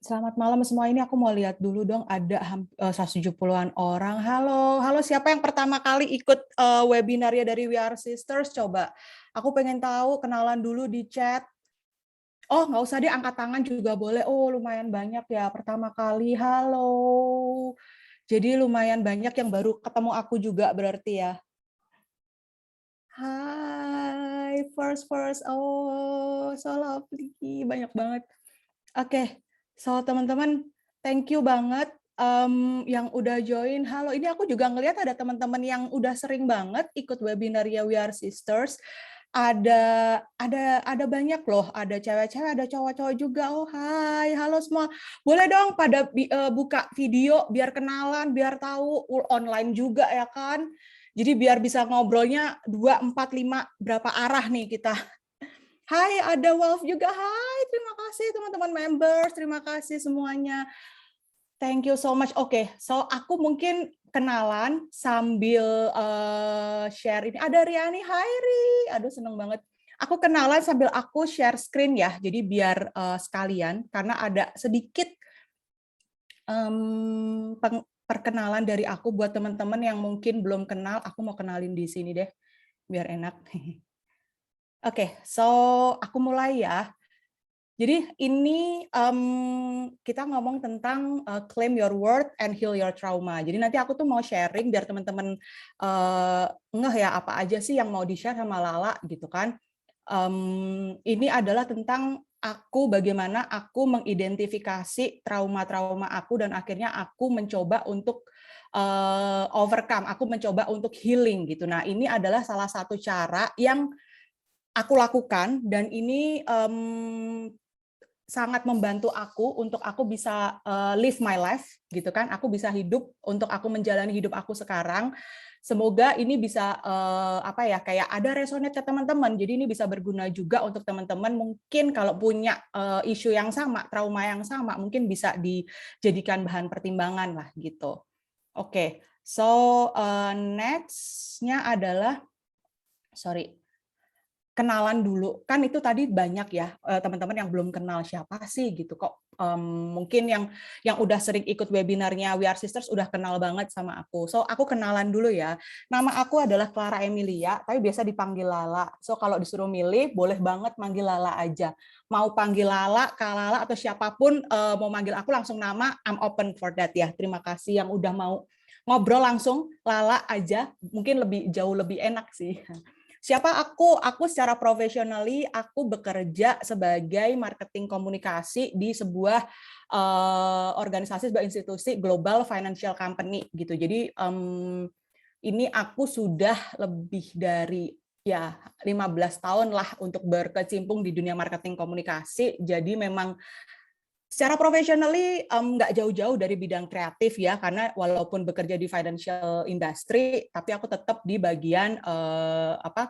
Selamat malam semua, ini aku mau lihat dulu dong, ada 170-an orang. Halo, halo, siapa yang pertama kali ikut webinarnya dari We Are Sisters? Coba, aku pengen tahu, kenalan dulu di chat. Oh, nggak usah deh, angkat tangan juga boleh. Oh, lumayan banyak ya, pertama kali. Halo. Jadi lumayan banyak yang baru ketemu aku juga berarti ya. Hai, first. Oh, so lovely. Banyak banget. Oke, so teman-teman, thank you banget yang udah join. Halo, ini aku juga ngelihat ada teman-teman yang udah sering banget ikut webinarnya We Are Sisters. Ada banyak loh, ada cewek-cewek, ada cowok-cowok juga. Oh, hai, halo semua. Boleh dong pada buka video biar kenalan, biar tahu online juga ya kan. Jadi biar bisa ngobrolnya 2, 4, 5 berapa arah nih kita. Hai, ada Wolf juga. Hai, terima kasih teman-teman members, terima kasih semuanya. Thank you so much. Oke, so aku mungkin kenalan sambil share ini. Ada Riani, hai Ri. Aduh, seneng banget. Aku kenalan sambil aku share screen ya, jadi biar sekalian, karena ada sedikit perkenalan dari aku buat teman-teman yang mungkin belum kenal. Aku mau kenalin di sini deh, biar enak. Oke, so aku mulai ya. Jadi ini kita ngomong tentang claim your worth and heal your trauma. Jadi nanti aku tuh mau sharing biar teman-teman ngeh ya apa aja sih yang mau di-share sama Lala gitu kan. Ini adalah tentang aku, bagaimana aku mengidentifikasi trauma-trauma aku dan akhirnya aku mencoba untuk overcome, aku mencoba untuk healing gitu. Nah, ini adalah salah satu cara yang aku lakukan dan ini sangat membantu aku untuk aku bisa live my life gitu kan. Aku bisa hidup untuk aku menjalani hidup aku sekarang. Semoga ini bisa apa ya, kayak ada resonate ke teman-teman. Jadi ini bisa berguna juga untuk teman-teman, mungkin kalau punya isu yang sama, trauma yang sama, mungkin bisa dijadikan bahan pertimbangan lah gitu. Oke. So next-nya adalah kenalan dulu. Kan itu tadi banyak ya teman-teman yang belum kenal siapa sih gitu kok. Mungkin yang udah sering ikut webinarnya We Are Sisters udah kenal banget sama aku. So aku kenalan dulu ya. Nama aku adalah Clara Emilia, tapi biasa dipanggil Lala. So kalau disuruh milih boleh banget manggil Lala aja. Mau panggil Lala, Kak Lala atau siapapun mau manggil aku langsung nama, I'm open for that ya. Terima kasih yang udah mau ngobrol langsung Lala aja. Mungkin jauh lebih enak sih. Siapa aku? Aku secara profesionally aku bekerja sebagai marketing komunikasi di sebuah organisasi, sebuah institusi global financial company gitu. Jadi ini aku sudah lebih dari ya 15 tahun lah untuk berkecimpung di dunia marketing komunikasi. Jadi memang secara professionally nggak jauh-jauh dari bidang kreatif ya, karena walaupun bekerja di financial industry, tapi aku tetap di bagian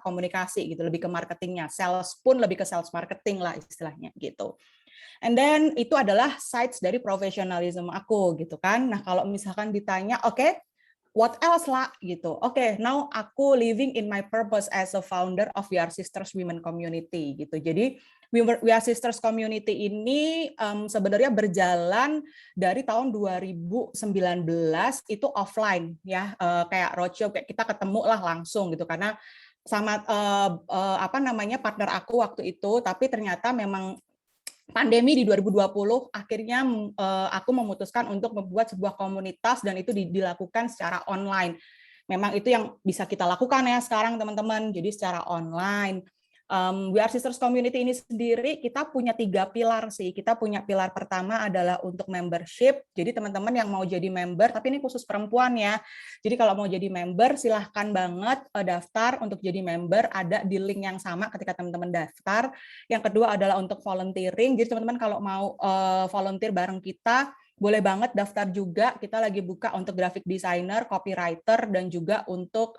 komunikasi gitu, lebih ke marketingnya. Sales pun lebih ke sales marketing lah istilahnya gitu. And then itu adalah sides dari profesionalism aku gitu kan. Nah kalau misalkan ditanya, oke, what else lah gitu. Oke, now aku living in my purpose as a founder of We Are Sisters Women Community gitu. Jadi We Are Sisters Community ini sebenarnya berjalan dari tahun 2019 itu offline ya, kayak roadshow, kayak kita ketemu lah langsung gitu, karena sama partner aku waktu itu, tapi ternyata memang pandemi di 2020 akhirnya aku memutuskan untuk membuat sebuah komunitas dan itu dilakukan secara online. Memang itu yang bisa kita lakukan ya sekarang teman-teman, jadi secara online. We Are Sisters Community ini sendiri kita punya 3 pilar sih. Kita punya pilar pertama adalah untuk membership. Jadi teman-teman yang mau jadi member, tapi ini khusus perempuan ya. Jadi kalau mau jadi member silahkan banget daftar untuk jadi member, ada di link yang sama ketika teman-teman daftar. Yang kedua adalah untuk volunteering. Jadi teman-teman kalau mau volunteer bareng kita, boleh banget daftar juga. Kita lagi buka untuk graphic designer, copywriter, dan juga untuk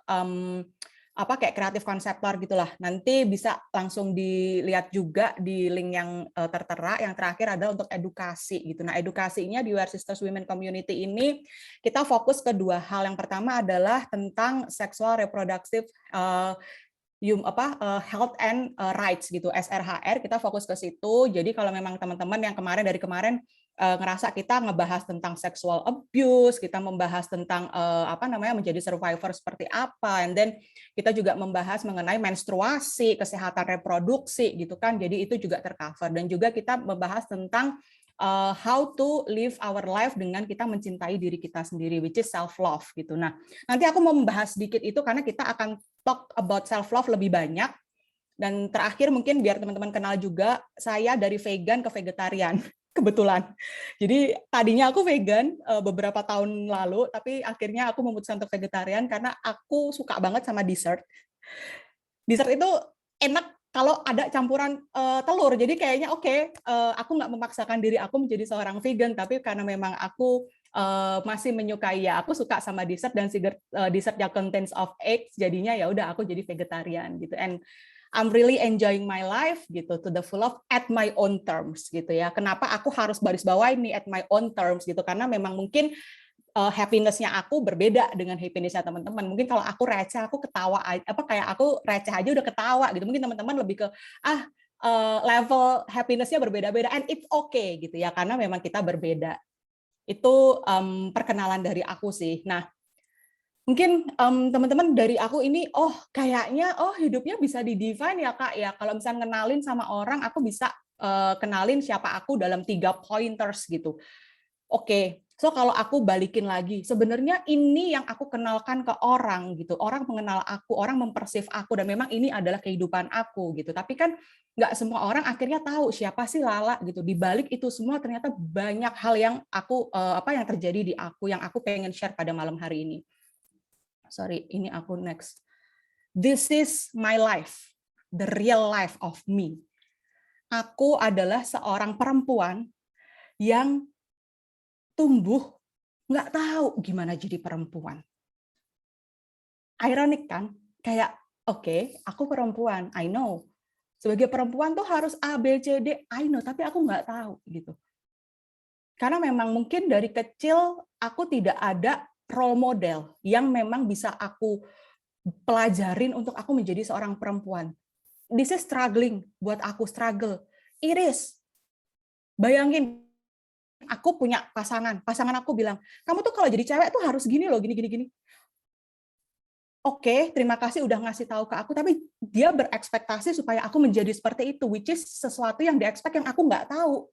kayak kreatif konseptor gitulah. Nanti bisa langsung dilihat juga di link yang tertera. Yang terakhir adalah untuk edukasi gitu. Nah, edukasinya di We Are Sisters Women Community ini kita fokus ke 2 hal. Yang pertama adalah tentang sexual reproductive health and rights gitu, SRHR, kita fokus ke situ. Jadi kalau memang teman-teman yang dari kemarin ngerasa kita ngebahas tentang sexual abuse, kita membahas tentang menjadi survivor seperti apa, and then kita juga membahas mengenai menstruasi, kesehatan reproduksi gitu kan. Jadi itu juga tercover, dan juga kita membahas tentang how to live our life dengan kita mencintai diri kita sendiri, which is self love gitu. Nah, nanti aku mau membahas sedikit itu karena kita akan talk about self love lebih banyak. Dan terakhir mungkin biar teman-teman kenal juga, saya dari vegan ke vegetarian kebetulan. Jadi tadinya aku vegan beberapa tahun lalu, tapi akhirnya aku memutuskan untuk vegetarian karena aku suka banget sama dessert. Dessert itu enak kalau ada campuran telur. Jadi kayaknya aku nggak memaksakan diri aku menjadi seorang vegan, tapi karena memang aku masih menyukai, ya aku suka sama dessert, dan dessert yang contains of eggs, jadinya ya udah aku jadi vegetarian gitu. And I'm really enjoying my life gitu to the full of at my own terms gitu ya. Kenapa aku harus baris bawain nih at my own terms gitu? Karena memang mungkin happiness-nya aku berbeda dengan happiness-nya teman-teman. Mungkin kalau aku receh, aku ketawa, kayak aku receh aja udah ketawa gitu. Mungkin teman-teman lebih ke level happiness-nya berbeda-beda, and it's okay gitu ya, karena memang kita berbeda. Itu perkenalan dari aku sih. Nah, mungkin teman-teman dari aku ini, kayaknya hidupnya bisa di-define ya Kak ya. Kalau misalnya ngenalin sama orang, aku bisa kenalin siapa aku dalam 3 pointers gitu. Oke, so kalau aku balikin lagi, sebenarnya ini yang aku kenalkan ke orang gitu. Orang mengenal aku, orang mempersif aku, dan memang ini adalah kehidupan aku gitu. Tapi kan nggak semua orang akhirnya tahu siapa sih Lala gitu. Di balik itu semua ternyata banyak hal yang yang terjadi di aku, yang aku pengen share pada malam hari ini. Sorry, ini aku next. This is my life, the real life of me. Aku adalah seorang perempuan yang tumbuh nggak tahu gimana jadi perempuan. Ironik kan? Kayak, aku perempuan, I know. Sebagai perempuan tuh harus A, B, C, D, I know, tapi aku nggak tahu gitu. Karena memang mungkin dari kecil aku tidak ada role model yang memang bisa aku pelajarin untuk aku menjadi seorang perempuan. This is struggling, buat aku struggle. Iris, bayangin, aku punya pasangan aku bilang, kamu tuh kalau jadi cewek tuh harus gini loh, gini, gini, gini. Oke, terima kasih udah ngasih tahu ke aku, tapi dia berekspektasi supaya aku menjadi seperti itu, which is sesuatu yang di-expect yang aku nggak tahu.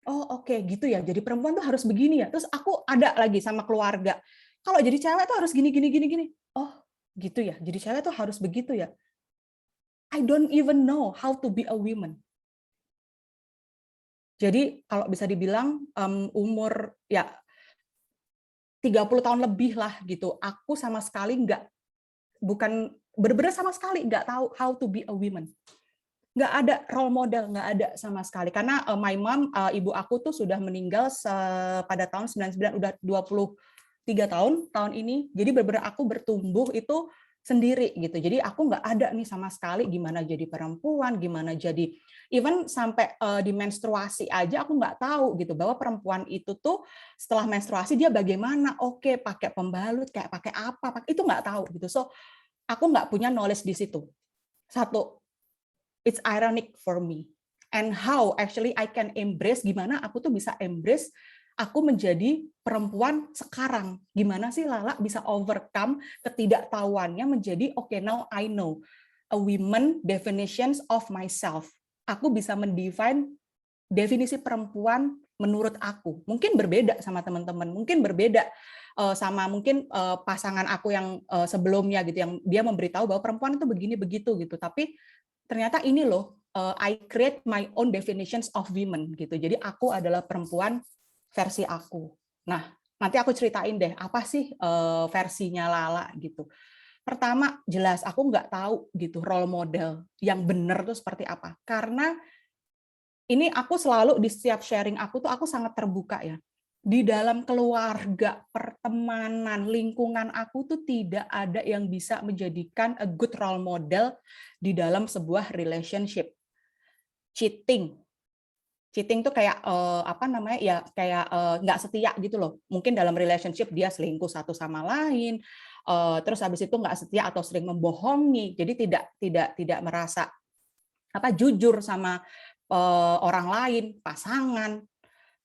Oh, oke, gitu ya. Jadi perempuan tuh harus begini ya. Terus aku ada lagi sama keluarga. Kalau jadi cewek tuh harus gini, gini, gini, gini. Oh, gitu ya. Jadi cewek tuh harus begitu ya. I don't even know how to be a woman. Jadi kalau bisa dibilang umur ya 30 tahun lebih lah gitu, aku sama sekali bukan benar-benar sama sekali nggak tahu how to be a woman. Nggak ada role model, nggak ada sama sekali. Karena my mom, ibu aku tuh sudah meninggal pada tahun 99, udah 23 tahun ini. Jadi benar-benar aku bertumbuh itu sendiri gitu. Jadi aku nggak ada nih sama sekali gimana jadi perempuan, gimana jadi even sampai di menstruasi aja aku nggak tahu gitu, bahwa perempuan itu tuh setelah menstruasi dia bagaimana. Oke, pakai pembalut kayak pakai apa, itu nggak tahu gitu. So aku nggak punya knowledge di situ. Satu, it's ironic for me, and how actually I can embrace, gimana aku tuh bisa embrace aku menjadi perempuan sekarang. Gimana sih Lala bisa overcome ketidaktahuannya menjadi now I know a woman definitions of myself. Aku bisa mendefine definisi perempuan menurut aku. Mungkin berbeda sama teman-teman, mungkin berbeda sama mungkin pasangan aku yang sebelumnya gitu, yang dia memberitahu bahwa perempuan itu begini begitu gitu. Tapi ternyata ini loh, I create my own definitions of women gitu. Jadi aku adalah perempuan versi aku. Nah, nanti aku ceritain deh apa sih versinya Lala gitu. Pertama, jelas aku nggak tahu gitu role model yang benar tuh seperti apa. Karena ini aku selalu di setiap sharing aku tuh aku sangat terbuka ya. Di dalam keluarga, pertemanan, lingkungan aku tuh tidak ada yang bisa menjadikan a good role model di dalam sebuah relationship. Cheating tuh kayak kayak nggak setia gitu loh. Mungkin dalam relationship dia selingkuh satu sama lain, terus habis itu nggak setia atau sering membohongi, jadi tidak merasa jujur sama orang lain, pasangan.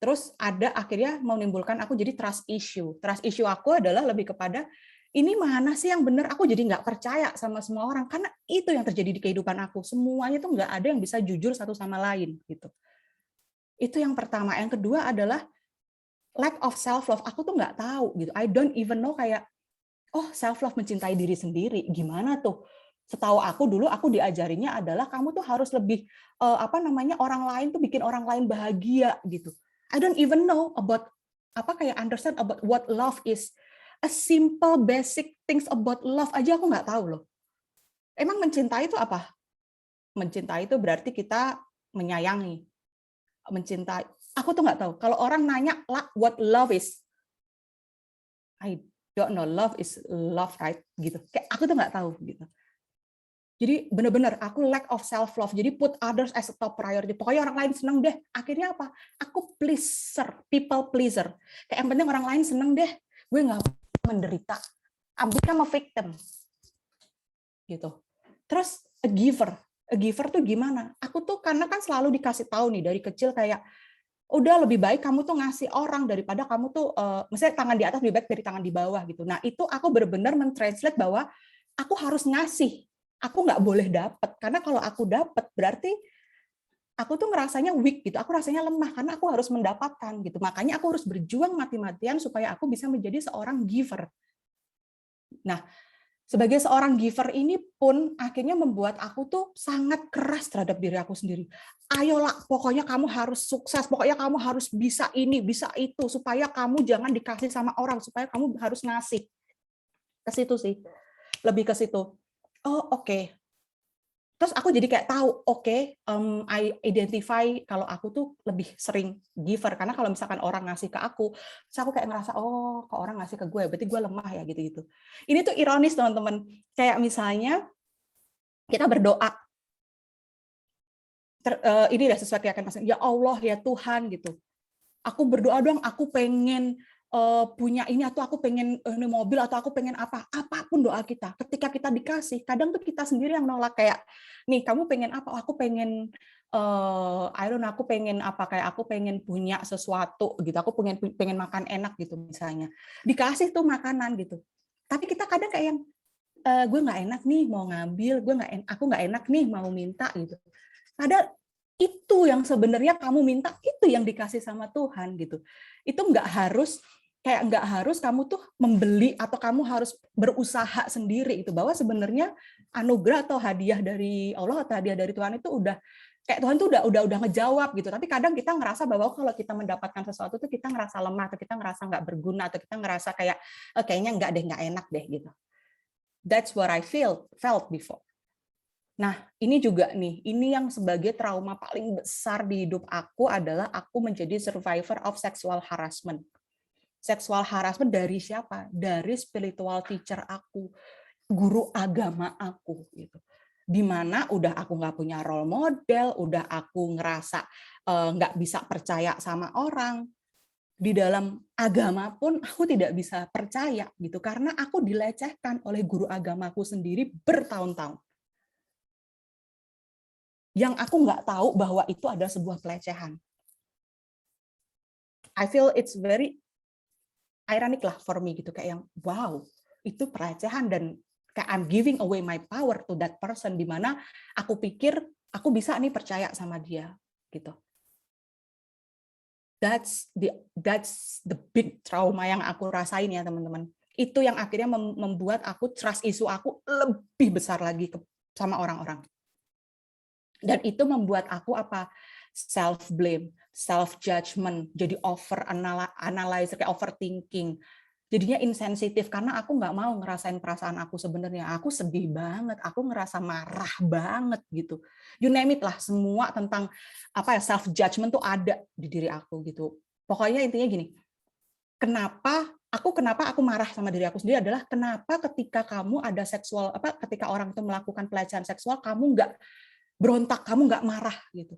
Terus ada akhirnya menimbulkan aku jadi trust issue. Trust issue aku adalah lebih kepada ini mana sih yang benar? Aku jadi nggak percaya sama semua orang karena itu yang terjadi di kehidupan aku. Semuanya tuh nggak ada yang bisa jujur satu sama lain gitu. Itu yang pertama. Yang kedua adalah lack of self love. Aku tuh nggak tahu gitu. I don't even know kayak oh self love mencintai diri sendiri. Gimana tuh? Setahu aku dulu aku diajarinya adalah kamu tuh harus lebih orang lain tuh bikin orang lain bahagia gitu. I don't even know about kayak understand about what love is. A simple basic things about love aja aku nggak tahu loh. Emang mencintai itu apa? Mencintai itu berarti kita menyayangi. Mencintai. Aku tuh nggak tahu. Kalau orang nanya what love is, I don't know. Love is love, right? Gitu. Kayak aku tuh nggak tahu gitu. Jadi benar-benar aku lack of self love. Jadi put others as a top priority. Pokoknya orang lain seneng deh. Akhirnya apa? Aku people pleaser. Kayak yang penting orang lain seneng deh. Gue nggak menderita. I become a victim. Gitu. Terus a giver. A giver tuh gimana? Aku tuh karena kan selalu dikasih tahu nih dari kecil kayak udah lebih baik kamu tuh ngasih orang daripada kamu tuh misalnya tangan di atas lebih baik dari tangan di bawah gitu. Nah, itu aku benar-benar mentranslate bahwa aku harus ngasih. Aku nggak boleh dapat karena kalau aku dapat berarti aku tuh ngerasanya weak gitu. Aku rasanya lemah karena aku harus mendapatkan gitu. Makanya aku harus berjuang mati-matian supaya aku bisa menjadi seorang giver. Nah, sebagai seorang giver ini pun akhirnya membuat aku tuh sangat keras terhadap diri aku sendiri. Ayolah, pokoknya kamu harus sukses, pokoknya kamu harus bisa ini, bisa itu, supaya kamu jangan dikasih sama orang, supaya kamu harus ngasih. Ke situ sih, lebih ke situ. Oh, oke. Terus aku jadi kayak tahu, oke, I identify kalau aku tuh lebih sering giver karena kalau misalkan orang ngasih ke aku, terus aku kayak ngerasa oh, kok orang ngasih ke gue, berarti gue lemah ya gitu-gitu. Ini tuh ironis teman-teman. Kayak misalnya kita berdoa, ini udah sesuai keyakinan masing, ya Allah ya Tuhan gitu. Aku berdoa dong, aku pengen punya ini atau aku pengen ini mobil atau aku pengen apapun doa kita. Ketika kita dikasih, kadang tuh kita sendiri yang nolak kayak nih kamu pengen apa? Aku pengen I don't know, aku pengen apa kayak aku pengen punya sesuatu gitu. Aku pengen makan enak gitu misalnya. Dikasih tuh makanan gitu. Tapi kita kadang kayak yang gue nggak enak nih mau ngambil, aku nggak enak nih mau minta gitu. Padahal itu yang sebenarnya kamu minta itu yang dikasih sama Tuhan gitu. Itu nggak harus kamu tuh membeli atau kamu harus berusaha sendiri itu bahwa sebenarnya anugerah atau hadiah dari Allah atau hadiah dari Tuhan itu udah kayak Tuhan tuh udah ngejawab gitu. Tapi kadang kita ngerasa bahwa kalau kita mendapatkan sesuatu tuh kita ngerasa lemah atau kita ngerasa nggak berguna atau kita ngerasa kayak kayaknya nggak enak deh gitu. That's what I felt before. Nah, ini juga nih, ini yang sebagai trauma paling besar di hidup aku adalah aku menjadi survivor of sexual harassment. Sexual harassment dari siapa? Dari spiritual teacher aku, guru agama aku gitu. Di mana udah aku nggak punya role model, udah aku ngerasa nggak bisa percaya sama orang. Di dalam agama pun aku tidak bisa percaya gitu karena aku dilecehkan oleh guru agamaku sendiri bertahun-tahun. Yang aku nggak tahu bahwa itu ada sebuah pelecehan. I feel it's very ironic lah for me gitu kayak yang wow itu pelecehan dan kayak I'm giving away my power to that person di mana aku pikir aku bisa nih percaya sama dia gitu. That's the big trauma yang aku rasain ya teman-teman. Itu yang akhirnya membuat aku trust issue aku lebih besar lagi sama orang-orang. Dan itu membuat aku self blame, self judgment, jadi over analyze kayak overthinking. Jadinya insensitif karena aku nggak mau ngerasain perasaan aku sebenarnya. Aku sedih banget, aku ngerasa marah banget gitu. You name it lah, semua tentang self judgment tuh ada di diri aku gitu. Pokoknya intinya gini. Kenapa aku marah sama diri aku sendiri adalah kenapa ketika kamu ada ketika orang itu melakukan pelecehan seksual kamu nggak berontak, kamu nggak marah gitu.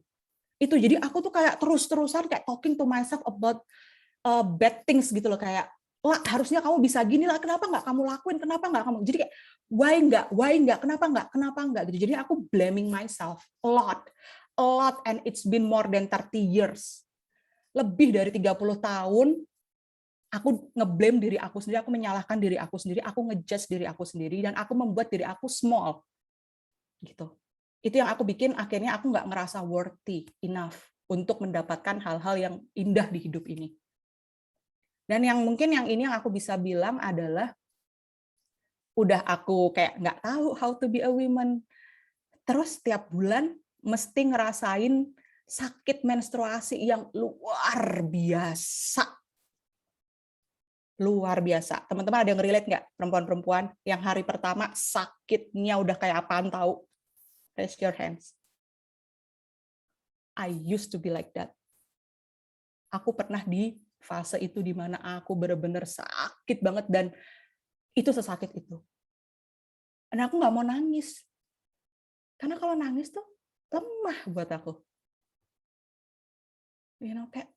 Itu jadi aku tuh kayak terus-terusan kayak talking to myself about bad things gitu loh kayak lah harusnya kamu bisa gini lah, kenapa nggak kamu lakuin, kenapa nggak kamu, jadi kayak why nggak, kenapa nggak gitu. Jadi aku blaming myself a lot and it's been more than 30 years. lebih dari 30 tahun aku ngeblame diri aku sendiri, aku menyalahkan diri aku sendiri, aku ngejudge diri aku sendiri, dan aku membuat diri aku small. Gitu. Itu yang aku bikin akhirnya aku nggak ngerasa worthy enough untuk mendapatkan hal-hal yang indah di hidup ini. Dan yang mungkin yang ini yang aku bisa bilang adalah udah aku kayak nggak tahu how to be a woman. Terus setiap bulan mesti ngerasain sakit menstruasi yang luar biasa. Luar biasa. Teman-teman ada yang relate nggak? Perempuan-perempuan yang hari pertama sakitnya udah kayak apaan tahu? Raise your hands. I used to be like that. Aku pernah di fase itu di mana aku benar-benar sakit banget, dan itu sesakit itu. Dan aku nggak mau nangis. Karena kalau nangis tuh lemah buat aku. Kayak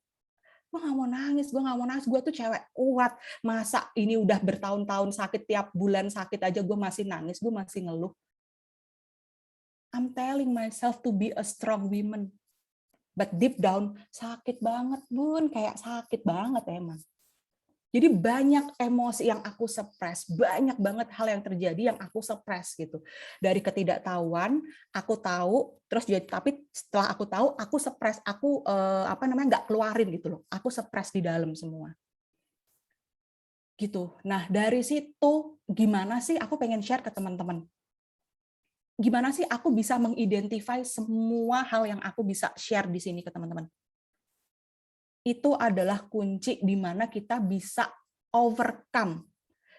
gue nggak mau nangis, gue tuh cewek kuat. Masa ini udah bertahun-tahun sakit, tiap bulan sakit aja gue masih nangis, gue masih ngeluh. I'm telling myself to be a strong woman. But deep down, sakit banget, Bun. Kayak sakit banget emang. Jadi banyak emosi yang aku suppress, banyak banget hal yang terjadi yang aku suppress gitu. Dari ketidaktahuan, aku tahu, terus jadi tapi setelah aku tahu, aku suppress, aku nggak keluarin gitu loh. Aku suppress di dalam semua. Gitu. Nah, dari situ gimana sih aku pengen share ke teman-teman. Gimana sih aku bisa mengidentify semua hal yang aku bisa share di sini ke teman-teman. Itu adalah kunci di mana kita bisa overcome,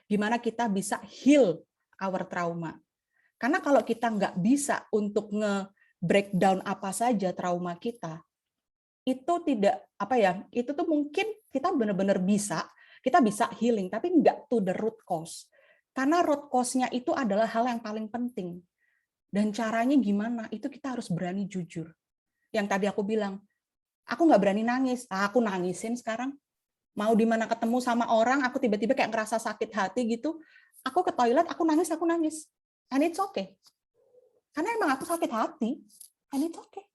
di mana kita bisa heal our trauma. Karena kalau kita nggak bisa untuk nge-breakdown apa saja trauma itu tidak, itu tuh mungkin kita benar-benar kita bisa healing, tapi nggak to the root cause. Karena root cause-nya itu adalah hal yang paling penting. Dan caranya gimana? Itu kita harus berani jujur. Yang tadi aku bilang, aku nggak berani nangis. Aku nangisin sekarang. Mau di mana ketemu sama orang, aku tiba-tiba kayak ngerasa sakit hati gitu. Aku ke toilet, aku nangis, aku nangis. And it's okay. Karena emang aku sakit hati. And it's okay.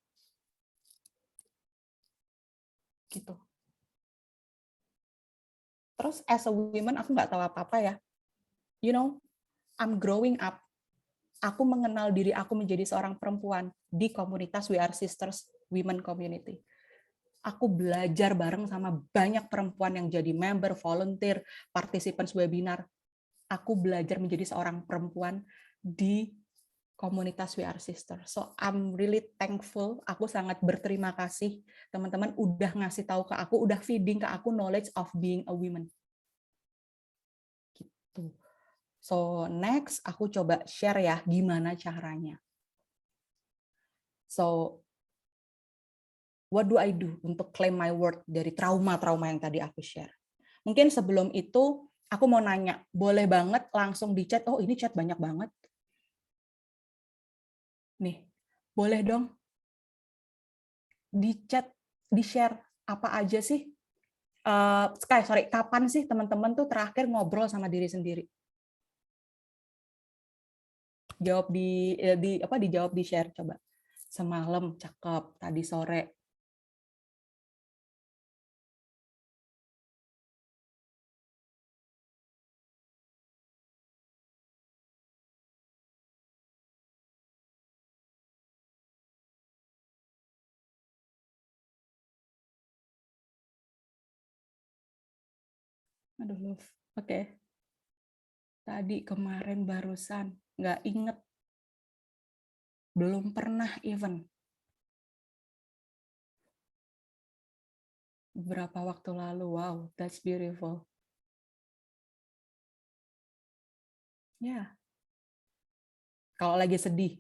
Gitu. Terus as a woman, aku nggak tahu apa-apa ya. I'm growing up. Aku mengenal diri aku menjadi seorang perempuan di komunitas We Are Sisters Women Community. Aku belajar bareng sama banyak perempuan yang jadi member, volunteer, participants webinar. Aku belajar menjadi seorang perempuan di komunitas We Are Sisters. So I'm really thankful. Aku sangat berterima kasih teman-teman udah ngasih tahu ke aku, udah feeding ke aku knowledge of being a woman. Gitu. So next aku coba share ya gimana caranya. So what do I do untuk claim my worth dari trauma-trauma yang tadi aku share? Mungkin sebelum itu aku mau nanya, boleh banget langsung di chat. Oh, ini chat banyak banget. Nih, boleh dong di chat, di share apa aja sih? Kapan sih teman-teman tuh terakhir ngobrol sama diri sendiri? Jawab dijawab di share coba. Semalam, cakep. Tadi sore. Aduh, love. Oke. Tadi kemarin barusan nggak inget, belum pernah even. Beberapa waktu lalu, wow, that's beautiful. Ya, kalau lagi sedih,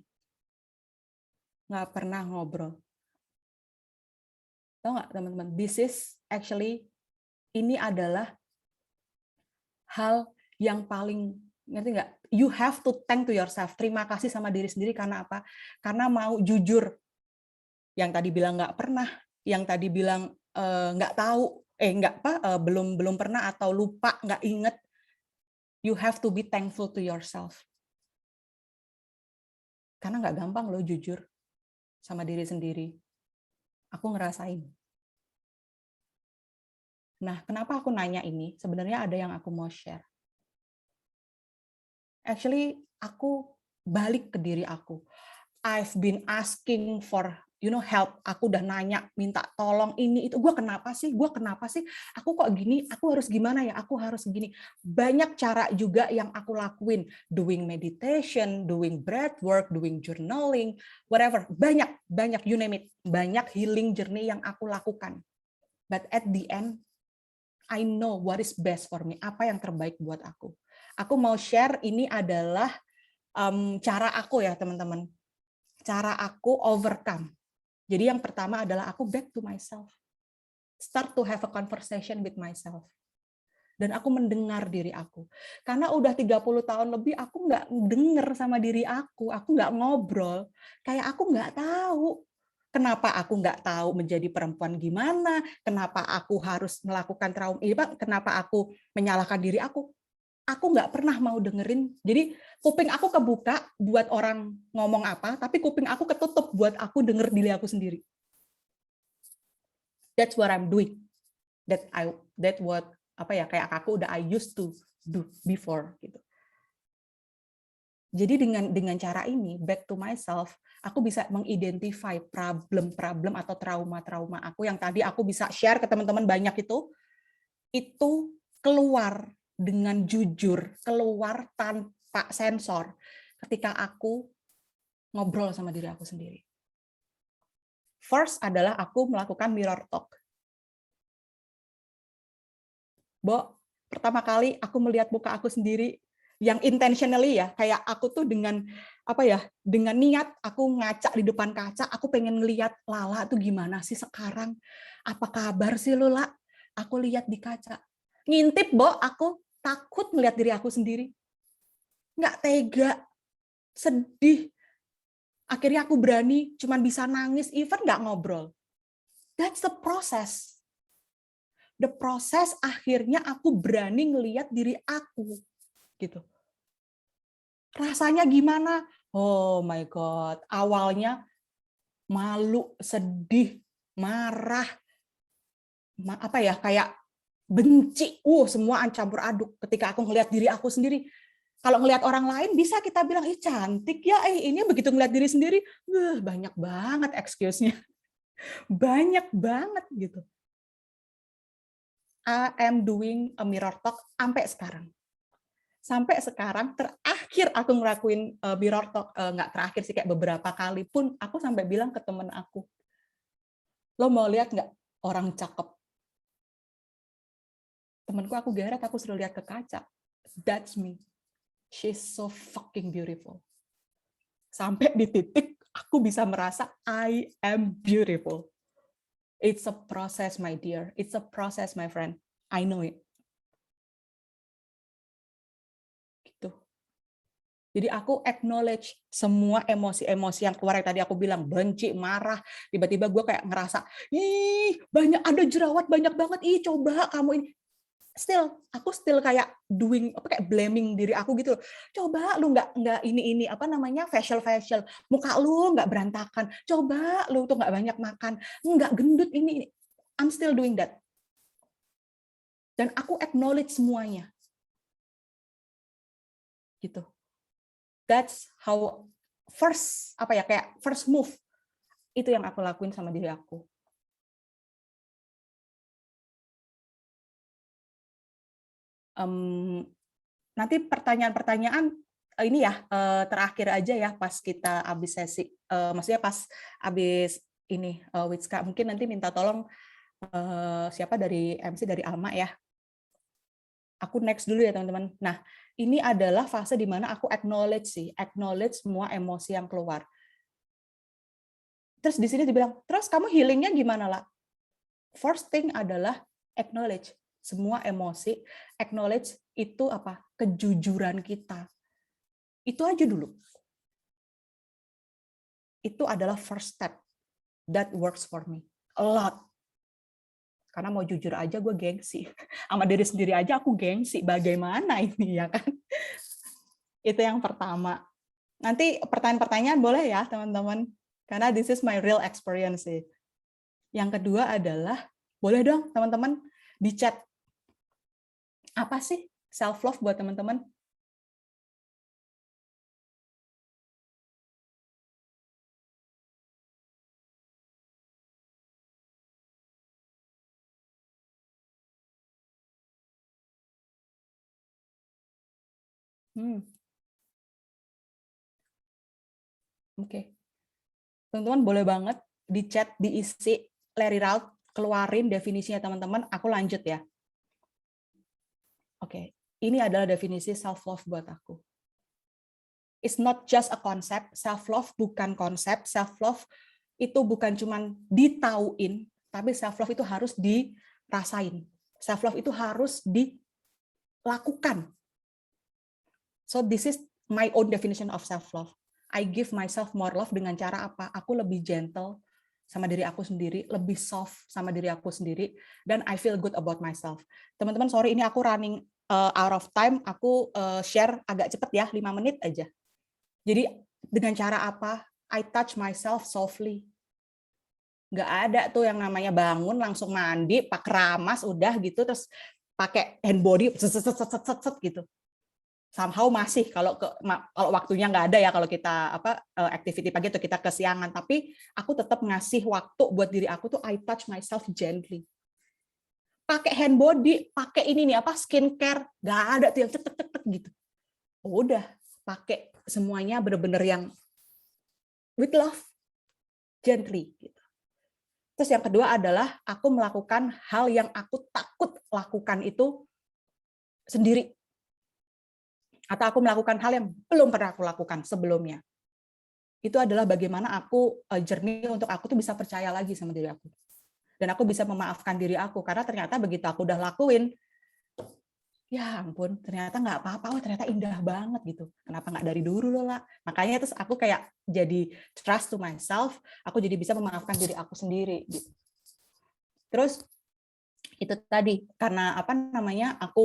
nggak pernah ngobrol. Tahu nggak teman-teman? This is actually, ini adalah hal yang paling, ngerti nggak? You have to thank to yourself. Terima kasih sama diri sendiri karena apa? Karena mau jujur. Yang tadi bilang nggak pernah, yang tadi bilang nggak tahu, belum pernah atau lupa, nggak inget. You have to be thankful to yourself. Karena nggak gampang loh jujur sama diri sendiri. Aku ngerasain. Nah, kenapa aku nanya ini? Sebenarnya ada yang aku mau share. Actually, aku balik ke diri aku. I've been asking for help. Aku udah nanya, minta tolong ini itu. Gue kenapa sih? Gue kenapa sih? Aku kok gini? Aku harus gimana ya? Aku harus gini. Banyak cara juga yang aku lakuin. Doing meditation, doing breath work, doing journaling, whatever. Banyak, you name it. Banyak healing journey yang aku lakukan. But at the end, I know what is best for me. Apa yang terbaik buat aku. Aku mau share ini adalah cara aku ya, teman-teman. Cara aku overcome. Jadi yang pertama adalah aku back to myself. Start to have a conversation with myself. Dan aku mendengar diri aku. Karena udah 30 tahun lebih aku nggak denger sama diri aku nggak ngobrol. Kayak aku nggak tahu. Kenapa aku nggak tahu menjadi perempuan gimana, kenapa aku harus melakukan trauma, kenapa aku menyalahkan diri aku nggak pernah mau dengerin. Jadi kuping aku kebuka buat orang ngomong apa, tapi kuping aku ketutup buat aku denger diri aku sendiri. That's what I'm doing. That what kayak aku udah I used to do before gitu. Jadi dengan cara ini back to myself, aku bisa mengidentify problem atau trauma aku yang tadi aku bisa share ke teman-teman banyak itu keluar dengan jujur, keluar tanpa sensor ketika aku ngobrol sama diri aku sendiri. First adalah aku melakukan mirror talk. Pertama kali aku melihat muka aku sendiri yang intentionally ya, kayak aku tuh dengan dengan niat aku ngaca di depan kaca, aku pengen ngelihat Lala tuh gimana sih sekarang, apa kabar sih lu, La? Aku lihat di kaca, ngintip, aku takut melihat diri aku sendiri, nggak tega, sedih, akhirnya aku berani, cuman bisa nangis, even nggak ngobrol. That's the process. The process akhirnya aku berani ngelihat diri aku, gitu. Rasanya gimana? Oh my God, awalnya malu, sedih, marah, kayak benci, semua campur aduk ketika aku ngelihat diri aku sendiri. Kalau ngelihat orang lain bisa kita bilang, ih cantik ya, ini begitu ngelihat diri sendiri, banyak banget excuse-nya. Banyak banget gitu. I am doing a mirror talk sampai sekarang. Sampai sekarang terakhir aku ngelakuin mirror talk, nggak terakhir sih, kayak beberapa kali pun aku sampai bilang ke temen aku, lo mau lihat nggak orang cakep? Temenku aku geret, aku suruh lihat ke kaca. That's me. She's so fucking beautiful. Sampai di titik aku bisa merasa I am beautiful. It's a process, my dear. It's a process, my friend. I know it. Gitu. Jadi aku acknowledge semua emosi-emosi yang keluar, yang tadi aku bilang, benci, marah, tiba-tiba gue kayak ngerasa, banyak, ada jerawat banyak banget, coba kamu ini. Aku still kayak kayak blaming diri aku gitu. Coba lu nggak ini facial, muka lu nggak berantakan. Coba lu tuh nggak banyak makan, nggak gendut ini. I'm still doing that. Dan aku acknowledge semuanya. Gitu. That's how first first move itu yang aku lakuin sama diri aku. Nanti pertanyaan-pertanyaan ini ya terakhir aja ya, pas kita habis sesi, maksudnya pas habis ini Witska, mungkin nanti minta tolong siapa dari MC dari Alma ya. Aku next dulu ya teman-teman. Nah, ini adalah fase di mana aku acknowledge semua emosi yang keluar. Terus di sini dibilang, terus kamu healingnya gimana, lah? First thing adalah acknowledge semua emosi, acknowledge itu kejujuran kita. Itu aja dulu. Itu adalah first step that works for me a lot. Karena mau jujur aja gue gengsi. Sama diri sendiri aja aku gengsi. Bagaimana ini ya kan? Itu yang pertama. Nanti pertanyaan-pertanyaan boleh ya teman-teman. Karena this is my real experience sih. Yang kedua adalah, boleh dong teman-teman di chat. Apa sih self love buat teman-teman? Oke. Teman-teman boleh banget di chat, diisi, let it out, keluarin definisinya teman-teman. Aku lanjut ya. Oke, ini adalah definisi self love buat aku. It's not just a concept. Self love bukan konsep. Self love itu bukan cuman ditauin, tapi self love itu harus dirasain. Self love itu harus dilakukan. So this is my own definition of self love. I give myself more love dengan cara apa? Aku lebih gentle sama diri aku sendiri, lebih soft sama diri aku sendiri, dan I feel good about myself. Teman-teman, sorry ini aku running out of time, aku share agak cepet ya, 5 menit aja. Jadi dengan cara apa? I touch myself softly. Nggak ada tuh yang namanya bangun langsung mandi, pakai keramas, udah gitu, terus pakai hand body, set gitu. Somehow masih kalau waktunya nggak ada ya kalau kita activity pagi atau kita kesiangan, tapi aku tetap ngasih waktu buat diri aku tuh I touch myself gently. Pakai hand body, pakai ini nih skincare, nggak ada tuh yang tek gitu. Udah pakai semuanya bener-bener yang with love, gently gitu. Terus yang kedua adalah aku melakukan hal yang aku takut lakukan itu sendiri. Atau aku melakukan hal yang belum pernah aku lakukan sebelumnya. Itu adalah bagaimana aku journey untuk aku tuh bisa percaya lagi sama diri aku. Dan aku bisa memaafkan diri aku, karena ternyata begitu aku udah lakuin, ya ampun, ternyata nggak apa-apa, oh ternyata indah banget gitu. Kenapa nggak dari dulu loh lah. Makanya terus aku kayak jadi trust to myself, aku jadi bisa memaafkan diri aku sendiri. Gitu. Terus itu tadi, karena aku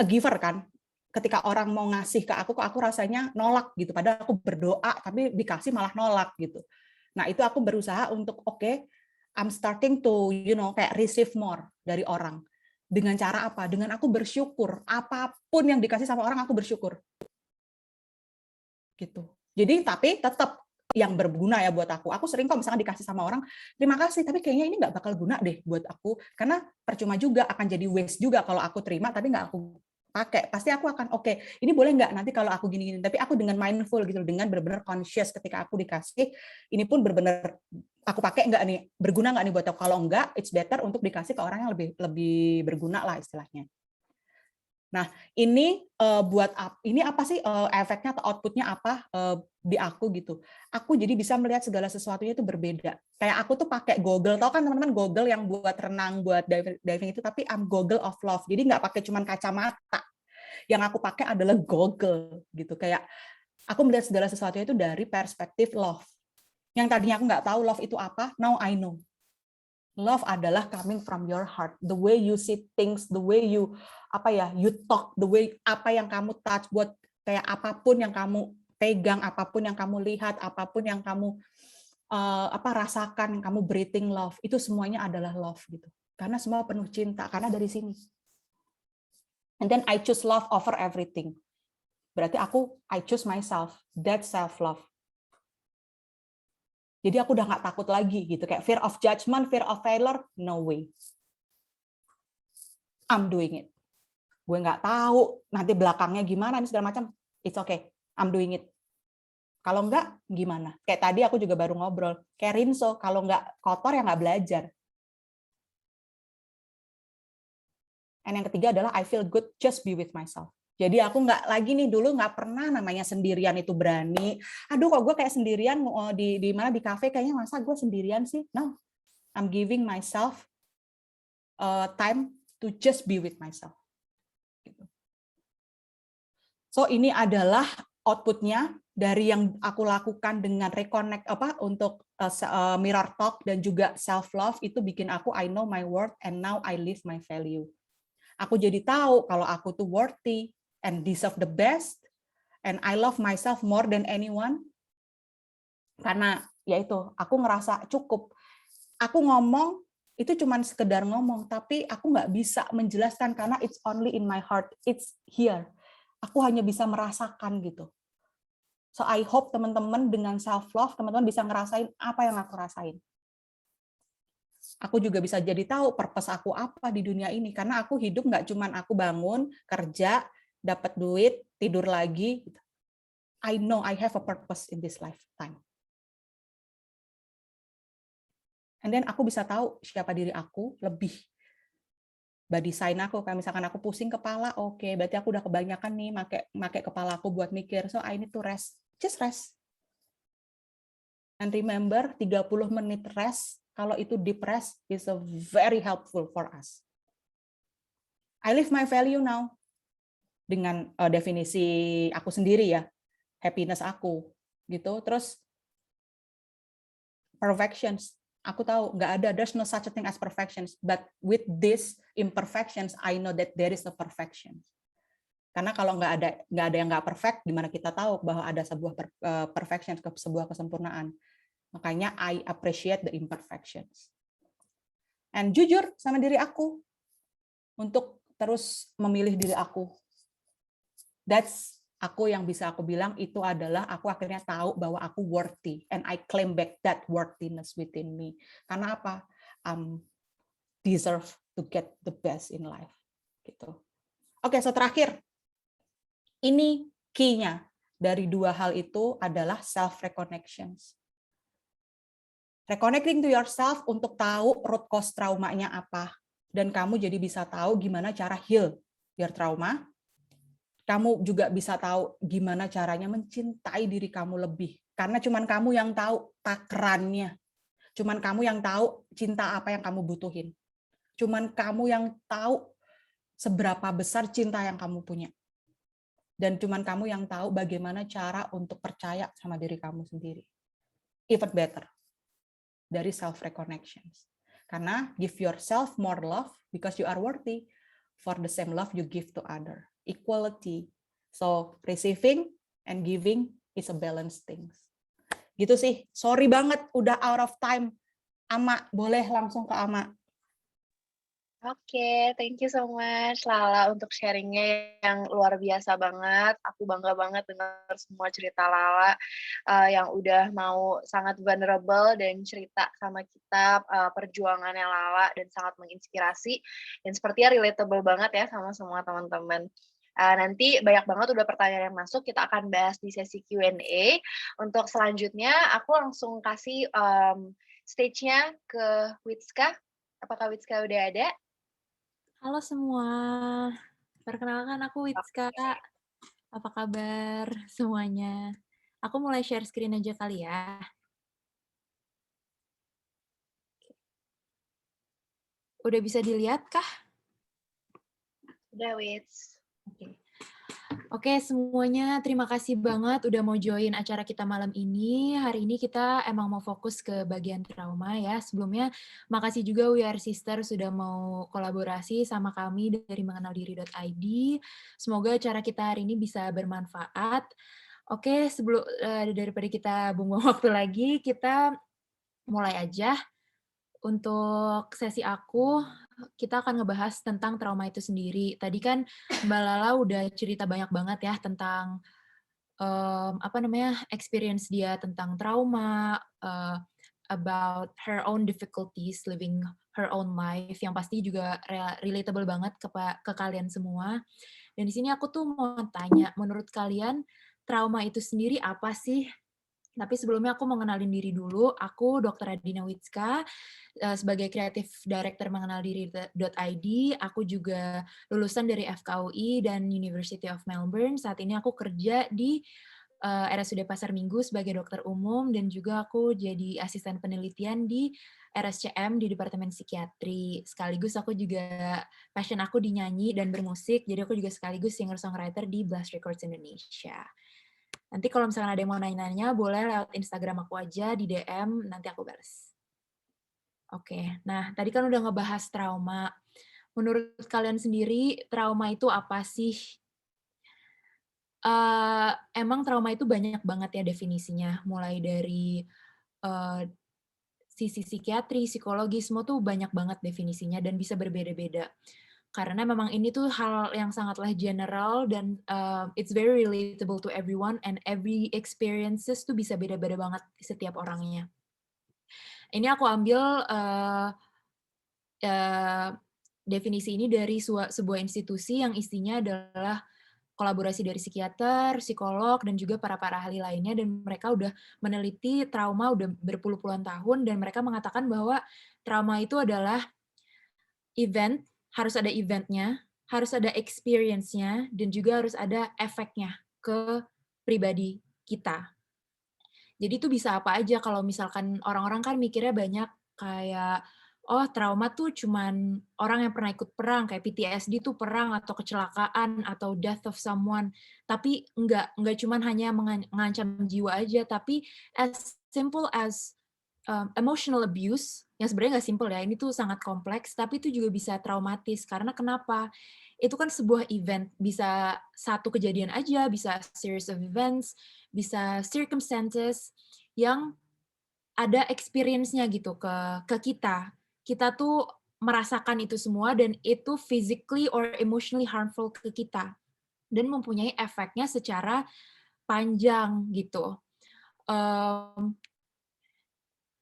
a giver kan, ketika orang mau ngasih ke aku rasanya nolak gitu, padahal aku berdoa tapi dikasih malah nolak gitu. Nah itu aku berusaha untuk I'm starting to kayak receive more dari orang. Dengan cara apa? Dengan aku bersyukur, apapun yang dikasih sama orang aku bersyukur gitu. Jadi tapi tetap yang berguna ya buat aku. Aku sering kok misalnya dikasih sama orang, terima kasih, tapi kayaknya ini nggak bakal guna deh buat aku, karena percuma juga, akan jadi waste juga kalau aku terima tapi nggak aku pakai. Pasti aku akan ini boleh nggak nanti kalau aku gini-gini, tapi aku dengan mindful gitu, dengan benar-benar conscious ketika aku dikasih, ini pun benar-benar aku pakai nggak nih, berguna nggak nih buat aku. Kalau enggak, it's better untuk dikasih ke orang yang lebih berguna lah istilahnya. Nah, ini ini apa sih efeknya atau outputnya apa di aku gitu. Aku jadi bisa melihat segala sesuatunya itu berbeda. Kayak aku tuh pakai goggle, tau kan teman-teman goggle yang buat renang, buat diving itu, tapi goggle of love. Jadi nggak pakai cuman kacamata. Yang aku pakai adalah goggle gitu. Kayak aku melihat segala sesuatunya itu dari perspektif love. Yang tadinya aku nggak tahu love itu apa, now I know. Love adalah coming from your heart, the way you see things, the way you you talk, the way apa yang kamu touch, buat kayak apapun yang kamu pegang, apapun yang kamu lihat, apapun yang kamu rasakan, yang kamu breathing love, itu semuanya adalah love gitu. Karena semua penuh cinta, karena dari sini. And then I choose love over everything. Berarti I choose myself, that's self love. Jadi aku udah nggak takut lagi gitu, kayak fear of judgment, fear of failure, no way. I'm doing it. Gue nggak tahu nanti belakangnya gimana, ini segala macam. It's okay, I'm doing it. Kalau nggak, gimana? Kayak tadi aku juga baru ngobrol, kayak Rinso, kalau nggak kotor ya nggak belajar. And yang ketiga adalah I feel good, just be with myself. Jadi aku nggak lagi nih, dulu nggak pernah namanya sendirian itu berani. Aduh kok gue kayak sendirian di mana di kafe, kayaknya masa gue sendirian sih? No, I'm giving myself time to just be with myself. So ini adalah outputnya dari yang aku lakukan dengan reconnect untuk mirror talk dan juga self love, itu bikin aku I know my worth and now I live my value. Aku jadi tahu kalau aku tuh worthy and deserve the best and I love myself more than anyone. Karena yaitu aku ngerasa cukup. Aku ngomong itu cuman sekedar ngomong, tapi aku nggak bisa menjelaskan karena it's only in my heart, it's here. Aku hanya bisa merasakan gitu. So I hope teman-teman dengan self love, teman-teman bisa ngerasain apa yang aku rasain. Aku juga bisa jadi tahu purpose aku apa di dunia ini, karena aku hidup nggak cuman aku bangun, kerja, dapat duit, tidur lagi. I know I have a purpose in this lifetime. And then aku bisa tahu siapa diri aku lebih. Body sign aku, kayak misalkan aku pusing kepala, oke, berarti aku udah kebanyakan nih make kepala aku buat mikir. So I need to rest. Just rest. And remember, 30 menit rest, kalau itu deep rest, is a very helpful for us. I live my value now. Dengan definisi aku sendiri ya, happiness aku. Gitu. Terus, perfections. Aku tahu nggak ada, there's no such a thing as perfections, but with this imperfections, I know that there is a perfection. Karena kalau nggak ada yang nggak perfect, gimana kita tahu bahwa ada sebuah perfection, sebuah kesempurnaan. Makanya I appreciate the imperfections. And jujur sama diri aku untuk terus memilih diri aku. That's aku yang bisa aku bilang itu adalah aku akhirnya tahu bahwa aku worthy and I claim back that worthiness within me. Karena apa? Deserve to get the best in life. Gitu. Oke, so terakhir. Ini key-nya dari dua hal itu adalah self reconnections. Reconnecting to yourself untuk tahu root cause traumanya apa dan kamu jadi bisa tahu gimana cara heal your trauma. Kamu juga bisa tahu gimana caranya mencintai diri kamu lebih. Karena cuman kamu yang tahu takarannya. Cuman kamu yang tahu cinta apa yang kamu butuhin. Cuman kamu yang tahu seberapa besar cinta yang kamu punya. Dan cuman kamu yang tahu bagaimana cara untuk percaya sama diri kamu sendiri. Even better. Dari self-reconnections. Karena give yourself more love because you are worthy for the same love you give to other. Equality. So receiving and giving is a balanced thing. Gitu sih. Sorry banget udah out of time. Ama, boleh langsung ke Ama. Oke, thank you so much Lala untuk sharingnya yang luar biasa banget. Aku bangga banget dengar semua cerita Lala yang udah mau sangat vulnerable dan cerita sama kita perjuangannya Lala dan sangat menginspirasi dan sepertinya relatable banget ya sama semua teman-teman. Nanti banyak banget udah pertanyaan yang masuk, kita akan bahas di sesi Q&A. Untuk selanjutnya, aku langsung kasih stage-nya ke Witska. Apakah Witska udah ada? Halo semua, perkenalkan aku Witska. Apa kabar semuanya? Aku mulai share screen aja kali ya. Udah bisa dilihat kah? Udah, Wits. Oke, semuanya terima kasih banget udah mau join acara kita malam ini. Hari ini kita emang mau fokus ke bagian trauma ya. Sebelumnya, makasih juga We Are Sister sudah mau kolaborasi sama kami dari mengenaldiri.id. Semoga acara kita hari ini bisa bermanfaat. Oke, sebelum daripada kita buang-buang waktu lagi, kita mulai aja. Untuk sesi aku, kita akan ngebahas tentang trauma itu sendiri. Tadi kan Mbak Lala udah cerita banyak banget ya tentang experience dia tentang trauma, about her own difficulties living her own life, yang pasti juga relatable banget ke kalian semua. Dan di sini aku tuh mau tanya, menurut kalian trauma itu sendiri apa sih? Tapi sebelumnya aku mau kenalin diri dulu. Aku Dr. Adina Witska, sebagai Creative Director mengenaldiri.id. Aku juga lulusan dari FKUI dan University of Melbourne. Saat ini aku kerja di RSUD Pasar Minggu sebagai dokter umum, dan juga aku jadi asisten penelitian di RSCM di Departemen Psikiatri. Sekaligus aku juga, passion aku di nyanyi dan bermusik, jadi aku juga sekaligus singer-songwriter di Blast Records Indonesia. Nanti kalau misalkan ada yang mau nanya-nanya, boleh lewat Instagram aku aja, di DM, nanti aku balas. Oke, nah tadi kan udah ngebahas trauma. Menurut kalian sendiri, trauma itu apa sih? Emang trauma itu banyak banget ya definisinya, mulai dari sisi psikiatri, psikologi, semua tuh banyak banget definisinya dan bisa berbeda-beda. Karena memang ini tuh hal yang sangatlah general dan it's very relatable to everyone and every experiences tuh bisa beda-beda banget setiap orangnya. Ini aku ambil definisi ini dari sebuah institusi yang isinya adalah kolaborasi dari psikiater, psikolog, dan juga para ahli lainnya, dan mereka udah meneliti trauma udah berpuluh-puluhan tahun, dan mereka mengatakan bahwa trauma itu adalah event, harus ada eventnya, harus ada experience-nya, dan juga harus ada efeknya ke pribadi kita. Jadi itu bisa apa aja, kalau misalkan orang-orang kan mikirnya banyak kayak, oh trauma tuh cuman orang yang pernah ikut perang, kayak PTSD tuh perang atau kecelakaan atau death of someone. Tapi enggak cuman hanya mengancam jiwa aja, tapi as simple as emotional abuse, yang sebenarnya nggak simple ya, ini tuh sangat kompleks, tapi itu juga bisa traumatis. Karena kenapa? Itu kan sebuah event, bisa satu kejadian aja, bisa series of events, bisa circumstances yang ada experience-nya gitu ke kita. Kita tuh merasakan itu semua dan itu physically or emotionally harmful ke kita dan mempunyai efeknya secara panjang gitu.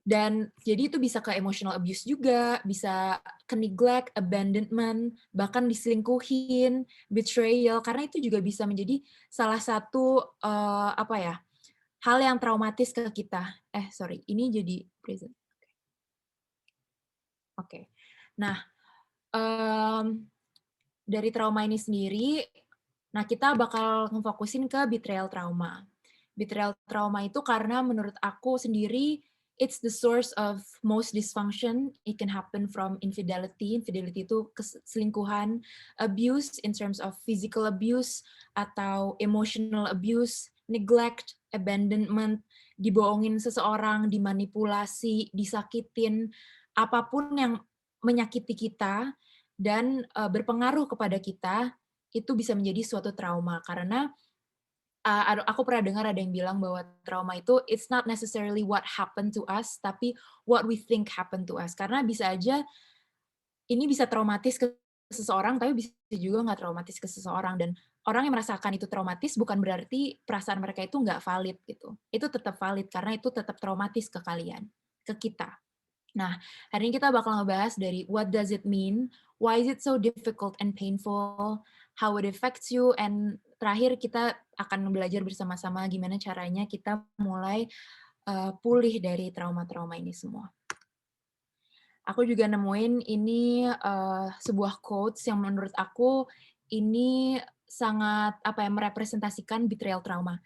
Dan jadi itu bisa ke emotional abuse juga, bisa ke neglect, abandonment, bahkan diselingkuhin, betrayal, karena itu juga bisa menjadi salah satu hal yang traumatis ke kita. Ini jadi present. Oke. Nah, dari trauma ini sendiri, nah kita bakal ngefokusin ke betrayal trauma. Betrayal trauma itu karena menurut aku sendiri, it's the source of most dysfunction. It can happen from infidelity. Infidelity itu keselingkuhan, abuse in terms of physical abuse atau emotional abuse, neglect, abandonment, dibohongin seseorang, dimanipulasi, disakitin, apapun yang menyakiti kita dan berpengaruh kepada kita, itu bisa menjadi suatu trauma. Karena aku pernah dengar ada yang bilang bahwa trauma itu it's not necessarily what happened to us, tapi what we think happened to us. Karena bisa aja ini bisa traumatis ke seseorang, tapi bisa juga nggak traumatis ke seseorang. Dan orang yang merasakan itu traumatis bukan berarti perasaan mereka itu nggak valid gitu. Itu tetap valid karena itu tetap traumatis ke kalian, ke kita. Nah, hari ini kita bakal ngebahas dari what does it mean, why is it so difficult and painful, how it affects you, and terakhir kita akan belajar bersama-sama gimana caranya kita mulai pulih dari trauma-trauma ini semua. Aku juga nemuin ini sebuah quotes yang menurut aku ini sangat merepresentasikan betrayal trauma.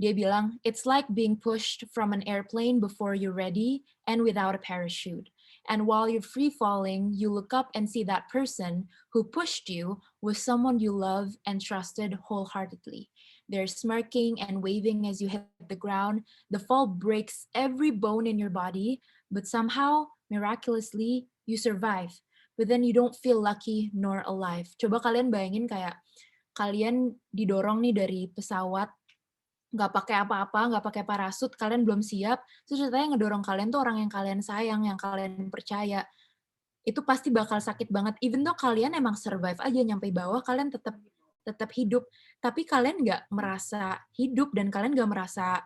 Dia bilang, it's like being pushed from an airplane before you're ready and without a parachute. And while you're free falling, you look up and see that person who pushed you was someone you love and trusted wholeheartedly. They're smirking and waving as you hit the ground. The fall breaks every bone in your body, but somehow, miraculously, you survive. But then you don't feel lucky nor alive. Coba kalian bayangin kayak kalian didorong nih dari pesawat, nggak pakai apa-apa, nggak pakai parasut, kalian belum siap, terus ceritanya ngedorong kalian tuh orang yang kalian sayang, yang kalian percaya. Itu pasti bakal sakit banget. Even though kalian emang survive aja nyampe bawah, kalian tetap hidup. Tapi kalian nggak merasa hidup dan kalian nggak merasa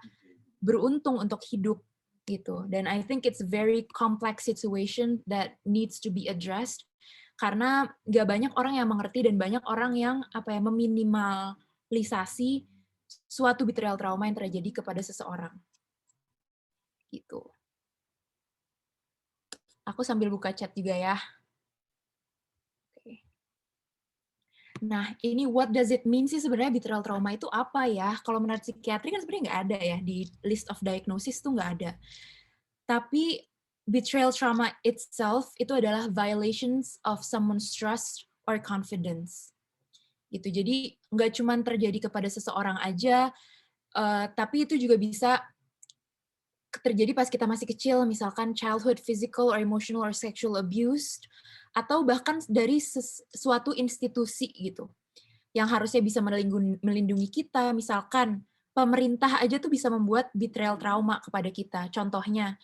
beruntung untuk hidup gitu. Dan I think it's a very complex situation that needs to be addressed karena nggak banyak orang yang mengerti dan banyak orang yang meminimalisasi suatu betrayal trauma yang terjadi kepada seseorang. Gitu. Aku sambil buka chat juga ya. Oke. Nah, ini what does it mean sih sebenarnya betrayal trauma itu apa ya? Kalau menurut psikiatri kan sebenarnya nggak ada ya, di list of diagnosis tuh nggak ada. Tapi betrayal trauma itself itu adalah violations of someone's trust or confidence. Gitu. Jadi nggak cuma terjadi kepada seseorang aja, tapi itu juga bisa terjadi pas kita masih kecil, misalkan childhood physical or emotional or sexual abuse, atau bahkan dari suatu institusi gitu, yang harusnya bisa melindungi kita, misalkan pemerintah aja tuh bisa membuat betrayal trauma kepada kita. Contohnya,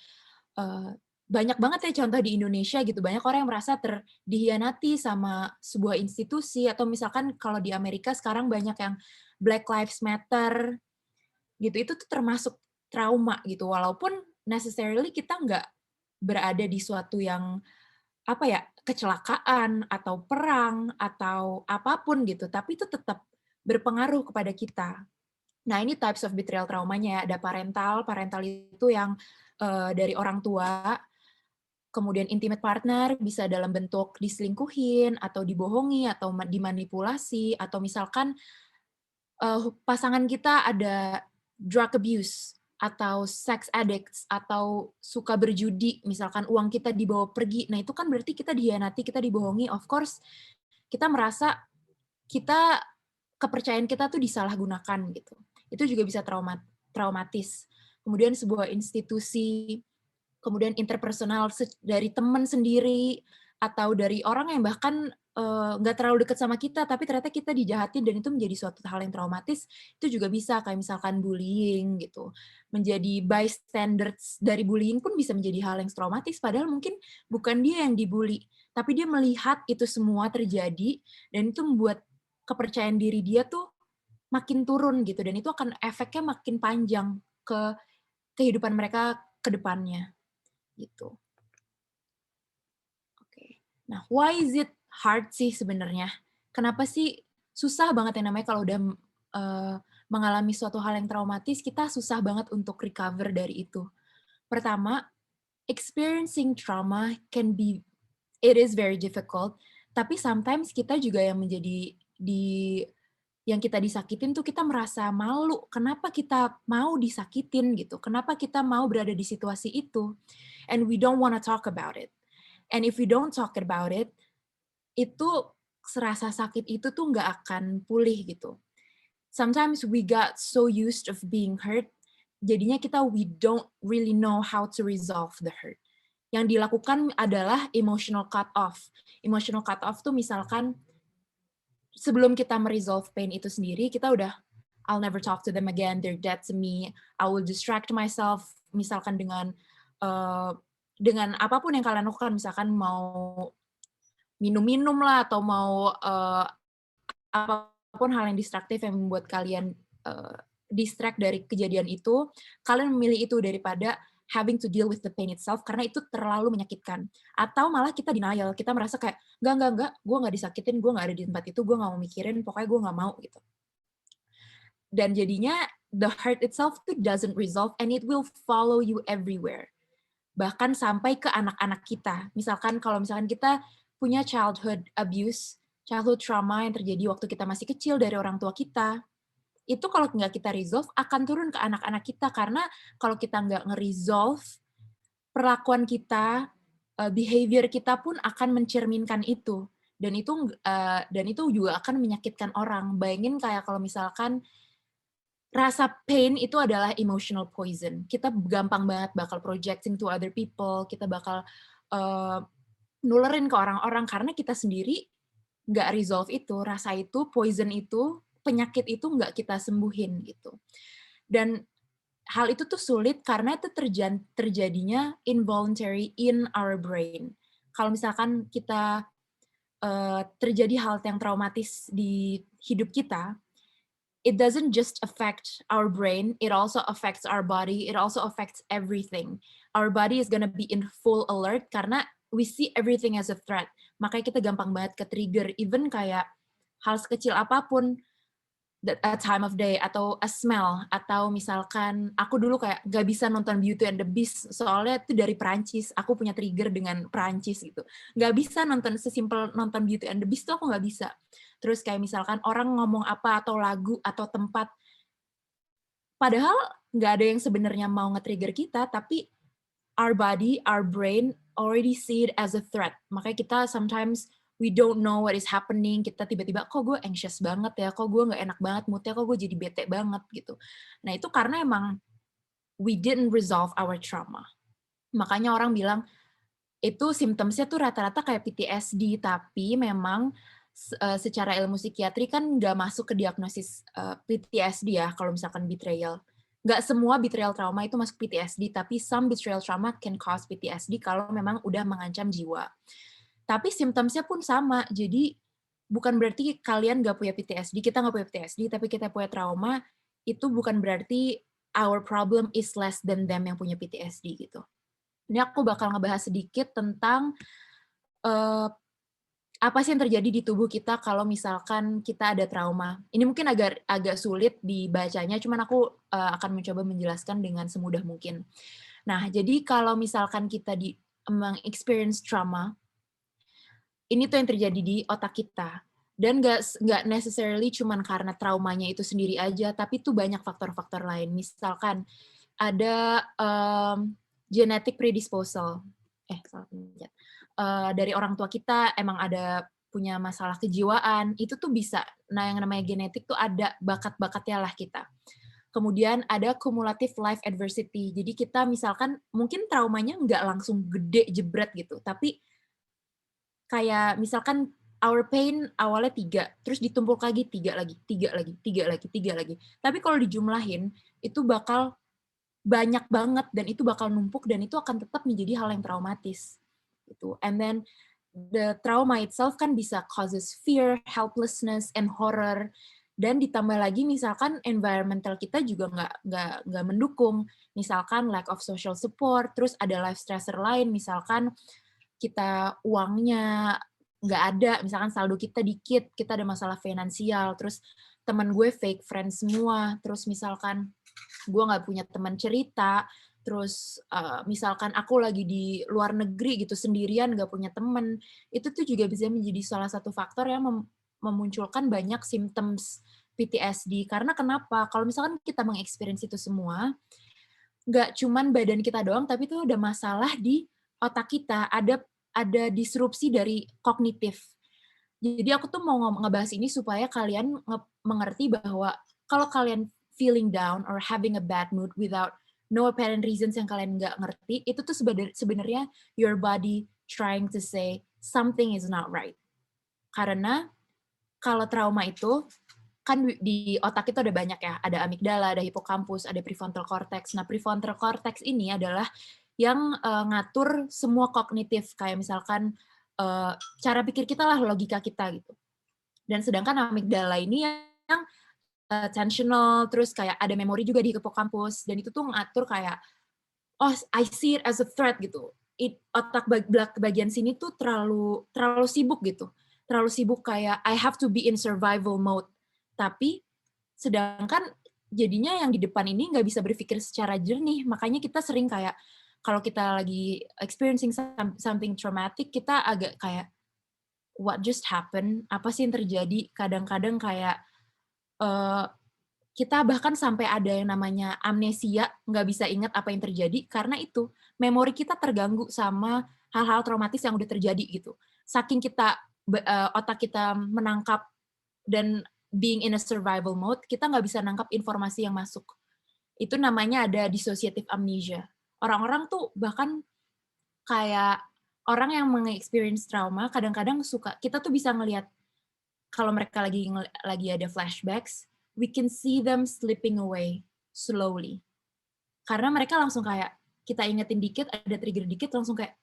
banyak banget ya contoh di Indonesia gitu, banyak orang yang merasa dihianati sama sebuah institusi, atau misalkan kalau di Amerika sekarang banyak yang Black Lives Matter gitu, itu tuh termasuk trauma gitu, walaupun necessarily kita nggak berada di suatu yang apa ya, kecelakaan atau perang atau apapun gitu, tapi itu tetap berpengaruh kepada kita. Nah, ini types of betrayal traumanya ya, ada parental itu yang dari orang tua, kemudian intimate partner bisa dalam bentuk diselingkuhin atau dibohongi atau dimanipulasi, atau misalkan pasangan kita ada drug abuse atau sex addicts atau suka berjudi, misalkan uang kita dibawa pergi. Nah, itu kan berarti kita dihianati, kita dibohongi. Of course, kita merasa kita kepercayaan kita tuh disalahgunakan gitu. Itu juga bisa traumatis. Kemudian sebuah institusi, kemudian interpersonal dari teman sendiri atau dari orang yang bahkan nggak terlalu dekat sama kita, tapi ternyata kita dijahatin dan itu menjadi suatu hal yang traumatis, itu juga bisa, kayak misalkan bullying gitu. Menjadi bystanders dari bullying pun bisa menjadi hal yang traumatis, padahal mungkin bukan dia yang dibully, tapi dia melihat itu semua terjadi, dan itu membuat kepercayaan diri dia tuh makin turun gitu, dan itu akan efeknya makin panjang ke kehidupan mereka ke depannya gitu. Oke. Nah, why is it hard sih sebenarnya? Kenapa sih susah banget yang namanya kalau udah mengalami suatu hal yang traumatis, kita susah banget untuk recover dari itu. Pertama, experiencing trauma it is very difficult, tapi sometimes kita juga yang menjadi yang kita disakitin tuh kita merasa malu. Kenapa kita mau disakitin gitu? Kenapa kita mau berada di situasi itu? And we don't wanna talk about it. And if we don't talk about it, itu serasa sakit itu tuh nggak akan pulih gitu. Sometimes we got so used of being hurt, jadinya we don't really know how to resolve the hurt. Yang dilakukan adalah emotional cut off. Emotional cut off tuh misalkan sebelum kita meresolve pain itu sendiri, kita udah I'll never talk to them again, they're dead to me, I will distract myself, misalkan dengan apapun yang kalian lakukan, misalkan mau minum-minum lah, atau mau apapun hal yang distraktif yang membuat kalian distract dari kejadian itu, kalian memilih itu daripada having to deal with the pain itself, karena itu terlalu menyakitkan. Atau malah kita denial, kita merasa kayak, enggak, gue nggak disakitin, gue nggak ada di tempat itu, gue nggak mau mikirin, pokoknya gue nggak mau gitu. Dan jadinya the hurt itself tuh doesn't resolve and it will follow you everywhere. Bahkan sampai ke anak-anak kita. Misalkan kalau misalkan kita punya childhood abuse, childhood trauma yang terjadi waktu kita masih kecil dari orang tua kita, itu kalau nggak kita resolve akan turun ke anak-anak kita, karena kalau kita nggak nge-resolve, perlakuan kita, behavior kita pun akan mencerminkan itu. Dan itu juga akan menyakitkan orang. Bayangin kayak kalau misalkan rasa pain itu adalah emotional poison. Kita gampang banget bakal projecting to other people, kita bakal nulerin ke orang-orang karena kita sendiri nggak resolve itu, rasa itu, poison itu, penyakit itu nggak kita sembuhin gitu. Dan hal itu tuh sulit karena itu terjadinya involuntary in our brain. Kalau misalkan kita terjadi hal yang traumatis di hidup kita, it doesn't just affect our brain, it also affects our body, it also affects everything. Our body is gonna be in full alert karena we see everything as a threat. Makanya kita gampang banget ke-trigger, even kayak hal sekecil apapun, a time of day, atau a smell, atau misalkan aku dulu kayak gak bisa nonton Beauty and the Beast, soalnya itu dari Perancis, aku punya trigger dengan Perancis gitu. Gak bisa sesimpel nonton Beauty and the Beast tuh aku gak bisa. Terus kayak misalkan orang ngomong apa, atau lagu, atau tempat, padahal gak ada yang sebenarnya mau nge-trigger kita, tapi our body, our brain already see it as a threat. Makanya kita sometimes we don't know what is happening, kita tiba-tiba, kok gue anxious banget ya, kok gue gak enak banget moodnya, kok gue jadi bete banget gitu. Nah itu karena emang we didn't resolve our trauma. Makanya orang bilang, itu symptoms-nya tuh rata-rata kayak PTSD, tapi memang secara ilmu psikiatri kan nggak masuk ke diagnosis PTSD ya, kalau misalkan betrayal. nggak semua betrayal trauma itu masuk PTSD, tapi some betrayal trauma can cause PTSD kalau memang udah mengancam jiwa. Tapi symptoms-nya pun sama, jadi bukan berarti kalian nggak punya PTSD, kita nggak punya PTSD, tapi kita punya trauma, itu bukan berarti our problem is less than them yang punya PTSD gitu. Ini aku bakal ngebahas sedikit tentang apa sih yang terjadi di tubuh kita kalau misalkan kita ada trauma. Ini mungkin agak sulit dibacanya, cuman aku akan mencoba menjelaskan dengan semudah mungkin. Nah, jadi kalau misalkan kita meng-experience trauma, ini tuh yang terjadi di otak kita. Dan nggak necessarily cuman karena traumanya itu sendiri aja, tapi tuh banyak faktor-faktor lain. Misalkan ada genetic predisposal. Salah pencet. Dari orang tua kita emang ada punya masalah kejiwaan, itu tuh bisa. Nah, yang namanya genetik tuh ada bakat-bakatnya lah kita. Kemudian ada cumulative life adversity. Jadi kita misalkan mungkin traumanya nggak langsung gede jebret gitu, tapi kayak misalkan our pain awalnya 3, terus ditumpuk lagi 3 lagi, 3 lagi, 3 lagi, 3 lagi. Tapi kalau dijumlahin, itu bakal banyak banget dan itu bakal numpuk dan itu akan tetap menjadi hal yang traumatis gitu. And then the trauma itself kan bisa causes fear, helplessness, and horror. Dan ditambah lagi misalkan environmental kita juga nggak mendukung. Misalkan lack of social support, terus ada life stressor lain, misalkan kita uangnya nggak ada, misalkan saldo kita dikit, kita ada masalah finansial, terus teman gue fake friends semua, terus misalkan gue nggak punya teman cerita, terus misalkan aku lagi di luar negeri gitu sendirian nggak punya teman, itu tuh juga bisa menjadi salah satu faktor yang memunculkan banyak symptoms PTSD. Karena kenapa? Kalau misalkan kita mengexperience itu semua, nggak cuman badan kita doang, tapi itu ada masalah di otak kita, ada disrupsi dari kognitif. Jadi aku tuh mau ngebahas ini supaya kalian mengerti bahwa kalau kalian feeling down or having a bad mood without no apparent reasons yang kalian nggak ngerti, itu tuh sebenarnya your body trying to say something is not right. Karena kalau trauma itu, kan di otak itu ada banyak ya, ada amigdala, ada hipokampus, ada prefrontal cortex. Nah, prefrontal cortex ini adalah yang ngatur semua kognitif, kayak misalkan cara pikir kita lah, logika kita gitu. Dan sedangkan amigdala ini yang attentional, terus kayak ada memori juga di hipokampus, dan itu tuh ngatur kayak, oh I see it as a threat gitu. Otak bagian sini tuh terlalu sibuk gitu. Terlalu sibuk kayak I have to be in survival mode. Tapi sedangkan jadinya yang di depan ini nggak bisa berpikir secara jernih. Makanya kita sering kayak kalau kita lagi experiencing something traumatic, kita agak kayak what just happened? Apa sih yang terjadi? Kadang-kadang kayak kita bahkan sampai ada yang namanya amnesia, nggak bisa ingat apa yang terjadi, karena itu, memori kita terganggu sama hal-hal traumatis yang udah terjadi gitu. Saking kita, otak kita menangkap dan being in a survival mode, kita nggak bisa nangkap informasi yang masuk. Itu namanya ada dissociative amnesia. Orang-orang tuh bahkan kayak orang yang meng-experience trauma, kadang-kadang kita tuh bisa ngelihat kalau mereka lagi ada flashbacks, we can see them slipping away slowly. Karena mereka langsung kayak, kita ingetin dikit, ada trigger dikit, langsung kayak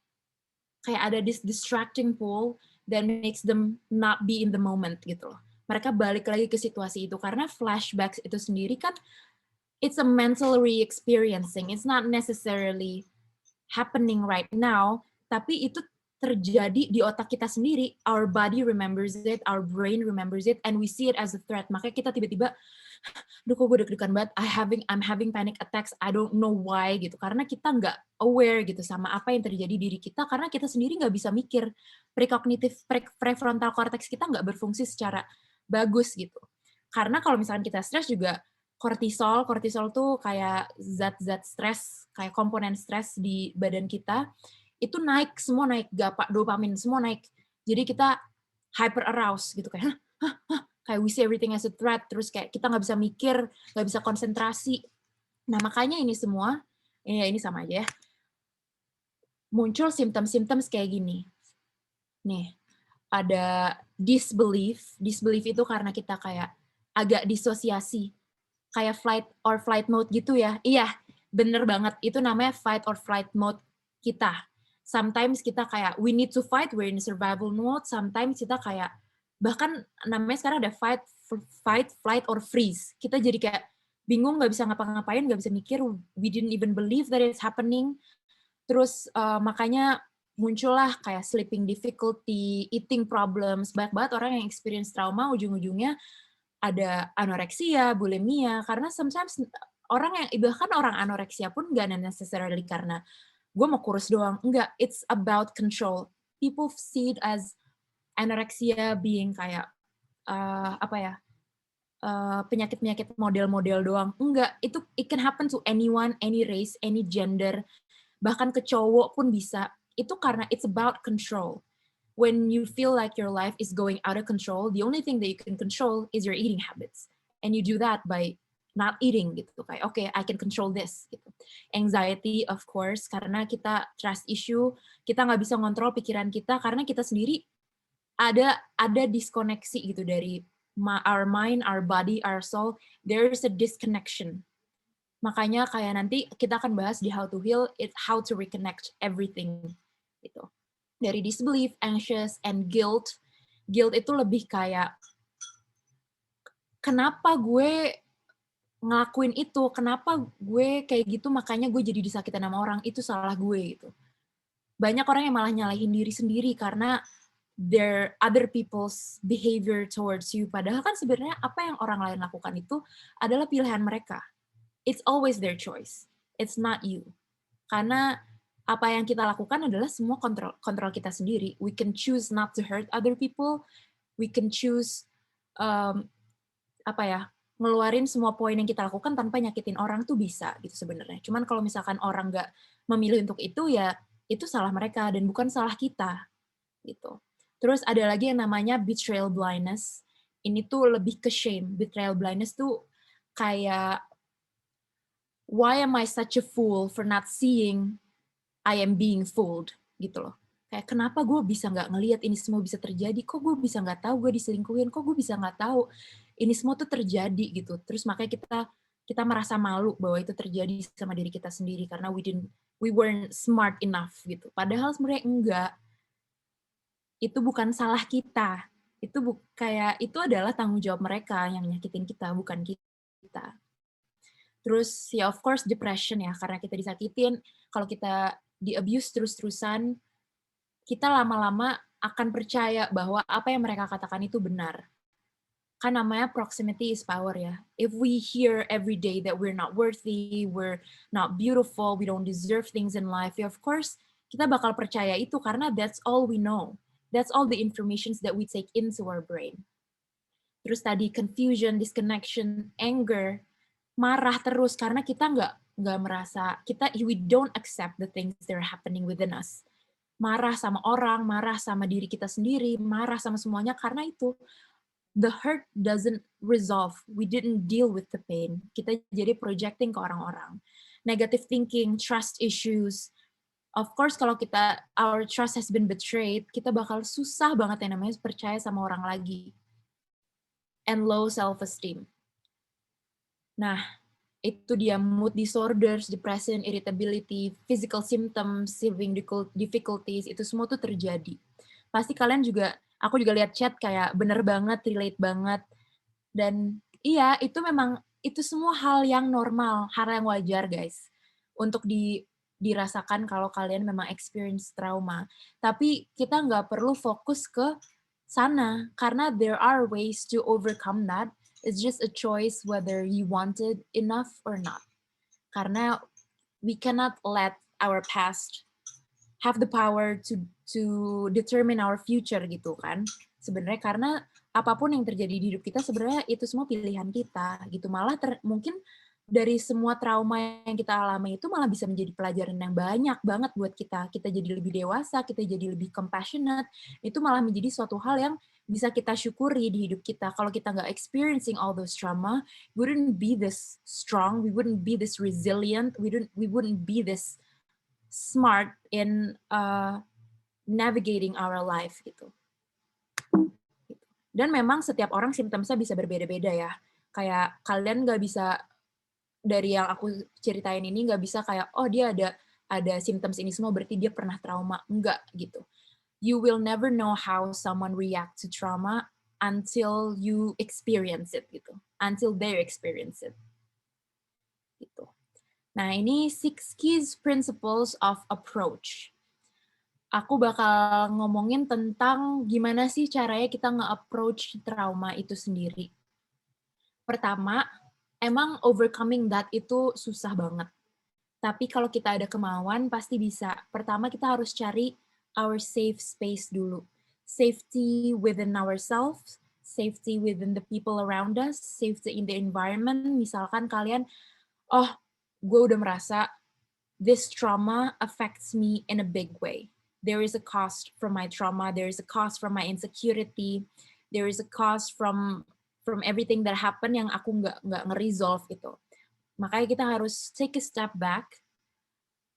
ada this distracting pull that makes them not be in the moment gitu loh. Mereka balik lagi ke situasi itu, karena flashbacks itu sendiri kan, it's a mental re-experiencing. It's not necessarily happening right now, tapi itu terjadi di otak kita sendiri. Our body remembers it, our brain remembers it, and we see it as a threat. Makanya kita tiba-tiba, duh kok gue deg-degan banget, I'm having panic attacks, I don't know why, gitu. Karena kita nggak aware gitu sama apa yang terjadi di diri kita, karena kita sendiri nggak bisa mikir. Prefrontal cortex kita nggak berfungsi secara bagus gitu. Karena kalau misalkan kita stres juga, kortisol tuh kayak zat-zat stres, kayak komponen stres di badan kita, itu naik, semua naik, GABA, dopamin, semua naik. Jadi kita hyper aroused gitu, kayak kayak we see everything as a threat, terus kayak kita nggak bisa mikir, nggak bisa konsentrasi. Nah, makanya ini semua, ini sama aja ya, muncul symptoms kayak gini. Nih, ada disbelief itu karena kita kayak agak disosiasi. kayak flight mode gitu ya. Iya, bener banget. Itu namanya fight or flight mode kita. Sometimes kita kayak we need to fight, we're in survival mode. Sometimes kita kayak bahkan namanya sekarang ada fight, flight or freeze. Kita jadi kayak bingung, nggak bisa ngapa-ngapain, nggak bisa mikir. We didn't even believe that it's happening. Terus makanya muncullah kayak sleeping difficulty, eating problems. Banyak banget orang yang experience trauma, ujung-ujungnya ada anoreksia, bulimia, karena sometimes bahkan orang anoreksia pun nggak necessarily karena gue mau kurus doang. Enggak, it's about control. People see it as anorexia being kayak penyakit-penyakit model-model doang. Enggak, itu it can happen to anyone, any race, any gender, bahkan ke cowok pun bisa. Itu karena it's about control. When you feel like your life is going out of control, the only thing that you can control is your eating habits. And you do that by not eating gitu. Kayak, okay, I can control this. Gitu. Anxiety, of course, karena kita trust issue, kita nggak bisa ngontrol pikiran kita karena kita sendiri ada diskoneksi gitu dari our mind, our body, our soul. There's a disconnection. Makanya kayak nanti kita akan bahas di How to Heal, how to reconnect everything gitu. Dari disbelief, anxious, and guilt. Guilt itu lebih kayak, kenapa gue ngelakuin itu, kenapa gue kayak gitu, makanya gue jadi disakitin sama orang, itu salah gue gitu. Banyak orang yang malah nyalahin diri sendiri karena their other people's behavior towards you. Padahal kan sebenarnya apa yang orang lain lakukan itu adalah pilihan mereka. It's always their choice. It's not you. Karena apa yang kita lakukan adalah semua kontrol kita sendiri. We can choose not to hurt other people. We can choose ngeluarin semua poin yang kita lakukan tanpa nyakitin orang tuh bisa gitu sebenarnya. Cuman kalau misalkan orang nggak memilih untuk itu, ya itu salah mereka dan bukan salah kita gitu. Terus ada lagi yang namanya betrayal blindness. Ini tuh lebih ke shame. Betrayal blindness tuh kayak, why am I such a fool for not seeing I am being fooled, gitu loh. Kayak kenapa gue bisa nggak ngelihat ini semua bisa terjadi, kok gue bisa nggak tahu gue diselingkuhin, kok gue bisa nggak tahu ini semua tuh terjadi gitu. Terus makanya kita merasa malu bahwa itu terjadi sama diri kita sendiri karena we weren't smart enough gitu. Padahal sebenarnya enggak. Itu bukan salah kita. Itu adalah tanggung jawab mereka yang nyakitin kita, bukan kita. Terus ya of course depression ya, karena kita disakitin, kalau kita di-abuse terus-terusan, kita lama-lama akan percaya bahwa apa yang mereka katakan itu benar. Kan namanya proximity is power ya. If we hear every day that we're not worthy, we're not beautiful, we don't deserve things in life, ya of course kita bakal percaya itu karena that's all we know. That's all the informations that we take into our brain. Terus tadi confusion, disconnection, anger, marah terus karena kita nggak merasa, we don't accept the things that are happening within us. Marah sama orang, marah sama diri kita sendiri, marah sama semuanya karena itu the hurt doesn't resolve. We didn't deal with the pain. Kita jadi projecting ke orang-orang. Negative thinking, trust issues. Of course kalau our trust has been betrayed, kita bakal susah banget yang namanya percaya sama orang lagi. And low self-esteem. Nah, itu dia mood disorders, depression, irritability, physical symptoms, sleeping difficulties, itu semua tuh terjadi. Pasti kalian juga, aku juga lihat chat kayak bener banget, relate banget. Dan iya, itu memang, itu semua hal yang normal, hal yang wajar guys. Untuk dirasakan kalau kalian memang experience trauma. Tapi kita nggak perlu fokus ke sana, karena there are ways to overcome that. It's just a choice whether you want it enough or not. Karena we cannot let our past have the power to determine our future gitu kan. Sebenarnya karena apapun yang terjadi di hidup kita sebenarnya itu semua pilihan kita gitu. Malah mungkin dari semua trauma yang kita alami itu malah bisa menjadi pelajaran yang banyak banget buat kita. Kita jadi lebih dewasa, kita jadi lebih compassionate. Itu malah menjadi suatu hal yang bisa kita syukuri di hidup kita. Kalau kita nggak experiencing all those trauma, we wouldn't be this strong, we wouldn't be this resilient, we wouldn't be this smart in navigating our life gitu. Dan memang setiap orang simptomnya bisa berbeda-beda ya. Kayak kalian nggak bisa, dari yang aku ceritain ini nggak bisa kayak, oh dia ada symptoms ini semua berarti dia pernah trauma. Enggak gitu. You will never know how someone react to trauma until you experience it gitu. Until they experience it gitu. Nah, ini 6 keys principles of approach. Aku bakal ngomongin tentang gimana sih caranya kita nge-approach trauma itu sendiri. Pertama, emang overcoming that itu susah banget. Tapi kalau kita ada kemauan, pasti bisa. Pertama, kita harus cari our safe space dulu. Safety within ourselves, safety within the people around us, safety in the environment. Misalkan kalian, oh, gue udah merasa this trauma affects me in a big way. There is a cost from my trauma. There is a cost from my insecurity. There is a cost from everything that happened yang aku nggak nge-resolve itu. Makanya kita harus take a step back,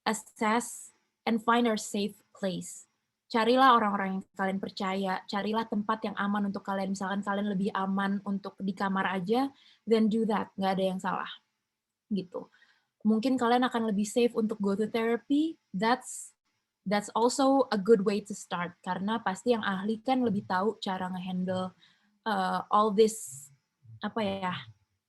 assess, and find our safe place. Carilah orang-orang yang kalian percaya, carilah tempat yang aman untuk kalian. Misalkan kalian lebih aman untuk di kamar aja, then do that. Nggak ada yang salah. Gitu. Mungkin kalian akan lebih safe untuk go to therapy. That's also a good way to start. Karena pasti yang ahli kan lebih tahu cara ngehandle all this, apa ya,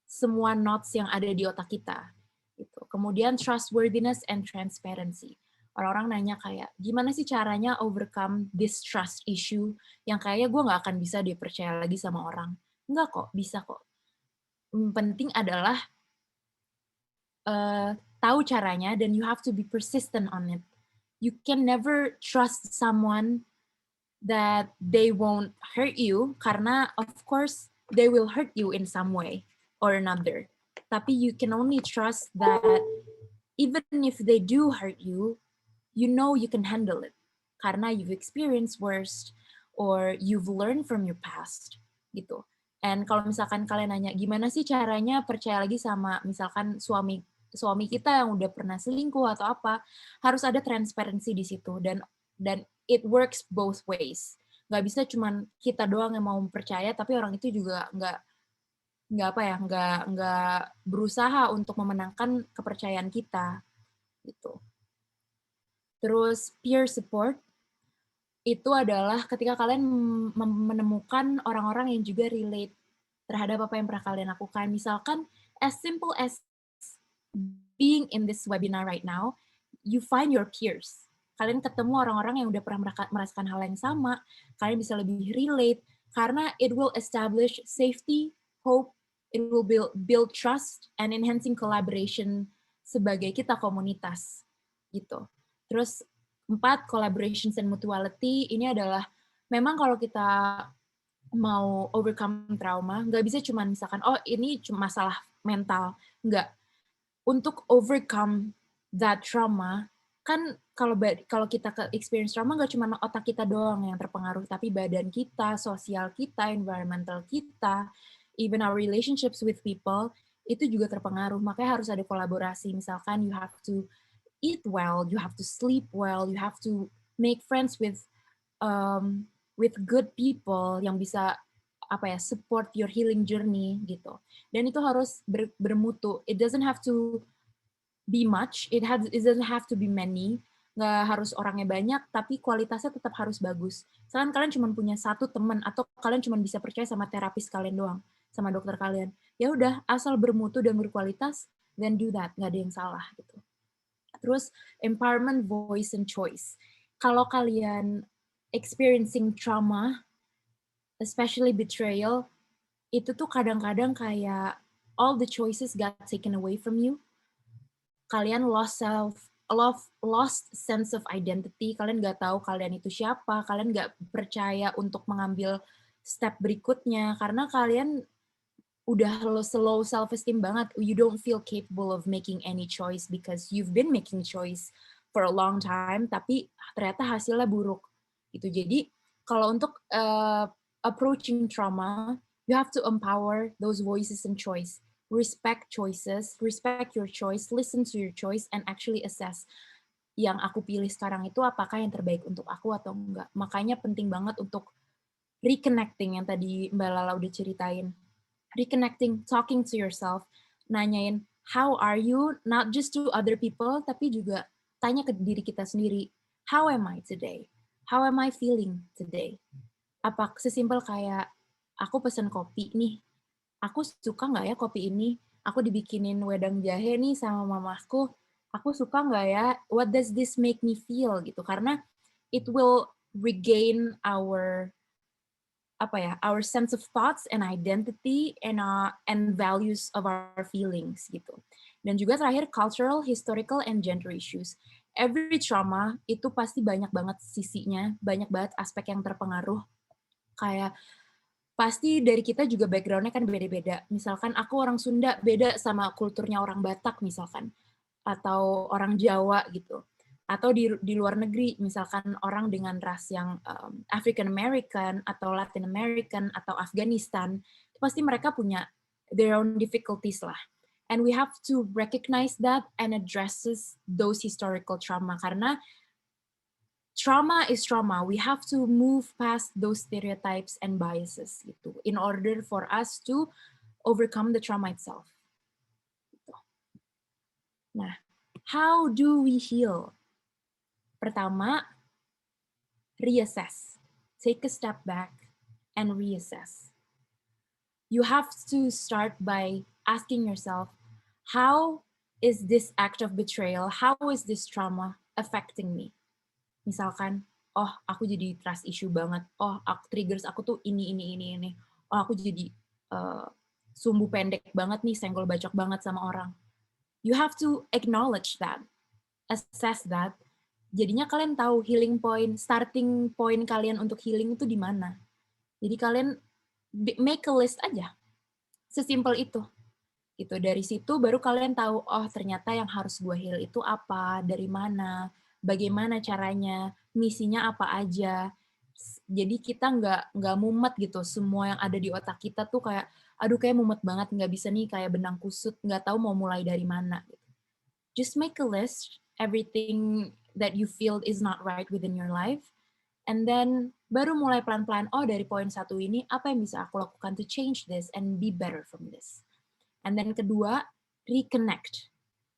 semua knots yang ada di otak kita. Gitu. Kemudian trustworthiness and transparency. Orang-orang nanya kayak, gimana sih caranya overcome this trust issue yang kayaknya gue nggak akan bisa dipercaya lagi sama orang. Enggak kok, bisa kok. Penting adalah tahu caranya dan you have to be persistent on it. You can never trust someone that they won't hurt you karena of course they will hurt you in some way or another. Tapi you can only trust that even if they do hurt you, you know you can handle it. Karena you've experienced worse or you've learned from your past gitu. And kalau misalkan kalian nanya gimana sih caranya percaya lagi sama misalkan suami kita yang udah pernah selingkuh atau apa, harus ada transparansi di situ dan it works both ways. Nggak bisa cuman kita doang yang mau percaya tapi orang itu juga nggak berusaha untuk memenangkan kepercayaan kita gitu. Terus peer support itu adalah ketika kalian menemukan orang-orang yang juga relate terhadap apa yang pernah kalian lakukan. Misalkan as simple as being in this webinar right now, you find your peers. Kalian ketemu orang-orang yang udah pernah merasakan hal yang sama, kalian bisa lebih relate karena it will establish safety, hope, it will build trust and enhancing collaboration sebagai kita komunitas gitu. Terus 4, collaborations and mutuality, ini adalah memang kalau kita mau overcome trauma, nggak bisa cuma misalkan, oh ini cuma masalah mental. Nggak. Untuk overcome that trauma, kan kalau kita experience trauma, nggak cuma otak kita doang yang terpengaruh, tapi badan kita, sosial kita, environmental kita, even our relationships with people, itu juga terpengaruh. Makanya harus ada kolaborasi. Misalkan you have to eat well, you have to sleep well, you have to make friends with good people yang bisa support your healing journey gitu. Dan itu harus bermutu. It doesn't have to be much, it doesn't have to be many. Nggak harus orangnya banyak, tapi kualitasnya tetap harus bagus. Misalkan kalian cuma punya 1 teman atau kalian cuma bisa percaya sama terapis kalian doang, sama dokter kalian. Ya udah, asal bermutu dan berkualitas, then do that. Nggak ada yang salah gitu. Terus empowerment, voice, and choice. Kalau kalian experiencing trauma, especially betrayal, itu tuh kadang-kadang kayak all the choices got taken away from you. Kalian lost sense of identity. Kalian nggak tahu kalian itu siapa. Kalian nggak percaya untuk mengambil step berikutnya karena kalian udah slow self-esteem banget, you don't feel capable of making any choice because you've been making choice for a long time, tapi ternyata hasilnya buruk. Gitu. Jadi, kalau untuk approaching trauma, you have to empower those voices and choice. Respect choices, respect your choice, listen to your choice, and actually assess yang aku pilih sekarang itu apakah yang terbaik untuk aku atau enggak. Makanya penting banget untuk reconnecting yang tadi Mbak Lala udah ceritain. reconnecting, talking to yourself, nanyain how are you, not just to other people, tapi juga tanya ke diri kita sendiri, how am I today? How am I feeling today? Apa sesimpel kayak, aku pesen kopi nih, aku suka nggak ya kopi ini? Aku dibikinin wedang jahe nih sama mamaku, aku suka nggak ya? What does this make me feel? Gitu, karena it will regain our sense of thoughts and identity and values of our feelings gitu. Dan juga terakhir cultural, historical, and gender issues. Every trauma itu pasti banyak banget sisinya, banyak banget aspek yang terpengaruh. Kayak pasti dari kita juga background-nya kan beda-beda. Misalkan aku orang Sunda beda sama kulturnya orang Batak misalkan, atau orang Jawa gitu. Atau di luar negeri, misalkan orang dengan ras yang African American atau Latin American atau Afghanistan, pasti mereka punya their own difficulties lah. And we have to recognize that and addresses those historical trauma, karena trauma is trauma. We have to move past those stereotypes and biases gitu, in order for us to overcome the trauma itself. Gitu. Nah, how do we heal? Pertama, reassess. Take a step back and reassess. You have to start by asking yourself, how is this act of betrayal, how is this trauma affecting me? Misalkan, oh aku jadi trust issue banget, oh triggers aku tuh ini. Oh aku jadi sumbu pendek banget nih, senggol bacok banget sama orang. You have to acknowledge that, assess that. Jadinya kalian tahu healing point, starting point kalian untuk healing itu di mana. Jadi kalian make a list aja. Sesimpel itu. Gitu. Dari situ baru kalian tahu, oh ternyata yang harus gue heal itu apa, dari mana, bagaimana caranya, misinya apa aja. Jadi kita nggak mumet gitu. Semua yang ada di otak kita tuh kayak, aduh kayak mumet banget, nggak bisa nih kayak benang kusut, nggak tahu mau mulai dari mana. Gitu. Just make a list, everything that you feel is not right within your life, and then baru mulai pelan-pelan, oh dari poin 1 ini, apa yang bisa aku lakukan to change this and be better from this. And then kedua, reconnect.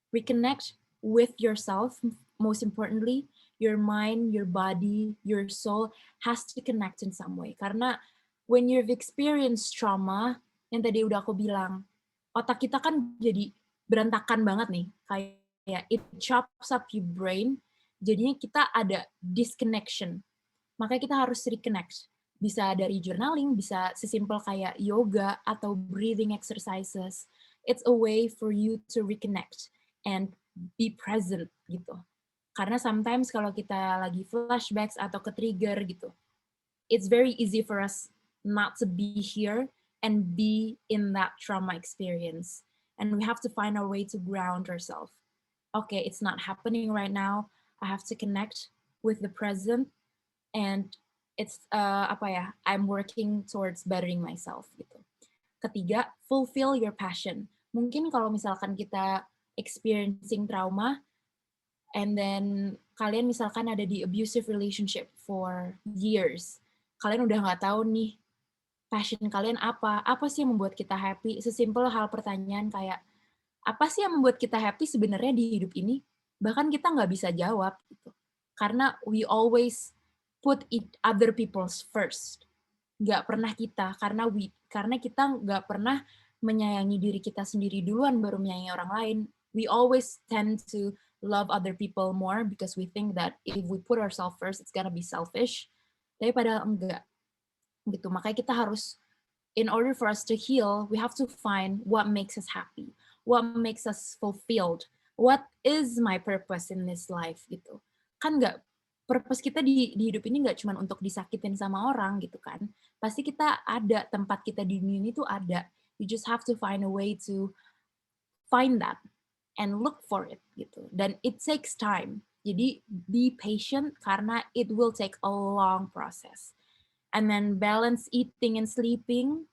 Reconnect with yourself, most importantly, your mind, your body, your soul has to connect in some way. Karena when you've experienced trauma, yang tadi udah aku bilang, otak kita kan jadi berantakan banget nih, kayak it chops up your brain, jadinya kita ada disconnection. Makanya kita harus reconnect. Bisa dari journaling, bisa sesimpel kayak yoga atau breathing exercises. It's a way for you to reconnect and be present gitu. Karena sometimes kalau kita lagi flashbacks atau ke-trigger gitu, it's very easy for us not to be here and be in that trauma experience. And we have to find our way to ground ourselves. Okay, it's not happening right now. I have to connect with the present, and it's I'm working towards bettering myself gitu. Ketiga, fulfill your passion. Mungkin kalau misalkan kita experiencing trauma, and then kalian misalkan ada di abusive relationship for years, kalian udah nggak tahu nih passion kalian apa sih yang membuat kita happy. Sesimpel hal pertanyaan kayak, apa sih yang membuat kita happy sebenarnya di hidup ini? Bahkan kita nggak bisa jawab gitu. Karena we always put other people's first. Nggak pernah kita, karena kita nggak pernah menyayangi diri kita sendiri duluan baru menyayangi orang lain. We always tend to love other people more because we think that if we put ourselves first, it's gonna be selfish. Tapi padahal enggak. Gitu. Makanya kita harus, in order for us to heal, we have to find what makes us happy, what makes us fulfilled, what is my purpose in this life gitu. Kan nggak, purpose kita di hidup ini nggak cuma untuk disakitin sama orang gitu kan. Pasti kita ada, tempat kita di dunia ini tuh ada. You just have to find a way to find that and look for it gitu. Dan it takes time. Jadi be patient karena it will take a long process. And then balance eating and sleeping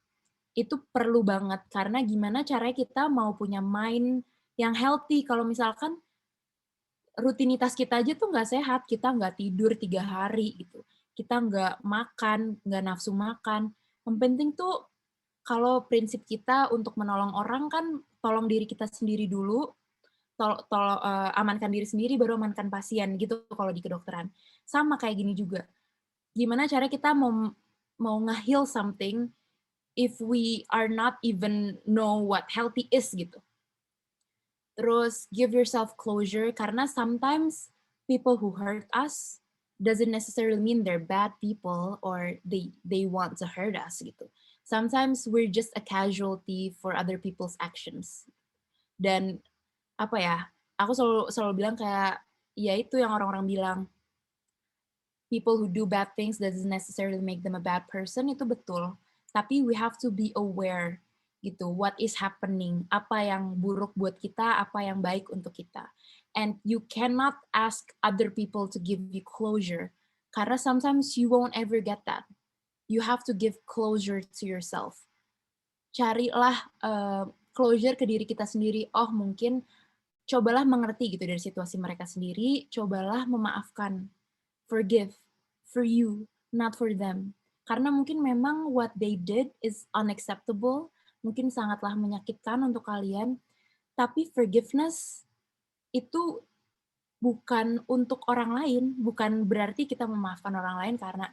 itu perlu banget, karena gimana caranya kita mau punya mind yang healthy kalau misalkan rutinitas kita aja tuh nggak sehat, kita nggak tidur 3 hari gitu, kita nggak makan, nggak nafsu makan. Yang penting tuh kalau prinsip kita untuk menolong orang kan tolong diri kita sendiri dulu, amankan diri sendiri baru amankan pasien gitu kalau di kedokteran. Sama kayak gini juga. Gimana cara kita mau nge-heal something if we are not even know what healthy is gitu. Terus give yourself closure karena sometimes people who hurt us doesn't necessarily mean they're bad people or they want to hurt us gitu. Sometimes we're just a casualty for other people's actions. Dan apa ya? Aku selalu bilang kayak ya itu yang orang-orang bilang people who do bad things doesn't necessarily make them a bad person, itu betul. Tapi we have to be aware gitu, what is happening, apa yang buruk buat kita, apa yang baik untuk kita. And you cannot ask other people to give you closure, karena sometimes you won't ever get that. You have to give closure to yourself. Carilah closure ke diri kita sendiri. Oh mungkin cobalah mengerti gitu dari situasi mereka sendiri, cobalah memaafkan. Forgive for you, not for them. Karena mungkin memang what they did is unacceptable, mungkin sangatlah menyakitkan untuk kalian, tapi forgiveness itu bukan untuk orang lain, bukan berarti kita memaafkan orang lain karena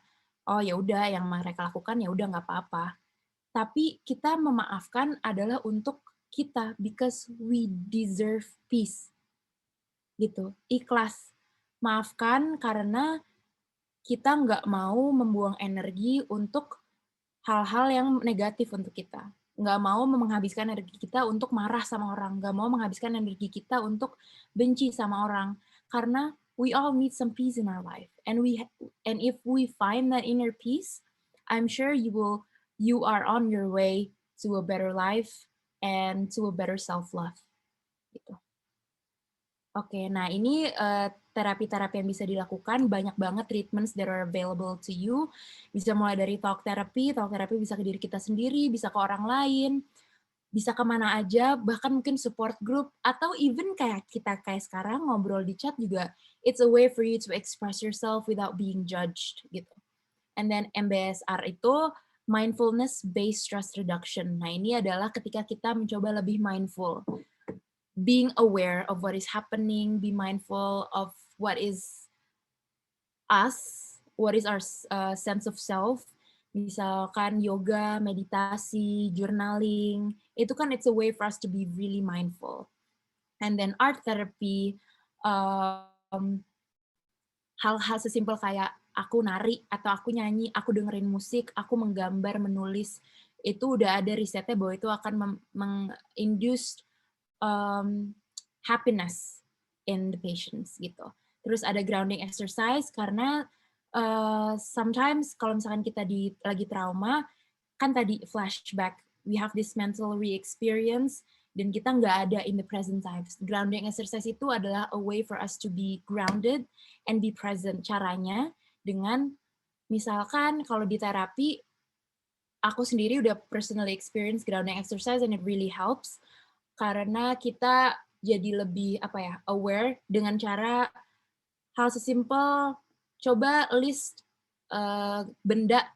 oh ya udah yang mereka lakukan ya udah nggak apa-apa. Tapi kita memaafkan adalah untuk kita because we deserve peace. Gitu, ikhlas. Maafkan karena kita nggak mau membuang energi untuk hal-hal yang negatif untuk kita. Nggak mau menghabiskan energi kita untuk marah sama orang. Nggak mau menghabiskan energi kita untuk benci sama orang. Karena we all need some peace in our life. And if we find that inner peace, I'm sure you are on your way to a better life and to a better self-love. Gitu. Oke, nah ini terapi-terapi yang bisa dilakukan, banyak banget treatments that are available to you. Bisa mulai dari talk therapy bisa ke diri kita sendiri, bisa ke orang lain, bisa kemana aja, bahkan mungkin support group, atau even kayak kita kayak sekarang ngobrol di chat juga, it's a way for you to express yourself without being judged, gitu. And then MBSR itu mindfulness-based stress reduction. Nah ini adalah ketika kita mencoba lebih mindful. Being aware of what is happening, be mindful of what is us, what is our sense of self. Misalkan yoga, meditasi, journaling, itu kan it's a way for us to be really mindful. And then art therapy, hal-hal sesimpel kayak aku nari atau aku nyanyi, aku dengerin musik, aku menggambar, menulis, itu udah ada risetnya bahwa itu akan induce happiness in the patients gitu. Terus ada grounding exercise karena sometimes kalau misalkan kita lagi trauma, kan tadi flashback, we have this mental re-experience dan kita nggak ada in the present times. Grounding exercise itu adalah a way for us to be grounded and be present. Caranya dengan misalkan kalau di terapi, aku sendiri udah personally experience grounding exercise and it really helps. Karena kita jadi lebih aware dengan cara hal sesimpel coba list benda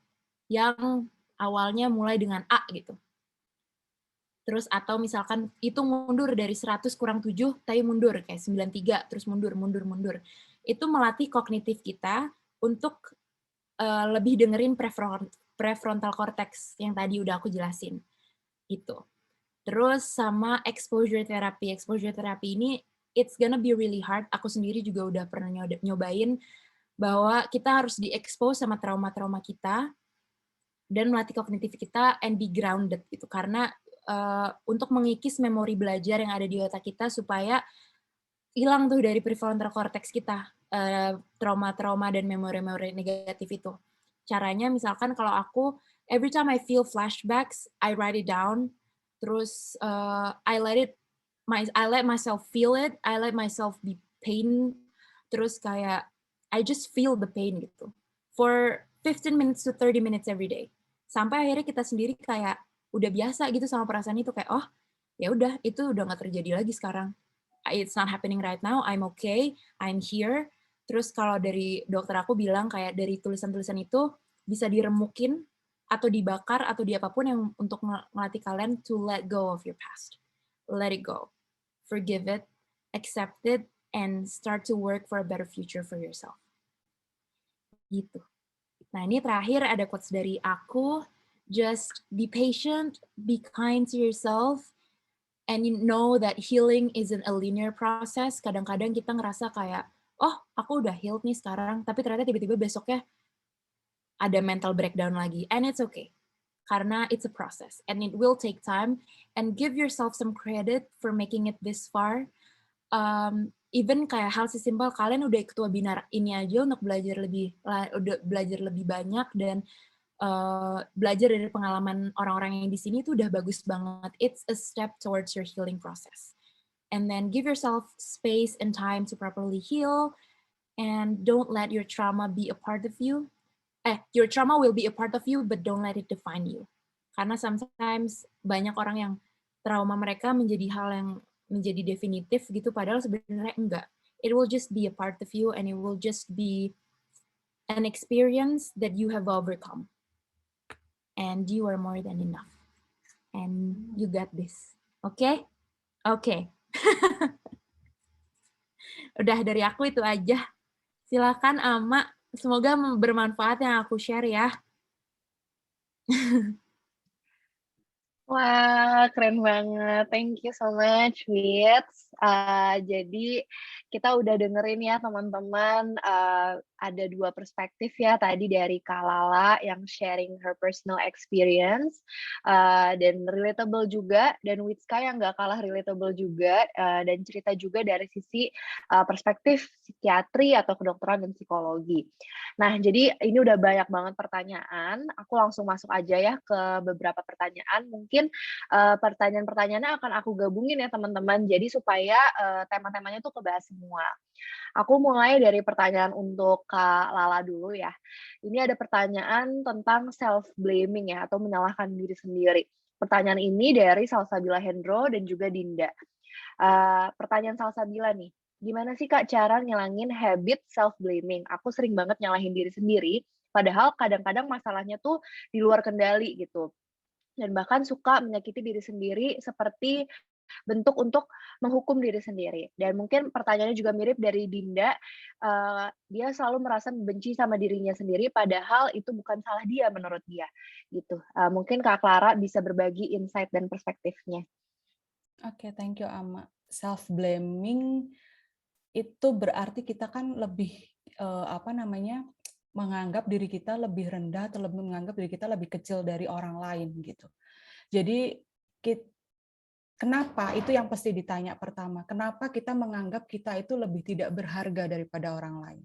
yang awalnya mulai dengan A gitu. Terus atau misalkan hitung mundur dari 100 kurang 7 tapi mundur kayak 93 terus mundur. Itu melatih kognitif kita untuk lebih dengerin prefrontal cortex yang tadi udah aku jelasin. Gitu. Terus sama exposure therapy. Exposure therapy ini it's gonna be really hard. Aku sendiri juga udah pernah nyobain bahwa kita harus di-expose sama trauma-trauma kita dan melatih kognitif kita and be grounded gitu. Karena untuk mengikis memori belajar yang ada di otak kita supaya hilang tuh dari prefrontal cortex kita trauma-trauma dan memori-memori negatif itu. Caranya misalkan kalau aku every time I feel flashbacks, I write it down. Terus I let myself feel it, I let myself be pain. Terus kayak I just feel the pain gitu. For 15 minutes to 30 minutes every day. Sampai akhirnya kita sendiri kayak udah biasa gitu sama perasaan itu kayak oh, ya udah itu udah nggak terjadi lagi sekarang. It's not happening right now. I'm okay. I'm here. Terus kalau dari dokter aku bilang kayak dari tulisan-tulisan itu bisa diremukin atau dibakar atau di apapun yang untuk ngelatih kalian to let go of your past. Let it go. Forgive it, accept it, and start to work for a better future for yourself. Gitu. Nah, ini terakhir ada quotes dari aku. Just be patient, be kind to yourself, and you know that healing isn't a linear process. Kadang-kadang kita ngerasa kayak, oh, aku udah healed nih sekarang, tapi ternyata tiba-tiba besoknya ada mental breakdown lagi. And it's okay. Karena it's a process and it will take time, and give yourself some credit for making it this far. Even kayak hal sesimpel kalian udah ikut webinar ini aja untuk udah belajar lebih banyak dan belajar dari pengalaman orang-orang yang di sini itu udah bagus banget. It's a step towards your healing process. And then give yourself space and time to properly heal, and don't let your trauma be a part of you. Your trauma will be a part of you, but don't let it define you. Karena sometimes banyak orang yang trauma mereka menjadi hal yang menjadi definitif gitu, padahal sebenarnya enggak. It will just be a part of you, and it will just be an experience that you have overcome. And you are more than enough. And you got this. Oke? Oke. Udah dari aku itu aja. Silakan Ama. Semoga bermanfaat yang aku share ya. Wah, keren banget. Thank you so much, Wits. Jadi kita udah dengerin ya teman-teman, ada 2 perspektif ya tadi dari Kak Lala yang sharing her personal experience, dan relatable juga, dan Witska yang nggak kalah relatable juga, dan cerita juga dari sisi perspektif psikiatri atau kedokteran dan psikologi. Nah, jadi ini udah banyak banget pertanyaan, aku langsung masuk aja ya ke beberapa pertanyaan. Mungkin pertanyaan-pertanyaannya akan aku gabungin ya teman-teman, jadi supaya tema-temanya tuh kebahas semua. Aku mulai dari pertanyaan untuk Kak Lala dulu ya. Ini ada pertanyaan tentang self-blaming ya, atau menyalahkan diri sendiri. Pertanyaan ini dari Salsabila Hendro dan juga Dinda. Pertanyaan Salsabila nih, gimana sih Kak cara ngilangin habit self-blaming? Aku sering banget nyalahin diri sendiri, padahal kadang-kadang masalahnya tuh di luar kendali gitu. Dan bahkan suka menyakiti diri sendiri seperti bentuk untuk menghukum diri sendiri. Dan mungkin pertanyaannya juga mirip dari Dinda, dia selalu merasa membenci sama dirinya sendiri, padahal itu bukan salah dia menurut dia, gitu. Mungkin Kak Clara bisa berbagi insight dan perspektifnya. Oke, thank you Ama. Self-blaming itu berarti kita kan lebih menganggap diri kita lebih rendah atau lebih menganggap diri kita lebih kecil dari orang lain gitu. Jadi kenapa itu yang pasti ditanya pertama, kenapa kita menganggap kita itu lebih tidak berharga daripada orang lain?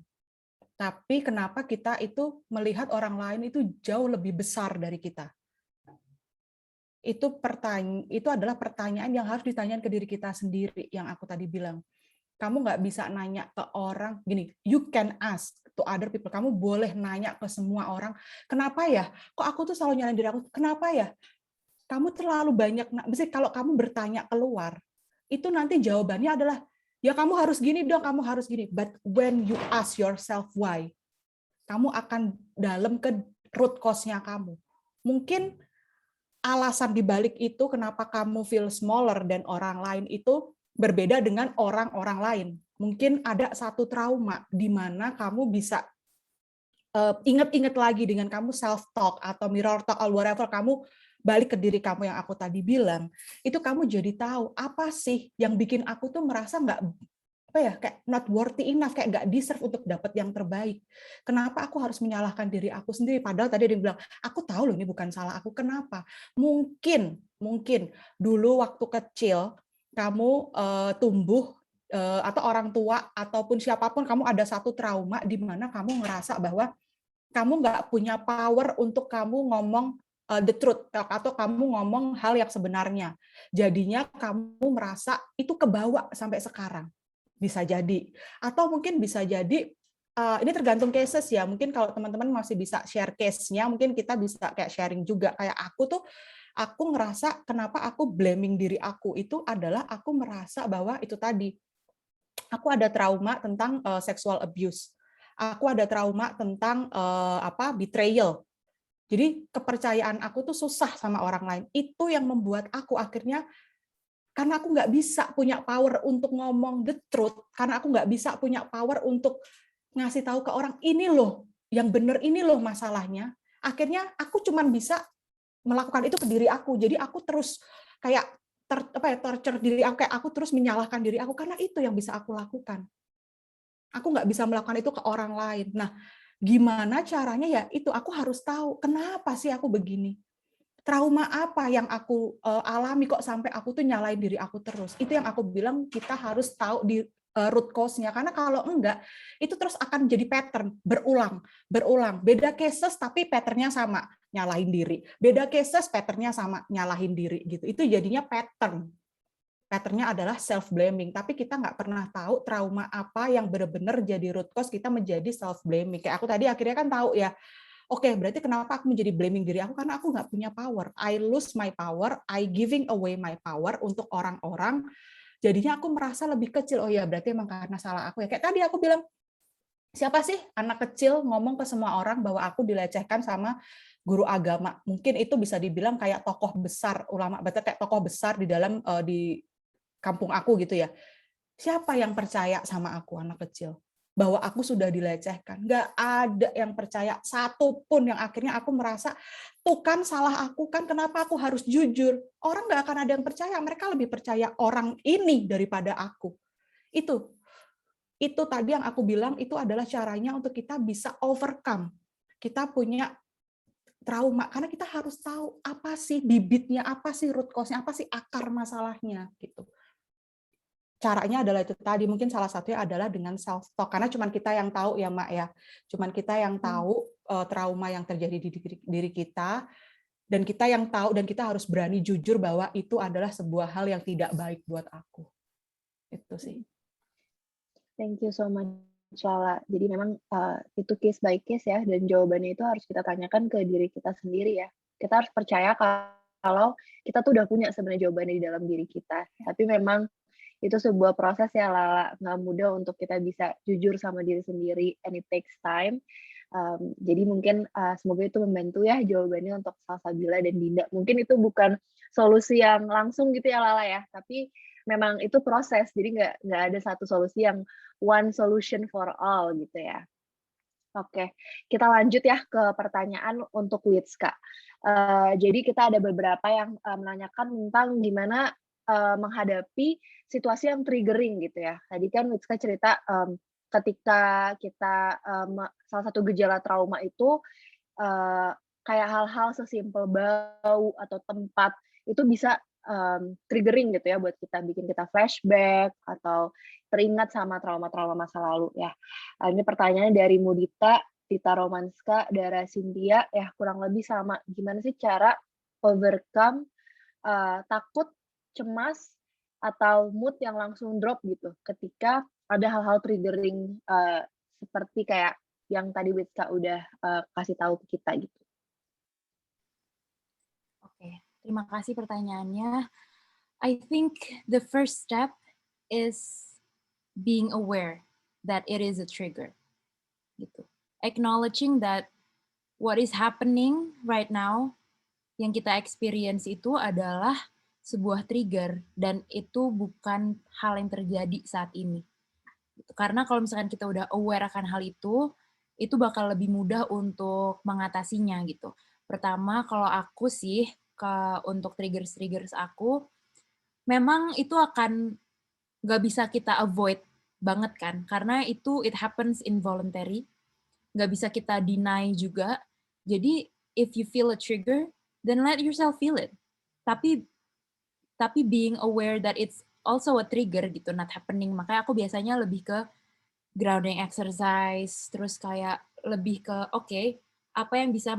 Tapi kenapa kita itu melihat orang lain itu jauh lebih besar dari kita? Itu adalah pertanyaan yang harus ditanyakan ke diri kita sendiri, yang aku tadi bilang. Kamu nggak bisa nanya ke orang, gini, you can ask to other people, kamu boleh nanya ke semua orang, kenapa ya? Kok aku tuh selalu nyalain diri aku, kenapa ya? Kamu terlalu banyak, misalnya kalau kamu bertanya keluar, itu nanti jawabannya adalah, ya kamu harus gini dong, kamu harus gini. But when you ask yourself why, kamu akan dalam ke root cause-nya kamu. Mungkin alasan dibalik itu kenapa kamu feel smaller dan orang lain itu berbeda dengan orang-orang lain. Mungkin ada satu trauma di mana kamu bisa ingat-ingat lagi dengan kamu self-talk atau mirror talk or whatever, kamu balik ke diri kamu yang aku tadi bilang, itu kamu jadi tahu apa sih yang bikin aku tuh merasa kayak not worthy enough, kayak nggak deserve untuk dapat yang terbaik. Kenapa aku harus menyalahkan diri aku sendiri? Padahal tadi dia bilang, aku tahu loh ini bukan salah aku. Kenapa? Mungkin dulu waktu kecil kamu tumbuh atau orang tua ataupun siapapun, kamu ada satu trauma di mana kamu ngerasa bahwa kamu nggak punya power untuk kamu ngomong the truth atau kamu ngomong hal yang sebenarnya. Jadinya kamu merasa itu kebawa sampai sekarang. Bisa jadi. Atau mungkin bisa jadi, ini tergantung cases ya, mungkin kalau teman-teman masih bisa share case-nya, mungkin kita bisa kayak sharing juga. Kayak aku ngerasa kenapa aku blaming diri aku, itu adalah aku merasa bahwa itu tadi, aku ada trauma tentang sexual abuse. Aku ada trauma tentang betrayal. Jadi kepercayaan aku tuh susah sama orang lain. Itu yang membuat aku akhirnya, karena aku nggak bisa punya power untuk ngomong the truth, karena aku nggak bisa punya power untuk ngasih tahu ke orang, ini loh, yang bener ini loh masalahnya. Akhirnya aku cuman bisa melakukan itu ke diri aku. Jadi aku terus kayak torture diri aku, kayak aku terus menyalahkan diri aku, karena itu yang bisa aku lakukan. Aku nggak bisa melakukan itu ke orang lain. Nah, gimana caranya ya itu aku harus tahu kenapa sih aku begini. Trauma apa yang aku alami kok sampai aku tuh nyalain diri aku terus. Itu yang aku bilang kita harus tahu di root cause-nya, karena kalau enggak itu terus akan jadi pattern, berulang. Beda cases tapi pattern-nya sama, nyalahin diri. Beda cases pattern-nya sama, nyalahin diri gitu. Itu jadinya pattern. Pattern-nya adalah self-blaming, tapi kita nggak pernah tahu trauma apa yang benar-benar jadi root cause kita menjadi self-blaming. Kayak aku tadi akhirnya kan tahu ya, oke, berarti kenapa aku menjadi blaming diri aku? Karena aku nggak punya power. I lose my power, I giving away my power untuk orang-orang. Jadinya aku merasa lebih kecil. Oh ya, berarti emang karena salah aku ya. Kayak tadi aku bilang, siapa sih anak kecil ngomong ke semua orang bahwa aku dilecehkan sama guru agama? Mungkin itu bisa dibilang kayak tokoh besar, ulama, berarti kayak tokoh besar di dalam di kampung aku gitu ya. Siapa yang percaya sama aku anak kecil? Bahwa aku sudah dilecehkan. Nggak ada yang percaya, satupun yang akhirnya aku merasa, tuh kan salah aku kan, kenapa aku harus jujur? Orang nggak akan ada yang percaya, mereka lebih percaya orang ini daripada aku. Itu tadi yang aku bilang, itu adalah caranya untuk kita bisa overcome. Kita punya trauma, karena kita harus tahu apa sih bibitnya, apa sih root cause-nya, apa sih akar masalahnya gitu. Caranya adalah itu tadi, mungkin salah satunya adalah dengan self talk, karena cuman kita yang tahu ya Mak ya, cuman kita yang tahu trauma yang terjadi di diri kita, dan kita yang tahu, dan kita harus berani jujur bahwa itu adalah sebuah hal yang tidak baik buat aku. Itu sih. Thank you so much, Lala. Jadi memang itu case by case ya, dan jawabannya itu harus kita tanyakan ke diri kita sendiri ya. Kita harus percaya kalau kita tuh udah punya sebenarnya jawabannya di dalam diri kita. Tapi memang itu sebuah proses ya, Lala. Nggak mudah untuk kita bisa jujur sama diri sendiri, and it takes time. Jadi mungkin semoga itu membantu ya jawabannya untuk Salsabila dan Dinda. Mungkin itu bukan solusi yang langsung gitu ya, Lala ya, tapi memang itu proses. Jadi nggak ada satu solusi yang one solution for all gitu ya. Oke, kita lanjut ya ke pertanyaan untuk Witska. Jadi kita ada beberapa yang menanyakan tentang gimana menghadapi situasi yang triggering gitu ya. Tadi kan Witska cerita ketika kita salah satu gejala trauma itu kayak hal-hal sesimpel bau atau tempat itu bisa triggering gitu ya buat kita, bikin kita flashback atau teringat sama trauma-trauma masa lalu ya. Ini pertanyaannya dari Mudita, Tita Romanska, Dara Cynthia, ya kurang lebih sama. Gimana sih cara overcome takut, cemas, atau mood yang langsung drop gitu ketika ada hal-hal triggering seperti kayak yang tadi Witka udah kasih tahu ke kita gitu. Oke, terima kasih pertanyaannya. I think the first step is being aware that it is a trigger. Gitu. Acknowledging that what is happening right now, yang kita experience itu adalah sebuah trigger dan itu bukan hal yang terjadi saat ini. Gitu. Karena kalau misalkan kita udah aware akan hal itu bakal lebih mudah untuk mengatasinya gitu. Pertama, kalau aku sih untuk triggers aku, memang itu akan nggak bisa kita avoid banget kan, karena itu it happens involuntary, nggak bisa kita deny juga. Jadi if you feel a trigger, then let yourself feel it. Tapi being aware that it's also a trigger gitu, not happening. Makanya aku biasanya lebih ke grounding exercise, terus kayak lebih ke oke, apa yang bisa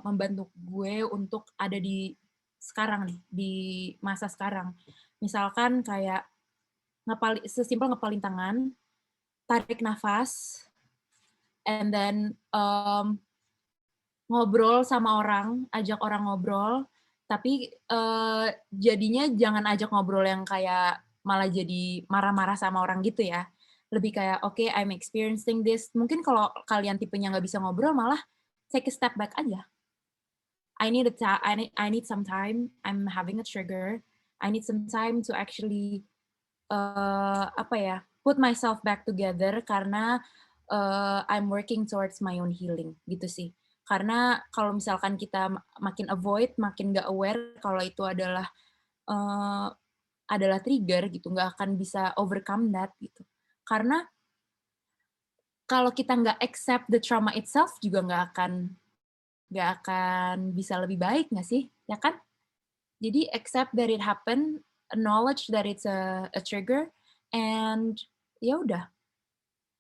membantu gue untuk ada di sekarang nih, di masa sekarang. Misalkan kayak sesimpel ngepalin tangan, tarik nafas, and then ngobrol sama orang, ajak orang ngobrol, tapi jadinya jangan ajak ngobrol yang kayak malah jadi marah-marah sama orang gitu ya. Lebih kayak, oke, I'm experiencing this. Mungkin kalau kalian tipenya nggak bisa ngobrol, malah take a step back aja. I need some time. I'm having a trigger. I need some time to actually put myself back together karena I'm working towards my own healing gitu sih. Karena kalau misalkan kita makin avoid, makin nggak aware kalau itu uh, adalah trigger gitu, nggak akan bisa overcome that gitu. Karena kalau kita nggak accept the trauma itself juga nggak akan bisa lebih baik nggak sih, ya kan? Jadi accept that it happened, acknowledge that it's a trigger, and ya udah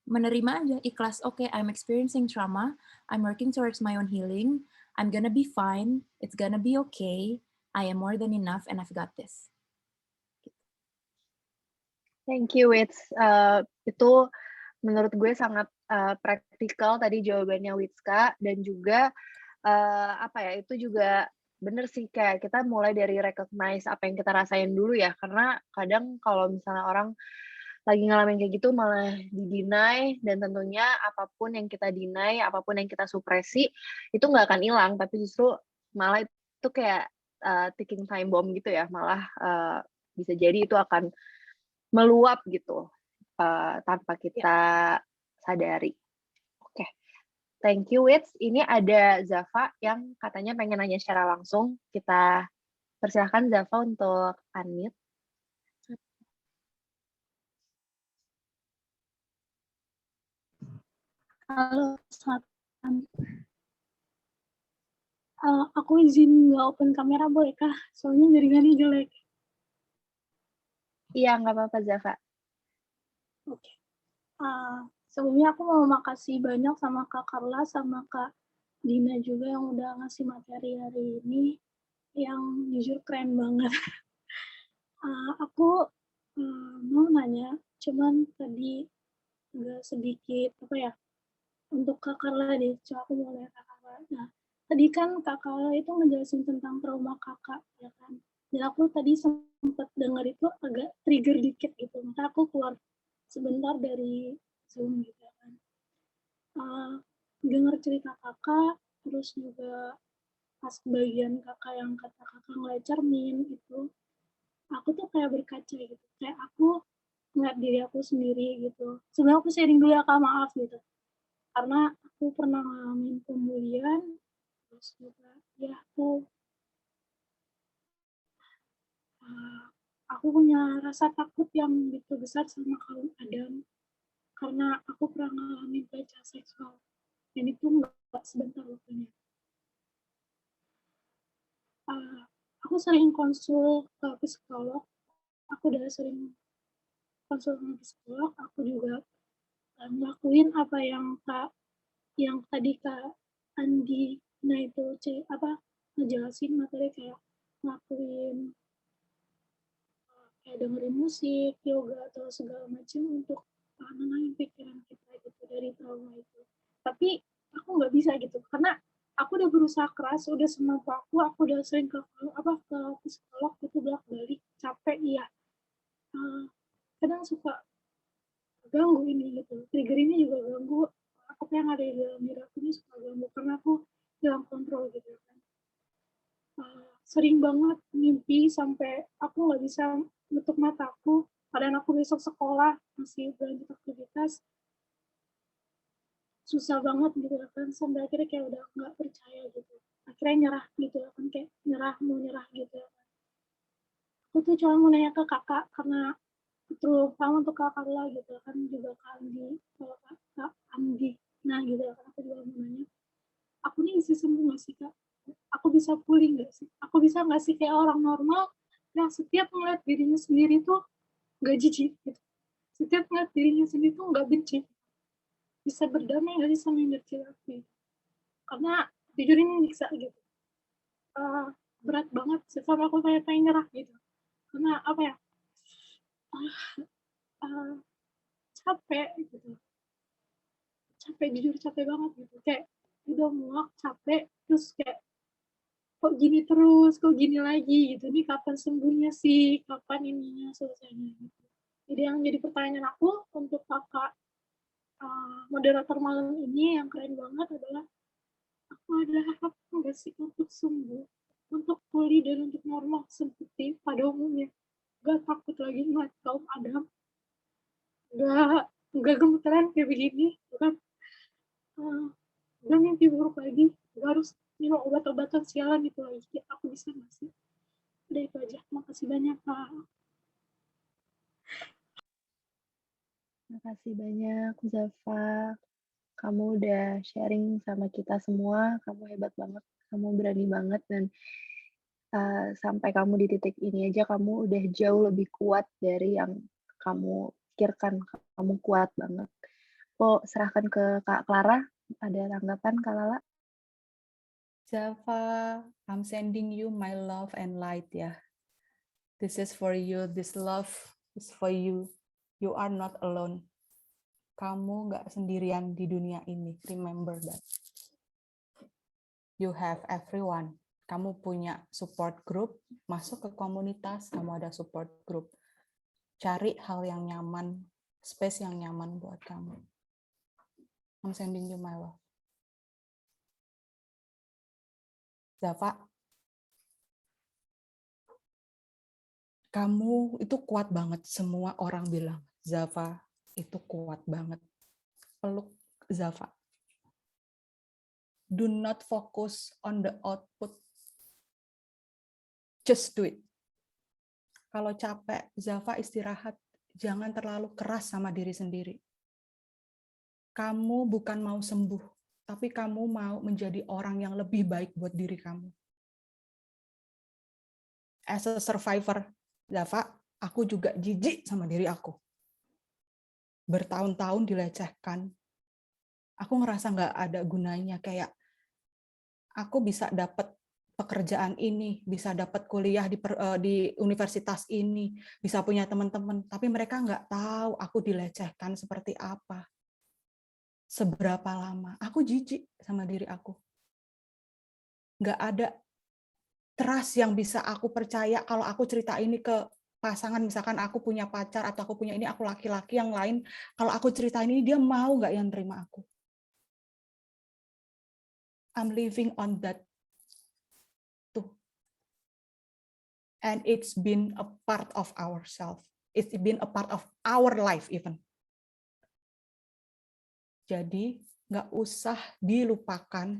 menerima aja, ikhlas. Okay, I'm experiencing trauma. I'm working towards my own healing. I'm gonna be fine. It's gonna be okay. I am more than enough, and I've got this. Thank you, Wits. Itu menurut gue sangat praktikal tadi jawabannya Witska, dan juga itu juga bener sih, kayak kita mulai dari recognize apa yang kita rasain dulu ya, karena kadang kalau misalnya orang lagi ngalamin kayak gitu malah di-deny, dan tentunya apapun yang kita deny, apapun yang kita supresi, itu nggak akan hilang, tapi justru malah itu kayak ticking time bomb gitu ya, malah bisa jadi itu akan meluap gitu tanpa kita sadari. Oke, thank you, Wits. Ini ada Zafa yang katanya pengen nanya secara langsung. Kita persilahkan Zafa untuk unmute. Halo, selamat malam. Aku izin nggak open kamera boleh kah? Soalnya jaringannya jelek. Iya, nggak apa-apa, Zafa. Oke. Sebelumnya aku mau makasih banyak sama Kak Carla sama Kak Dina juga yang udah ngasih materi hari ini, yang jujur keren banget. Aku mau nanya, cuman tadi agak sedikit untuk Kak Carla deh, coba aku mau lihat Kak Carla. Nah, tadi kan Kak Carla itu ngejelasin tentang trauma kakak, ya kan? Dan aku tadi sempat dengar itu agak trigger dikit gitu, maka aku keluar sebentar dari Zoom gitu ya kan. Dengar cerita kakak, terus juga pas bagian kakak yang kata kakak ngeliat cermin itu, aku tuh kayak berkaca gitu, kayak aku ngeliat diri aku sendiri gitu. Sebenarnya aku sharing dulu ya Kak, maaf gitu. Karena aku pernah ngalamin pembulian, terus juga ya aku punya rasa takut yang begitu besar sama kaum Adam, karena aku pernah ngalamin pelecehan seksual, dan itu nggak sebentar waktunya. Aku sering konsul ke psikolog, aku udah sering konsul ke psikolog, aku juga ngelakuin apa yang tadi Kak Andi itu ngejelasin materi, kayak ngelakuin kayak dengerin musik, yoga atau segala macam untuk nenangin pikiran kita gitu dari trauma itu. Tapi aku nggak bisa gitu, karena aku udah berusaha keras, udah semampu aku udah sering ke psikolog gitu bolak-balik, capek iya. Kadang suka ganggu ini gitu, trigger ini juga ganggu apa yang ada di dalam diri aku ini, suka ganggu karena aku hilang kontrol gitu kan. Sering banget mimpi sampai aku nggak bisa nutup mataku, padahal aku besok sekolah masih berlanjut aktivitas, susah banget gitu kan, sampai akhirnya kayak udah nggak percaya gitu, akhirnya nyerah gitu kan, kayak mau nyerah gitu kan. Aku tuh cuma mau nanya ke kakak, karena terutama untuk Kak Carla gitu kan, juga Kak Andi, kalau Kak Andi, nah gitu kan, aku juga mau nanya, aku nih bisa sembuh nggak sih Kak? Aku bisa pulih nggak sih? Aku bisa nggak sih kayak orang normal yang setiap ngeliat dirinya sendiri tuh nggak jijik gitu, setiap ngeliat dirinya sendiri tuh nggak benci, bisa berdamai nggak sih sama energi aku? Karena jujur ini nyiksa gitu, berat banget sampai aku kayak pengen nyerah gitu, karena capek gitu, jujur capek banget gitu, kayak udah muak, capek, terus kayak kok gini terus, kok gini lagi gitu, ini kapan sembuhnya sih, kapan ininya selesainya gitu. Jadi yang jadi pertanyaan aku untuk kakak moderator malam ini yang keren banget adalah, ada hak nggak sih untuk sembuh, untuk pulih dan untuk normal seperti pada umumnya. Nggak takut lagi ngeliat kaum Adam, nggak nggak gemeteran kayak begini, bukan nggak mimpi buruk lagi, nggak harus minum obat-obatan sialan itu lagi. Aku bisa nggak sih? Udah itu aja. Makasih banyak, Kak. Makasih banyak, Zafa. Kamu udah sharing sama kita semua. Kamu hebat banget. Kamu berani banget dan sampai kamu di titik ini aja kamu udah jauh lebih kuat dari yang kamu pikirkan. Kamu kuat banget. Kok serahkan ke Kak Clara. Ada tanggapan, Kak Lala? Zafa, I'm sending you my love and light ya. This is for you. This love is for you. You are not alone. Kamu nggak sendirian di dunia ini. Remember that. You have everyone. Kamu punya support group. Masuk ke komunitas, kamu ada support group. Cari hal yang nyaman, space yang nyaman buat kamu. I'm sending you my love. Zafa, kamu itu kuat banget. Semua orang bilang, Zafa itu kuat banget. Peluk Zafa. Do not focus on the output. Just do it. Kalau capek, Zafa istirahat. Jangan terlalu keras sama diri sendiri. Kamu bukan mau sembuh, tapi kamu mau menjadi orang yang lebih baik buat diri kamu. As a survivor, Zafa, aku juga jijik sama diri aku. Bertahun-tahun dilecehkan. Aku ngerasa nggak ada gunanya, kayak aku bisa dapat pekerjaan ini, bisa dapat kuliah di universitas ini, bisa punya teman-teman, tapi mereka nggak tahu aku dilecehkan seperti apa. Seberapa lama. Aku jijik sama diri aku. Nggak ada trust yang bisa aku percaya kalau aku cerita ini ke pasangan, misalkan aku punya pacar atau aku punya ini, aku laki-laki yang lain, kalau aku cerita ini, dia mau nggak yang terima aku. I'm living on that too. And it's been a part of ourselves. It's been a part of our life even. Jadi nggak usah dilupakan,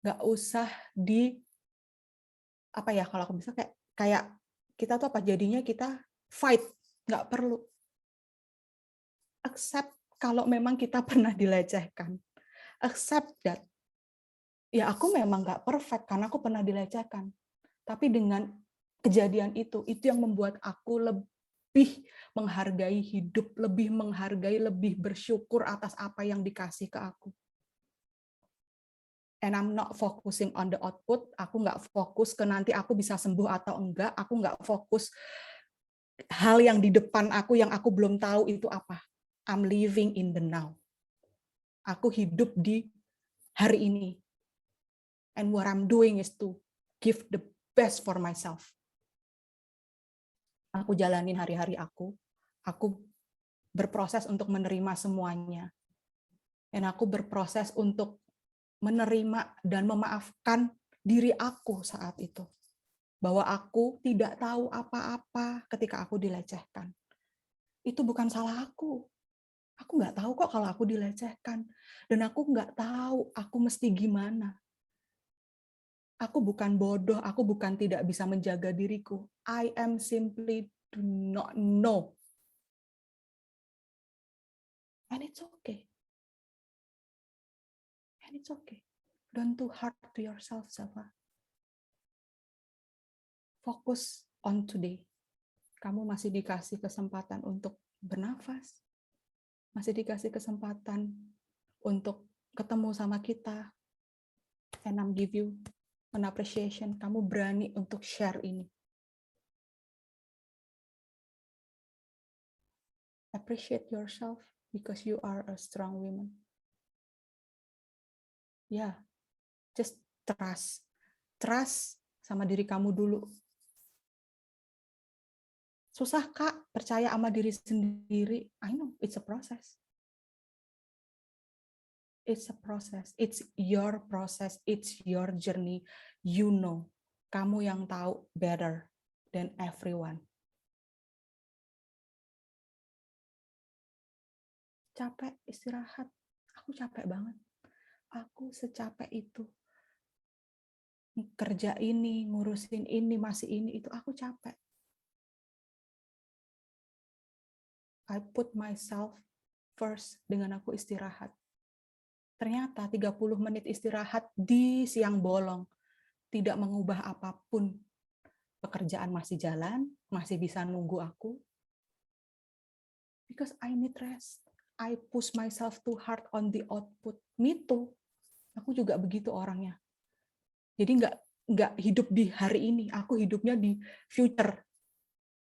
nggak usah apa ya, kalau aku bisa kayak kita tuh apa jadinya, kita fight, nggak perlu. Accept kalau memang kita pernah dilecehkan. Accept that. Ya aku memang nggak perfect karena aku pernah dilecehkan. Tapi dengan kejadian itu yang membuat aku lebih menghargai hidup, lebih menghargai, lebih bersyukur atas apa yang dikasih ke aku. And I'm not focusing on the output, aku nggak fokus ke nanti aku bisa sembuh atau enggak, aku nggak fokus hal yang di depan aku yang aku belum tahu itu apa. I'm living in the now. Aku hidup di hari ini. And what I'm doing is to give the best for myself. Aku jalanin hari-hari aku berproses untuk menerima semuanya. Dan aku berproses untuk menerima dan memaafkan diri aku saat itu. Bahwa aku tidak tahu apa-apa ketika aku dilecehkan. Itu bukan salah aku. Aku nggak tahu kok kalau aku dilecehkan. Dan aku nggak tahu aku mesti gimana. Aku bukan bodoh, aku bukan tidak bisa menjaga diriku. I am simply do not know. And it's okay. And it's okay. Don't too hard to yourself, Zafa. Fokus on today. Kamu masih dikasih kesempatan untuk bernafas. Masih dikasih kesempatan untuk ketemu sama kita. And I'm give you an appreciation. Kamu berani untuk share ini. Appreciate yourself because you are a strong woman. Yeah, just trust. Trust sama diri kamu dulu. Susah, Kak, percaya sama diri sendiri. I know, it's a process. It's a process. It's your process. It's your journey. You know. Kamu yang tahu better than everyone. Capek, istirahat. Aku capek banget. Aku secapek itu. Kerja ini, ngurusin ini, masih ini, itu aku capek. I put myself first dengan aku istirahat. Ternyata 30 menit istirahat di siang bolong tidak mengubah apapun. Pekerjaan masih jalan, masih bisa nunggu aku. Because I need rest. I push myself too hard on the output. Me too. Aku juga begitu orangnya. Jadi nggak hidup di hari ini, aku hidupnya di future.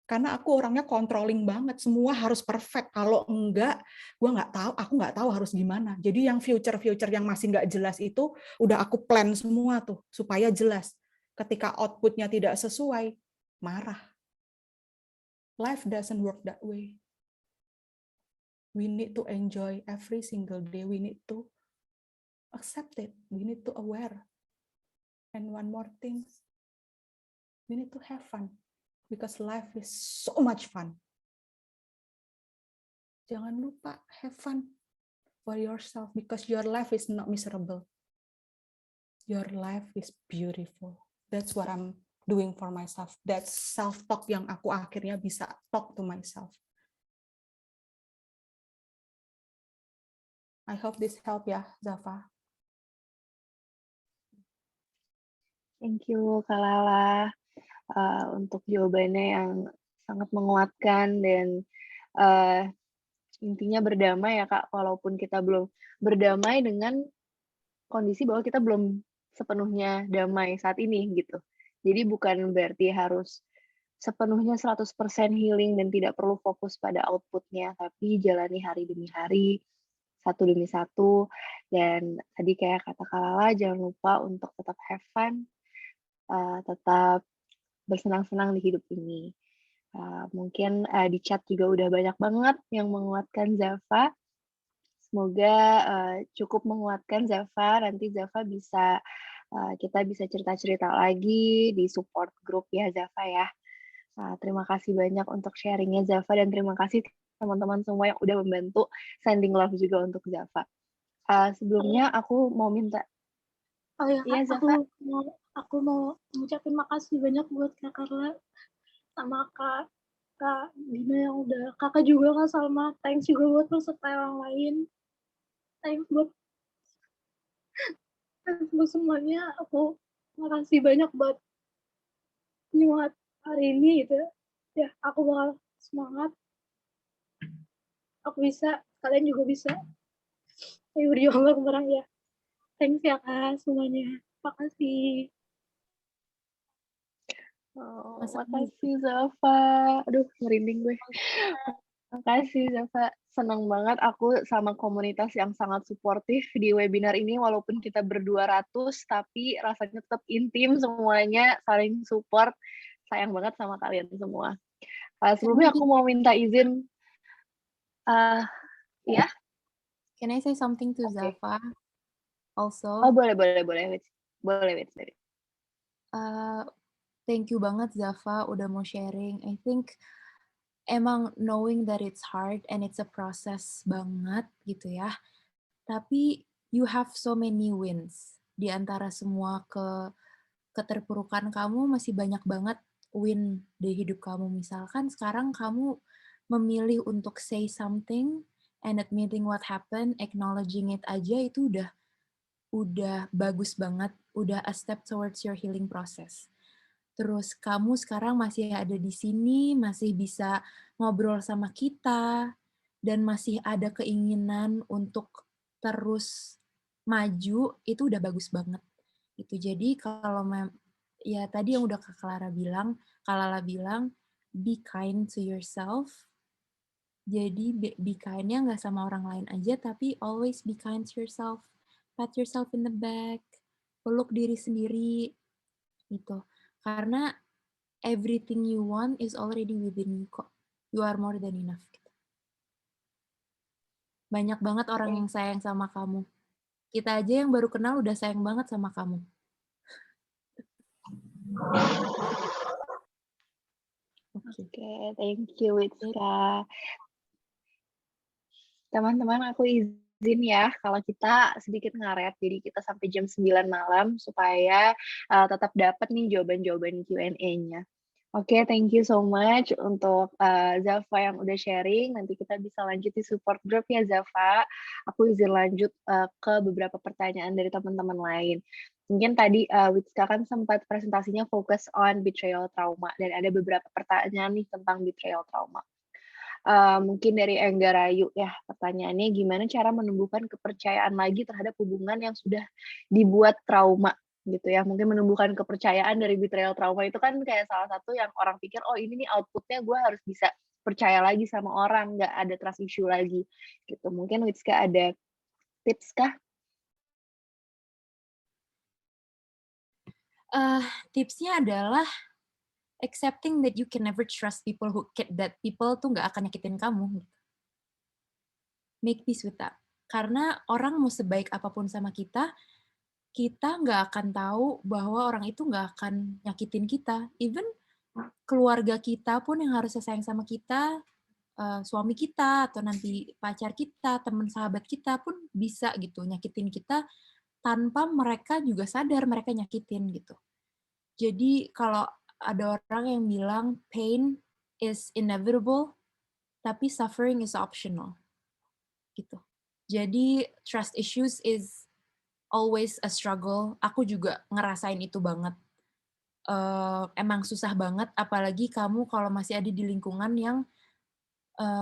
Karena aku orangnya controlling banget, semua harus perfect. Kalau enggak, aku nggak tahu harus gimana. Jadi yang future yang masih nggak jelas itu udah aku plan semua tuh supaya jelas. Ketika outputnya tidak sesuai, marah. Life doesn't work that way. We need to enjoy every single day. We need to accept it. We need to aware. And one more thing, we need to have fun. Because life is so much fun. Jangan lupa have fun for yourself because your life is not miserable. Your life is beautiful. That's what I'm doing for myself. That's self-talk yang aku akhirnya bisa talk to myself. I hope this help ya, Zafa. Thank you, Kak Lala, untuk jawabannya yang sangat menguatkan dan intinya berdamai ya Kak, walaupun kita belum berdamai dengan kondisi bahwa kita belum sepenuhnya damai saat ini gitu. Jadi bukan berarti harus sepenuhnya 100% healing dan tidak perlu fokus pada output-nya, tapi jalani hari demi hari, satu demi satu. Dan tadi kayak kata Kak Lala, jangan lupa untuk tetap have fun, tetap bersenang-senang di hidup ini. Mungkin di chat juga udah banyak banget yang menguatkan Zafa. Semoga cukup menguatkan Zafa. Nanti Zafa bisa kita bisa cerita-cerita lagi di support group ya Zafa ya. Terima kasih banyak untuk sharingnya Zafa dan terima kasih teman-teman semua yang udah membantu sending love juga untuk Zafa. Sebelumnya aku mau minta. Oh ya, Iya, Kak, Zafa. aku mau ngucapin makasih banyak buat Kak Carla sama Kak Dina yang udah, Kakak juga Kak Salma, thanks juga buat peserta yang lain, thanks buat semuanya. Aku makasih banyak buat nyemangat hari ini gitu ya. Aku bakal semangat, aku bisa, kalian juga bisa. Ayo berjuang bareng-bareng ya. Thanks ya Kak semuanya, makasih. Makasih Zafa. Aduh, merinding gue. Makasih Zafa. Senang banget aku sama komunitas yang sangat suportif di webinar ini. Walaupun kita ber-200, tapi rasanya tetap intim semuanya, saling support. Sayang banget sama kalian semua. Sebelumnya aku mau minta izin. Ya? Can I say something to Okay. Zafa also? Oh, boleh. Wait. Thank you banget Zafa udah mau sharing. I think emang knowing that it's hard and it's a process banget gitu ya. Tapi you have so many wins. Di antara semua keterpurukan kamu masih banyak banget win di hidup kamu. Misalkan sekarang kamu memilih untuk say something and admitting what happened, acknowledging it aja itu udah bagus banget, udah a step towards your healing process. Terus kamu sekarang masih ada di sini, masih bisa ngobrol sama kita, dan masih ada keinginan untuk terus maju, itu udah bagus banget. Itu jadi kalau ya tadi yang udah Kak Lala bilang, be kind to yourself. Jadi be kind-nya nggak sama orang lain aja, tapi always be kind to yourself. Pat yourself in the back, peluk diri sendiri, gitu. Karena everything you want is already within you kok. You are more than enough. Gitu. Banyak banget orang yang sayang sama kamu. Kita aja yang baru kenal udah sayang banget sama kamu. Oke. Oke, thank you Witska. Teman-teman, aku izin ya kalau kita sedikit ngaret, jadi kita sampai jam 9 malam supaya tetap dapat nih jawaban-jawaban Q&A-nya. Oke, thank you so much untuk Zafa yang udah sharing. Nanti kita bisa lanjut di support group ya Zafa. Aku izin lanjut ke beberapa pertanyaan dari teman-teman lain. Mungkin tadi Witska kan sempat presentasinya fokus on betrayal trauma dan ada beberapa pertanyaan nih tentang betrayal trauma. Mungkin dari Engga Rayu ya, pertanyaannya gimana cara menumbuhkan kepercayaan lagi terhadap hubungan yang sudah dibuat trauma gitu ya. Mungkin menumbuhkan kepercayaan dari betrayal trauma itu kan kayak salah satu yang orang pikir, oh ini nih outputnya gue harus bisa percaya lagi sama orang, nggak ada trust issue lagi gitu. Mungkin Witska ada tips kah? Tipsnya adalah accepting that you can never trust people that people tuh nggak akan nyakitin kamu. Make peace with that. Karena orang mau sebaik apapun sama kita nggak akan tahu bahwa orang itu nggak akan nyakitin kita. Even keluarga kita pun yang harusnya sayang sama kita, suami kita atau nanti pacar kita, teman sahabat kita pun bisa gitu nyakitin kita tanpa mereka juga sadar mereka nyakitin gitu. Jadi kalau ada orang yang bilang pain is inevitable, tapi suffering is optional. Gitu. Jadi trust issues is always a struggle. Aku juga ngerasain itu banget. Emang susah banget, apalagi kamu kalau masih ada di lingkungan yang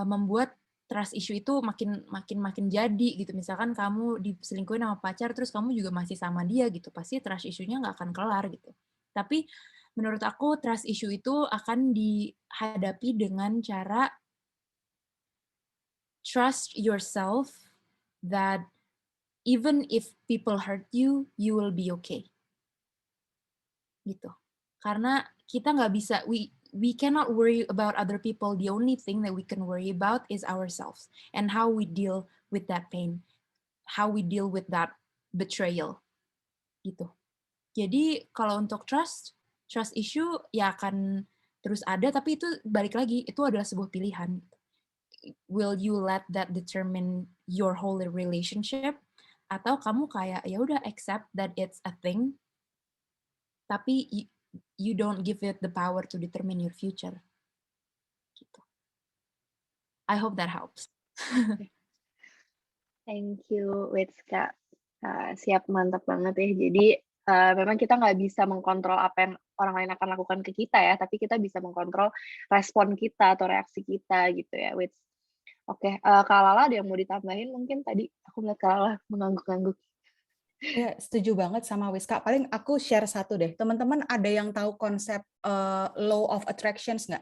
membuat trust issue itu makin jadi gitu. Misalkan kamu diselingkuhin sama pacar, terus kamu juga masih sama dia gitu, pasti trust issue-nya nggak akan kelar gitu. Tapi menurut aku trust issue itu akan dihadapi dengan cara trust yourself that even if people hurt you, you will be okay. Gitu. Karena kita nggak bisa, we cannot worry about other people. The only thing that we can worry about is ourselves and how we deal with that pain, how we deal with that betrayal. Gitu. Jadi kalau untuk trust issue ya akan terus ada, tapi itu balik lagi, itu adalah sebuah pilihan. Will you let that determine your whole relationship? Atau kamu kayak ya udah accept that it's a thing, tapi you don't give it the power to determine your future. Gitu. I hope that helps. Thank you, Witska. Siap, mantap banget ya. Jadi memang kita nggak bisa mengkontrol apa yang orang lain akan lakukan ke kita ya, tapi kita bisa mengkontrol respon kita atau reaksi kita gitu ya, Wits. Oke, Kak Lala ada yang mau ditambahin mungkin tadi? Aku melihat Kak Lala mengangguk-angguk. Ya, setuju banget sama Wiska. Paling aku share satu deh. Teman-teman ada yang tahu konsep law of attractions nggak?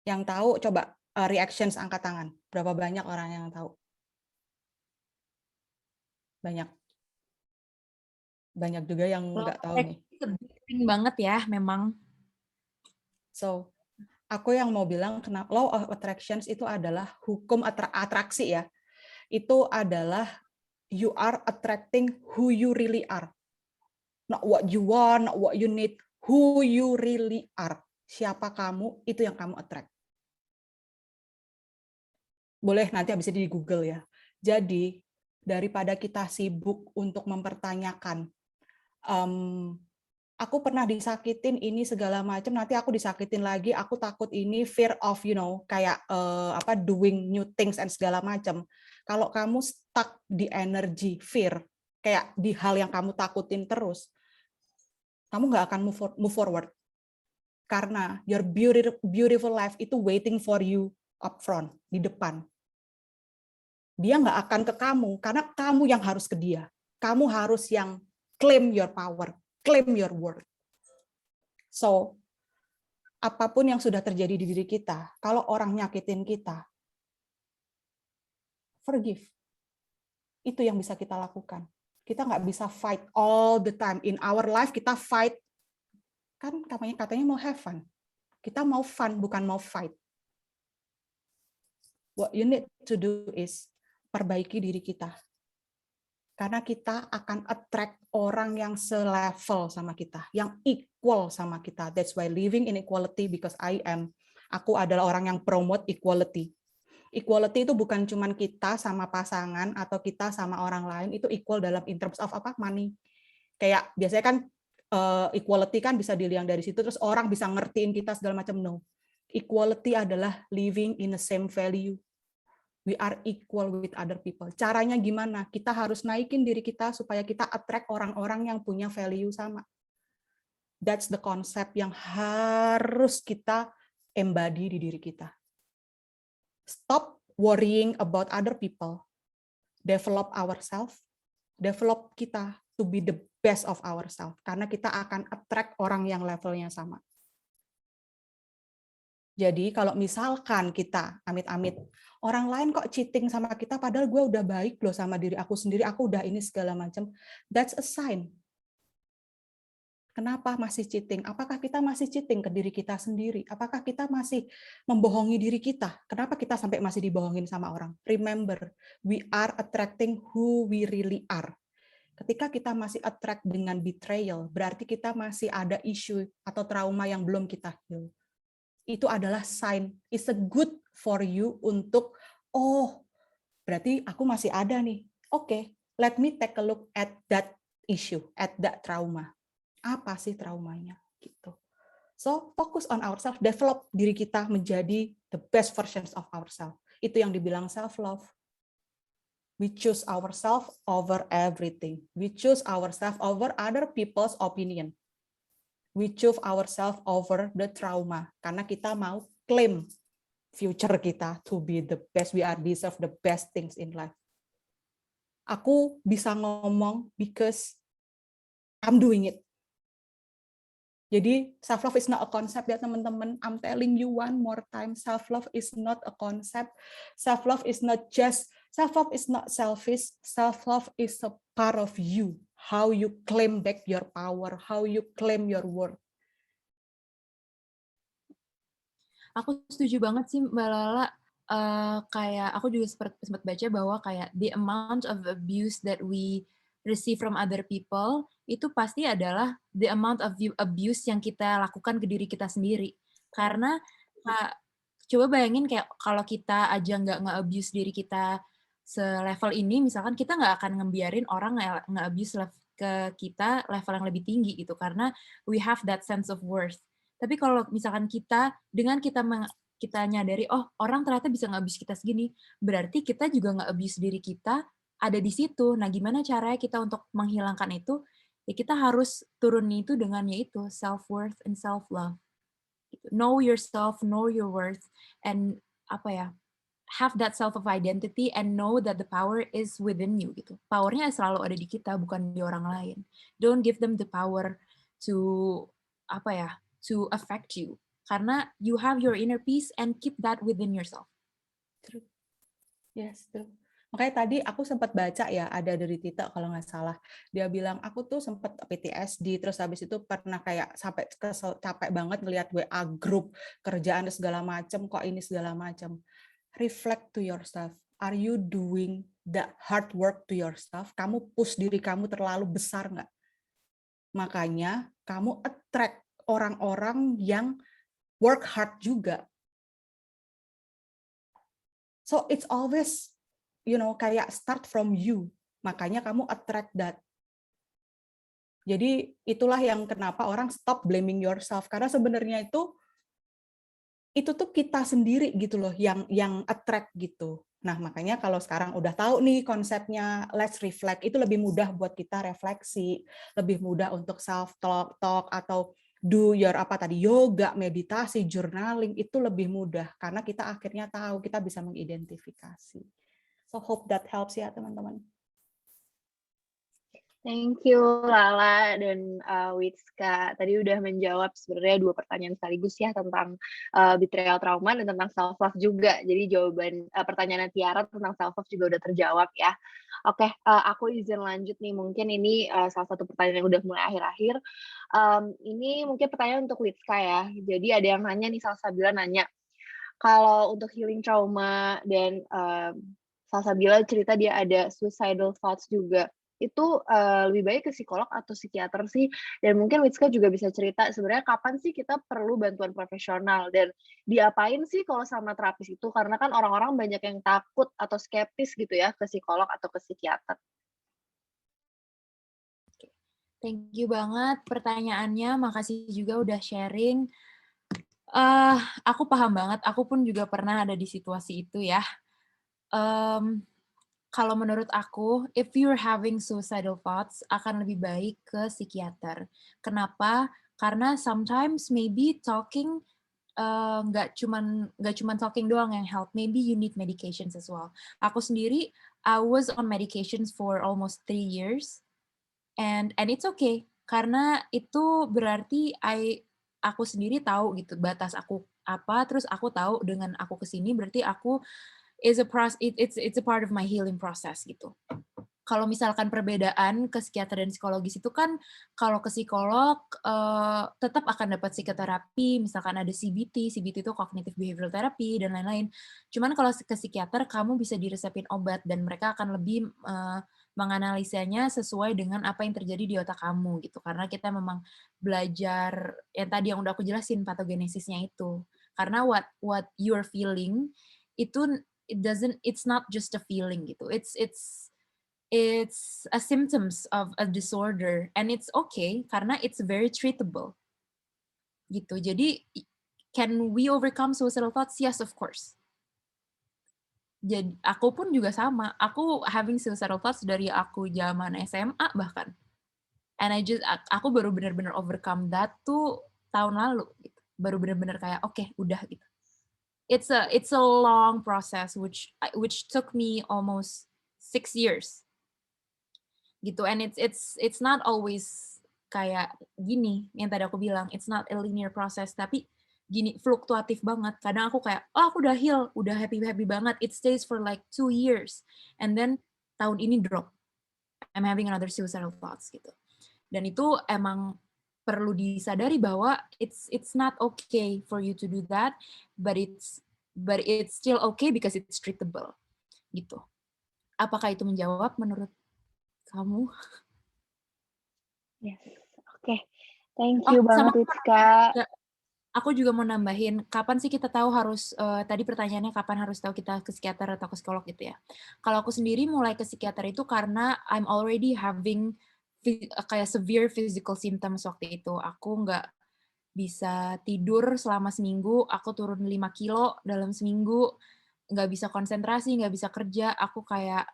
Yang tahu, coba reactions angkat tangan. Berapa banyak orang yang tahu? Banyak. Banyak juga yang nggak tahu nih. Penting banget ya, memang. So, aku yang mau bilang law of attractions itu adalah hukum atraksi ya. Itu adalah you are attracting who you really are. Not what you want, not what you need, who you really are. Siapa kamu, itu yang kamu attract. Boleh nanti habis ini di Google ya. Jadi, daripada kita sibuk untuk mempertanyakan, aku pernah disakitin ini segala macam, nanti aku disakitin lagi, aku takut ini, fear of, kayak doing new things and segala macam. Kalau kamu stuck di energy fear, kayak di hal yang kamu takutin terus, kamu nggak akan move forward. Karena your beautiful life itu waiting for you up front, di depan. Dia nggak akan ke kamu, karena kamu yang harus ke dia. Kamu harus yang claim your power, claim your worth. So, apapun yang sudah terjadi di diri kita, kalau orang nyakitin kita, forgive. Itu yang bisa kita lakukan. Kita nggak bisa fight all the time. In our life, kita fight. Kan katanya mau have fun. Kita mau fun, bukan mau fight. What you need to do is perbaiki diri kita. Karena kita akan attract orang yang selevel sama kita, yang equal sama kita. That's why living in equality, because aku adalah orang yang promote equality. Equality itu bukan cuma kita sama pasangan atau kita sama orang lain, itu equal dalam in terms of apa? Money. Kayak biasanya kan equality kan bisa dilihat dari situ, terus orang bisa ngertiin kita segala macam. No. Equality adalah living in the same value. We are equal with other people. Caranya gimana? Kita harus naikin diri kita supaya kita attract orang-orang yang punya value sama. That's the concept yang harus kita embody di diri kita. Stop worrying about other people. Develop ourselves. Develop kita to be the best of ourselves. Karena kita akan attract orang yang levelnya sama. Jadi kalau misalkan kita, amit-amit, orang lain kok cheating sama kita, padahal gue udah baik loh sama diri aku sendiri, aku udah ini segala macam, that's a sign. Kenapa masih cheating? Apakah kita masih cheating ke diri kita sendiri? Apakah kita masih membohongi diri kita? Kenapa kita sampai masih dibohongin sama orang? Remember, we are attracting who we really are. Ketika kita masih attract dengan betrayal, berarti kita masih ada isu atau trauma yang belum kita heal. Itu adalah sign, it's a good for you untuk, oh, berarti aku masih ada nih. Oke, let me take a look at that issue, at that trauma. Apa sih traumanya? Gitu. So, focus on ourselves, develop diri kita menjadi the best versions of ourselves. Itu yang dibilang self-love. We choose ourselves over everything. We choose ourselves over other people's opinion. We choose ourselves over the trauma karena kita mau claim future kita to be the best. We are deserve the best things in life. Aku bisa ngomong because I'm doing it. Jadi self love is not a concept ya teman-teman. I'm telling you one more time, self love is not a concept. Self love is not selfish. Self love is a part of you. How you claim back your power, how you claim your worth. Aku setuju banget sih Mbak Lala. Kayak aku juga sempat baca bahwa kayak the amount of abuse that we receive from other people itu pasti adalah the amount of abuse yang kita lakukan ke diri kita sendiri. Karena coba bayangin kayak kalau kita aja nggak nge-abuse diri kita selevel ini, misalkan kita nggak akan ngebiarin orang nge-abuse ke kita level yang lebih tinggi gitu, karena we have that sense of worth. Tapi kalau misalkan dengan kita nyadari, oh orang ternyata bisa nge-abuse kita segini, berarti kita juga nge-abuse diri kita ada di situ. Nah gimana caranya kita untuk menghilangkan itu? Ya kita harus turun itu dengan yaitu self-worth and self-love. Know yourself, know your worth, and have that self of identity and know that the power is within you gitu. Powernya selalu ada di kita, bukan di orang lain. Don't give them the power to affect you. Karena you have your inner peace and keep that within yourself. True. Yes, true. Makanya tadi aku sempat baca ya, ada dari Tita kalau nggak salah. Dia bilang, aku tuh sempat PTSD, terus habis itu pernah kayak sampai kesel, capek banget ngelihat WA grup, kerjaan segala macam, kok ini segala macam. Reflect to yourself. Are you doing the hard work to yourself? Kamu push diri kamu terlalu besar nggak? Makanya kamu attract orang-orang yang work hard juga. So it's always, kayak start from you. Makanya kamu attract that. Jadi itulah yang kenapa orang stop blaming yourself. Karena sebenarnya itu tuh kita sendiri gitu loh yang attract gitu. Nah, makanya kalau sekarang udah tahu nih konsepnya let's reflect, itu lebih mudah buat kita refleksi, lebih mudah untuk self talk atau do your yoga, meditasi, journaling, itu lebih mudah karena kita akhirnya tahu, kita bisa mengidentifikasi. So hope that helps ya teman-teman. Thank you Lala dan Witska. Tadi udah menjawab sebenarnya 2 pertanyaan sekaligus ya tentang betrayal trauma dan tentang self love juga. Jadi jawaban pertanyaan Tiara tentang self love juga udah terjawab ya. Oke, aku izin lanjut nih. Mungkin ini salah satu pertanyaan yang udah mulai akhir-akhir. Ini mungkin pertanyaan untuk Witska ya. Jadi ada yang nanya nih, Salsabila nanya, kalau untuk healing trauma dan Salsabila cerita dia ada suicidal thoughts juga. itu lebih baik ke psikolog atau psikiater sih? Dan mungkin Witska juga bisa cerita sebenarnya kapan sih kita perlu bantuan profesional dan diapain sih kalau sama terapis itu? Karena kan orang-orang banyak yang takut atau skeptis gitu ya ke psikolog atau ke psikiater. Thank you banget pertanyaannya, makasih juga udah sharing. Aku paham banget, aku pun juga pernah ada di situasi itu ya. Kalau menurut aku, if you're having suicidal thoughts, akan lebih baik ke psikiater. Kenapa? Karena sometimes maybe talking nggak cuman talking doang yang help. Maybe you need medications as well. Aku sendiri, I was on medications for almost 3 years, and it's okay karena itu berarti aku sendiri tahu gitu batas aku apa, terus aku tahu dengan aku kesini berarti aku it's a part of my healing process gitu. Kalau misalkan perbedaan ke psikiater dan psikologis itu kan, kalau ke psikolog tetap akan dapat psikoterapi, misalkan ada CBT itu cognitive behavioral therapy dan lain-lain. Cuman kalau ke psikiater kamu bisa diresepin obat dan mereka akan lebih menganalisanya sesuai dengan apa yang terjadi di otak kamu gitu. Karena kita memang belajar yang tadi yang udah aku jelasin patogenesisnya itu. Karena what you're feeling itu it's not just a feeling gitu. It's a symptoms of a disorder and it's okay karena it's very treatable gitu. Jadi can we overcome suicidal thoughts? Yes, of course. Jadi aku pun juga sama. Aku having suicidal thoughts dari aku zaman SMA bahkan. And aku baru benar-benar overcome that tuh tahun lalu gitu. Baru benar-benar kayak oke, udah gitu. It's a long process which took me almost 6 years. Gitu, and it's not always kayak gini yang tadi aku bilang, it's not a linear process, tapi gini fluktuatif banget. Kadang aku kayak aku udah heal, udah happy banget, it stays for like 2 years and then tahun ini drop, I'm having another suicidal thoughts gitu. Dan itu emang perlu disadari bahwa it's not okay for you to do that, but it's still okay because it's treatable gitu. Apakah itu menjawab menurut kamu? Yes, oke. Thank you banget, Witska. Aku juga mau nambahin, kapan sih kita tahu harus, tadi pertanyaannya kapan harus tahu kita ke psikiater atau ke psikolog gitu ya. Kalau aku sendiri mulai ke psikiater itu karena I'm already having kayak severe physical symptoms waktu itu. Aku nggak bisa tidur selama seminggu, aku turun 5 kilo dalam seminggu, nggak bisa konsentrasi, nggak bisa kerja, aku kayak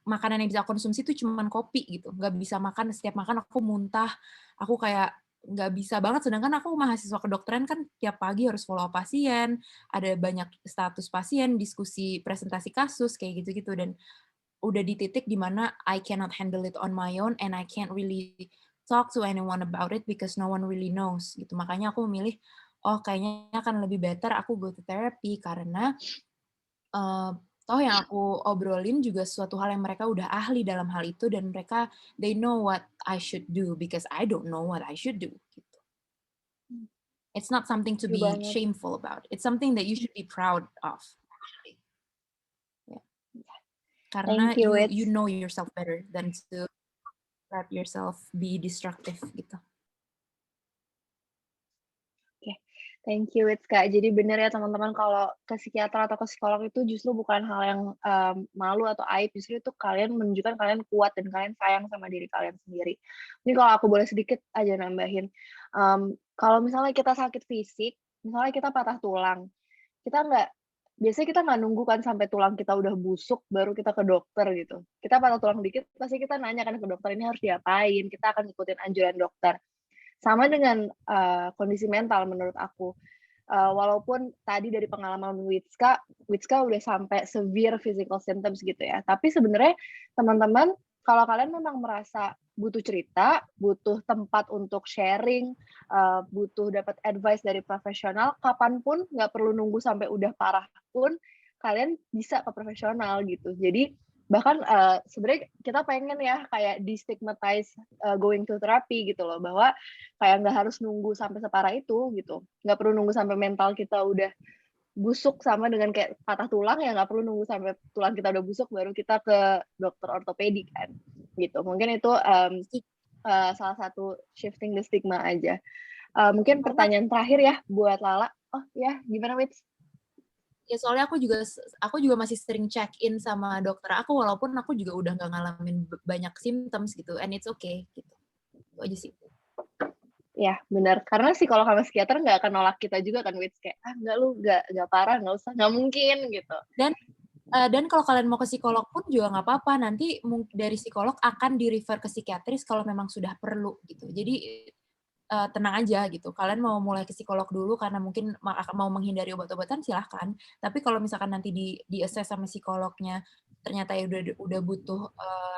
makanan yang bisa aku konsumsi itu cuman kopi gitu, nggak bisa makan, setiap makan aku muntah, aku kayak nggak bisa banget, sedangkan aku mahasiswa kedokteran kan tiap pagi harus follow up pasien, ada banyak status pasien, diskusi presentasi kasus, kayak gitu-gitu, dan udah di titik di mana I cannot handle it on my own, and I can't really talk to anyone about it because no one really knows, gitu. Makanya aku memilih, kayaknya akan lebih better aku go to therapy, karena toh yang aku obrolin juga sesuatu hal yang mereka udah ahli dalam hal itu dan mereka they know what I should do because I don't know what I should do gitu. It's not something to be shameful about. It's something that you should be proud of. Yeah. Karena you know yourself better than to let yourself be destructive gitu. Thank you, Witska. Jadi benar ya teman-teman, kalau ke psikiater atau ke psikolog itu justru bukan hal yang malu atau aib, justru itu kalian menunjukkan kalian kuat dan kalian sayang sama diri kalian sendiri. Ini kalau aku boleh sedikit aja nambahin, kalau misalnya kita sakit fisik, misalnya kita patah tulang, biasanya kita nggak nunggu kan sampai tulang kita udah busuk baru kita ke dokter gitu. Kita patah tulang dikit, pasti kita nanya kan ke dokter ini harus diapain, kita akan ikutin anjuran dokter. Sama dengan kondisi mental menurut aku. Walaupun tadi dari pengalaman Witska udah sampai severe physical symptoms gitu ya. Tapi sebenarnya teman-teman, kalau kalian memang merasa butuh cerita, butuh tempat untuk sharing, butuh dapat advice dari profesional, kapanpun, nggak perlu nunggu sampai udah parah pun, kalian bisa ke profesional gitu. Jadi bahkan sebenarnya kita pengen ya kayak destigmatize going to therapy gitu loh, bahwa kayak nggak harus nunggu sampai separah itu gitu, nggak perlu nunggu sampai mental kita udah busuk sama dengan kayak patah tulang, ya nggak perlu nunggu sampai tulang kita udah busuk baru kita ke dokter ortopedik kan, gitu. Mungkin itu salah satu shifting the stigma aja. Mungkin pertanyaan terakhir ya buat Lala. Oh ya, gimana Wits? Ya soalnya aku juga masih sering check in sama dokter aku walaupun aku juga udah nggak ngalamin banyak symptoms gitu, and it's okay gitu. Itu aja sih. Ya benar, karena psikolog sama psikiater nggak akan nolak kita juga kan, Wits, kayak nggak, lu nggak parah, nggak usah, nggak mungkin gitu. Dan kalau kalian mau ke psikolog pun juga nggak apa-apa, nanti dari psikolog akan di-refer ke psikiatris kalau memang sudah perlu gitu. Jadi tenang aja gitu. Kalian mau mulai ke psikolog dulu karena mungkin mau menghindari obat-obatan, silahkan. Tapi kalau misalkan nanti di-assess sama psikolognya ternyata ya udah butuh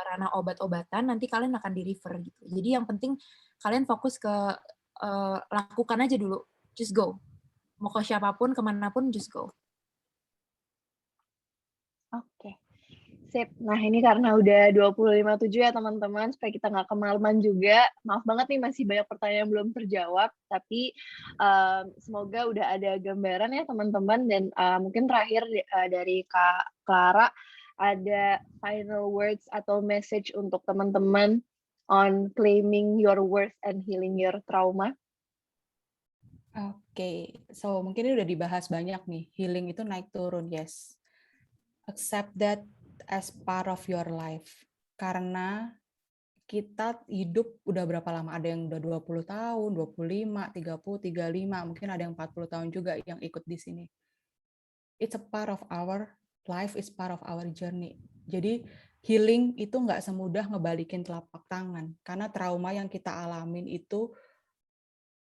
ranah obat-obatan, nanti kalian akan di-refer gitu. Jadi yang penting kalian fokus ke lakukan aja dulu. Just go. Mau ke siapapun, kemanapun, just go. Oke. Sip. Nah, ini karena udah 25.7 ya teman-teman, supaya kita nggak kemalaman juga. Maaf banget nih masih banyak pertanyaan yang belum terjawab, tapi semoga udah ada gambaran ya teman-teman. Dan mungkin terakhir dari Kak Clara, ada final words atau message untuk teman-teman on claiming your worth and healing your trauma. Oke, so mungkin ini udah dibahas banyak nih. Healing itu naik turun, yes. Accept that as part of your life. Karena kita hidup udah berapa lama? Ada yang udah 20 tahun, 25, 30, 35, mungkin ada yang 40 tahun juga yang ikut di sini. It's a part of our life, is part of our journey. Jadi healing itu nggak semudah ngebalikin telapak tangan. Karena trauma yang kita alamin itu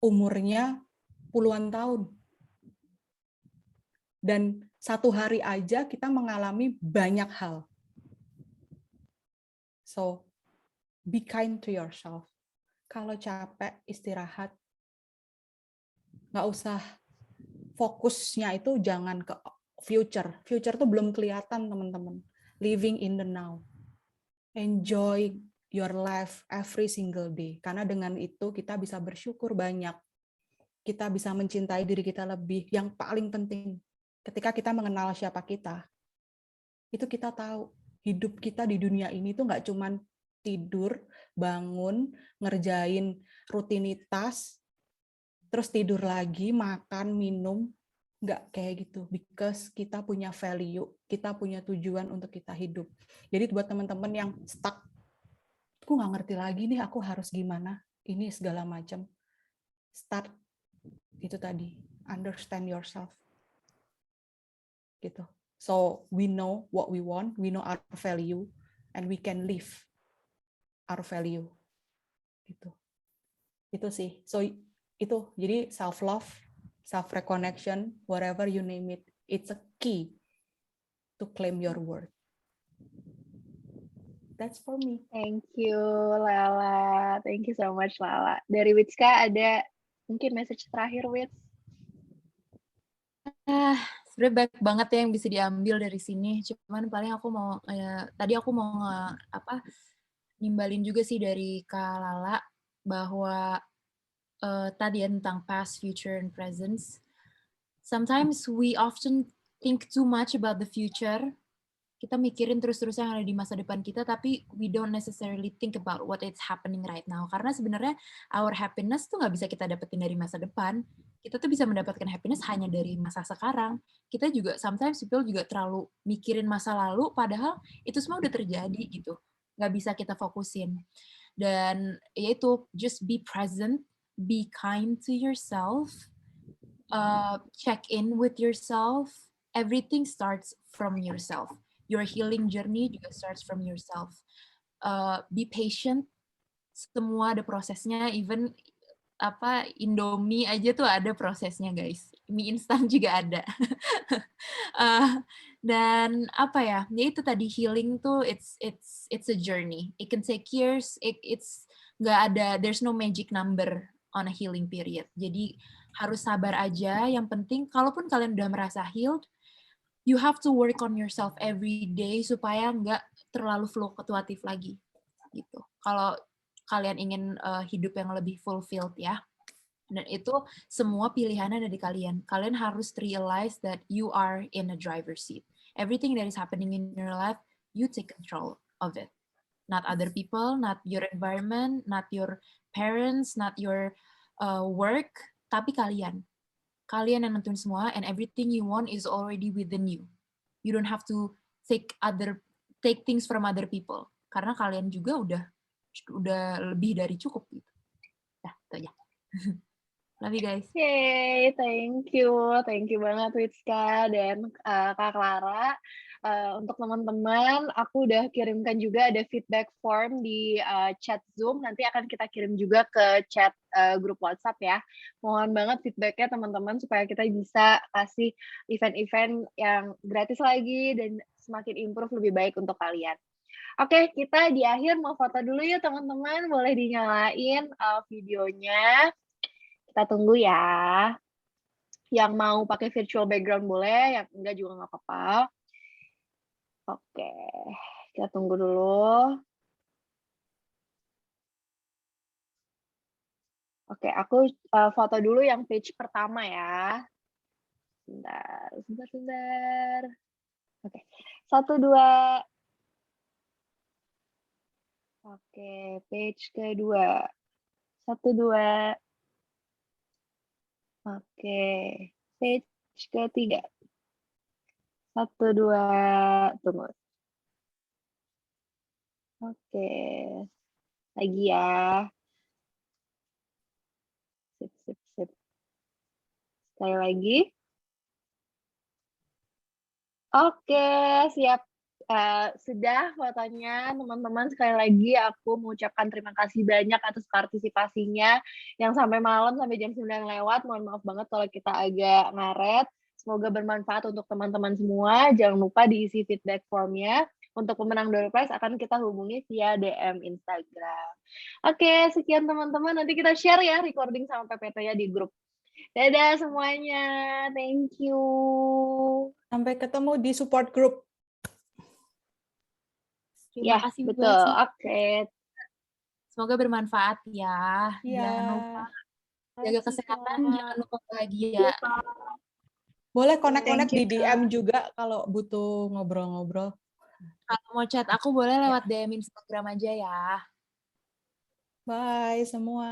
umurnya puluhan tahun. Dan satu hari aja kita mengalami banyak hal. So, be kind to yourself. Kalau capek, istirahat. Nggak usah fokusnya itu jangan ke future. Future tuh belum kelihatan, teman-teman. Living in the now. Enjoy your life every single day. Karena dengan itu kita bisa bersyukur banyak. Kita bisa mencintai diri kita lebih. Yang paling penting, ketika kita mengenal siapa kita, itu kita tahu hidup kita di dunia ini tuh nggak cuman tidur, bangun, ngerjain rutinitas, terus tidur lagi, makan, minum, nggak kayak gitu. Because kita punya value, kita punya tujuan untuk kita hidup. Jadi buat teman-teman yang stuck, aku nggak ngerti lagi nih aku harus gimana, ini segala macam. Start itu tadi, understand yourself. Gitu. So we know what we want, we know our value, and we can live our value. Gitu. Itu sih. So itu jadi self love, self reconnection, whatever you name it, it's a key to claim your worth. That's for me. Thank you Lala, thank you so much Lala. Dari Witska ada mungkin message terakhir, Wits? Sebenarnya banyak banget ya yang bisa diambil dari sini. Cuman paling aku mau tadi aku mau nimbalin juga sih dari Kak Lala bahwa tadi ya tentang past, future, and presence. Sometimes we often think too much about the future. Kita mikirin terus-terusan yang ada di masa depan kita, tapi we don't necessarily think about what is happening right now. Karena sebenarnya our happiness tuh nggak bisa kita dapetin dari masa depan. Kita tuh bisa mendapatkan happiness hanya dari masa sekarang. Kita juga, sometimes people juga terlalu mikirin masa lalu, padahal itu semua udah terjadi gitu. Nggak bisa kita fokusin. Dan yaitu, just be present, be kind to yourself, check in with yourself. Everything starts from yourself. Your healing journey juga starts from yourself. Be patient. Semua ada prosesnya. Even Indomie aja tuh ada prosesnya, guys. Mie instan juga ada. Dan ya itu tadi healing tuh it's a journey. It can take years. It's nggak ada. There's no magic number on a healing period. Jadi harus sabar aja. Yang penting, kalaupun kalian udah merasa healed, you have to work on yourself every day supaya nggak terlalu fluktuatif lagi gitu. Kalau kalian ingin hidup yang lebih fulfilled ya. Dan itu semua pilihan ada di kalian. Kalian harus realize that you are in a driver's seat. Everything that is happening in your life, you take control of it. Not other people, not your environment, not your parents, not your work, tapi kalian. Kalian yang nentuin semua, and everything you want is already within you. You don't have to take things from other people. Karena kalian juga udah lebih dari cukup gitu. Dah, itu aja. Love you guys. Yay, thank you banget Witska dan Kak Clara. Untuk teman-teman, aku udah kirimkan juga ada feedback form di chat Zoom. Nanti akan kita kirim juga ke chat grup WhatsApp ya. Mohon banget feedbacknya teman-teman supaya kita bisa kasih event-event yang gratis lagi dan semakin improve lebih baik untuk kalian. Oke, kita di akhir mau foto dulu ya teman-teman. Boleh dinyalain videonya. Kita tunggu ya. Yang mau pakai virtual background boleh, yang enggak juga nggak apa-apa. Oke, kita tunggu dulu. Oke, aku foto dulu yang page pertama ya. Sebentar. Oke, 1, 2. Oke, page kedua. 1, 2. Oke, page ketiga. 1, 2, tunggu. Oke, lagi ya. Sip. Sekali lagi. Oke, siap. Sudah fotonya, teman-teman. Sekali lagi aku mengucapkan terima kasih banyak atas partisipasinya yang sampai malam, sampai jam 9 lewat. Mohon maaf banget kalau kita agak ngaret. Semoga bermanfaat untuk teman-teman semua. Jangan lupa diisi feedback formnya. Untuk pemenang door prize akan kita hubungi via DM Instagram. Oke, sekian teman-teman. Nanti kita share ya recording sama PPT-nya di grup. Dadah semuanya. Thank you. Sampai ketemu di support group. Terima kasih betul. Oke. Semoga bermanfaat ya. Ya. Jangan lupa jaga kesehatan, jangan lupa bahagia. Boleh connect-connect di Thank you, DM juga kalau butuh ngobrol-ngobrol. Kalau mau chat aku boleh lewat DM Instagram aja ya. Bye semua.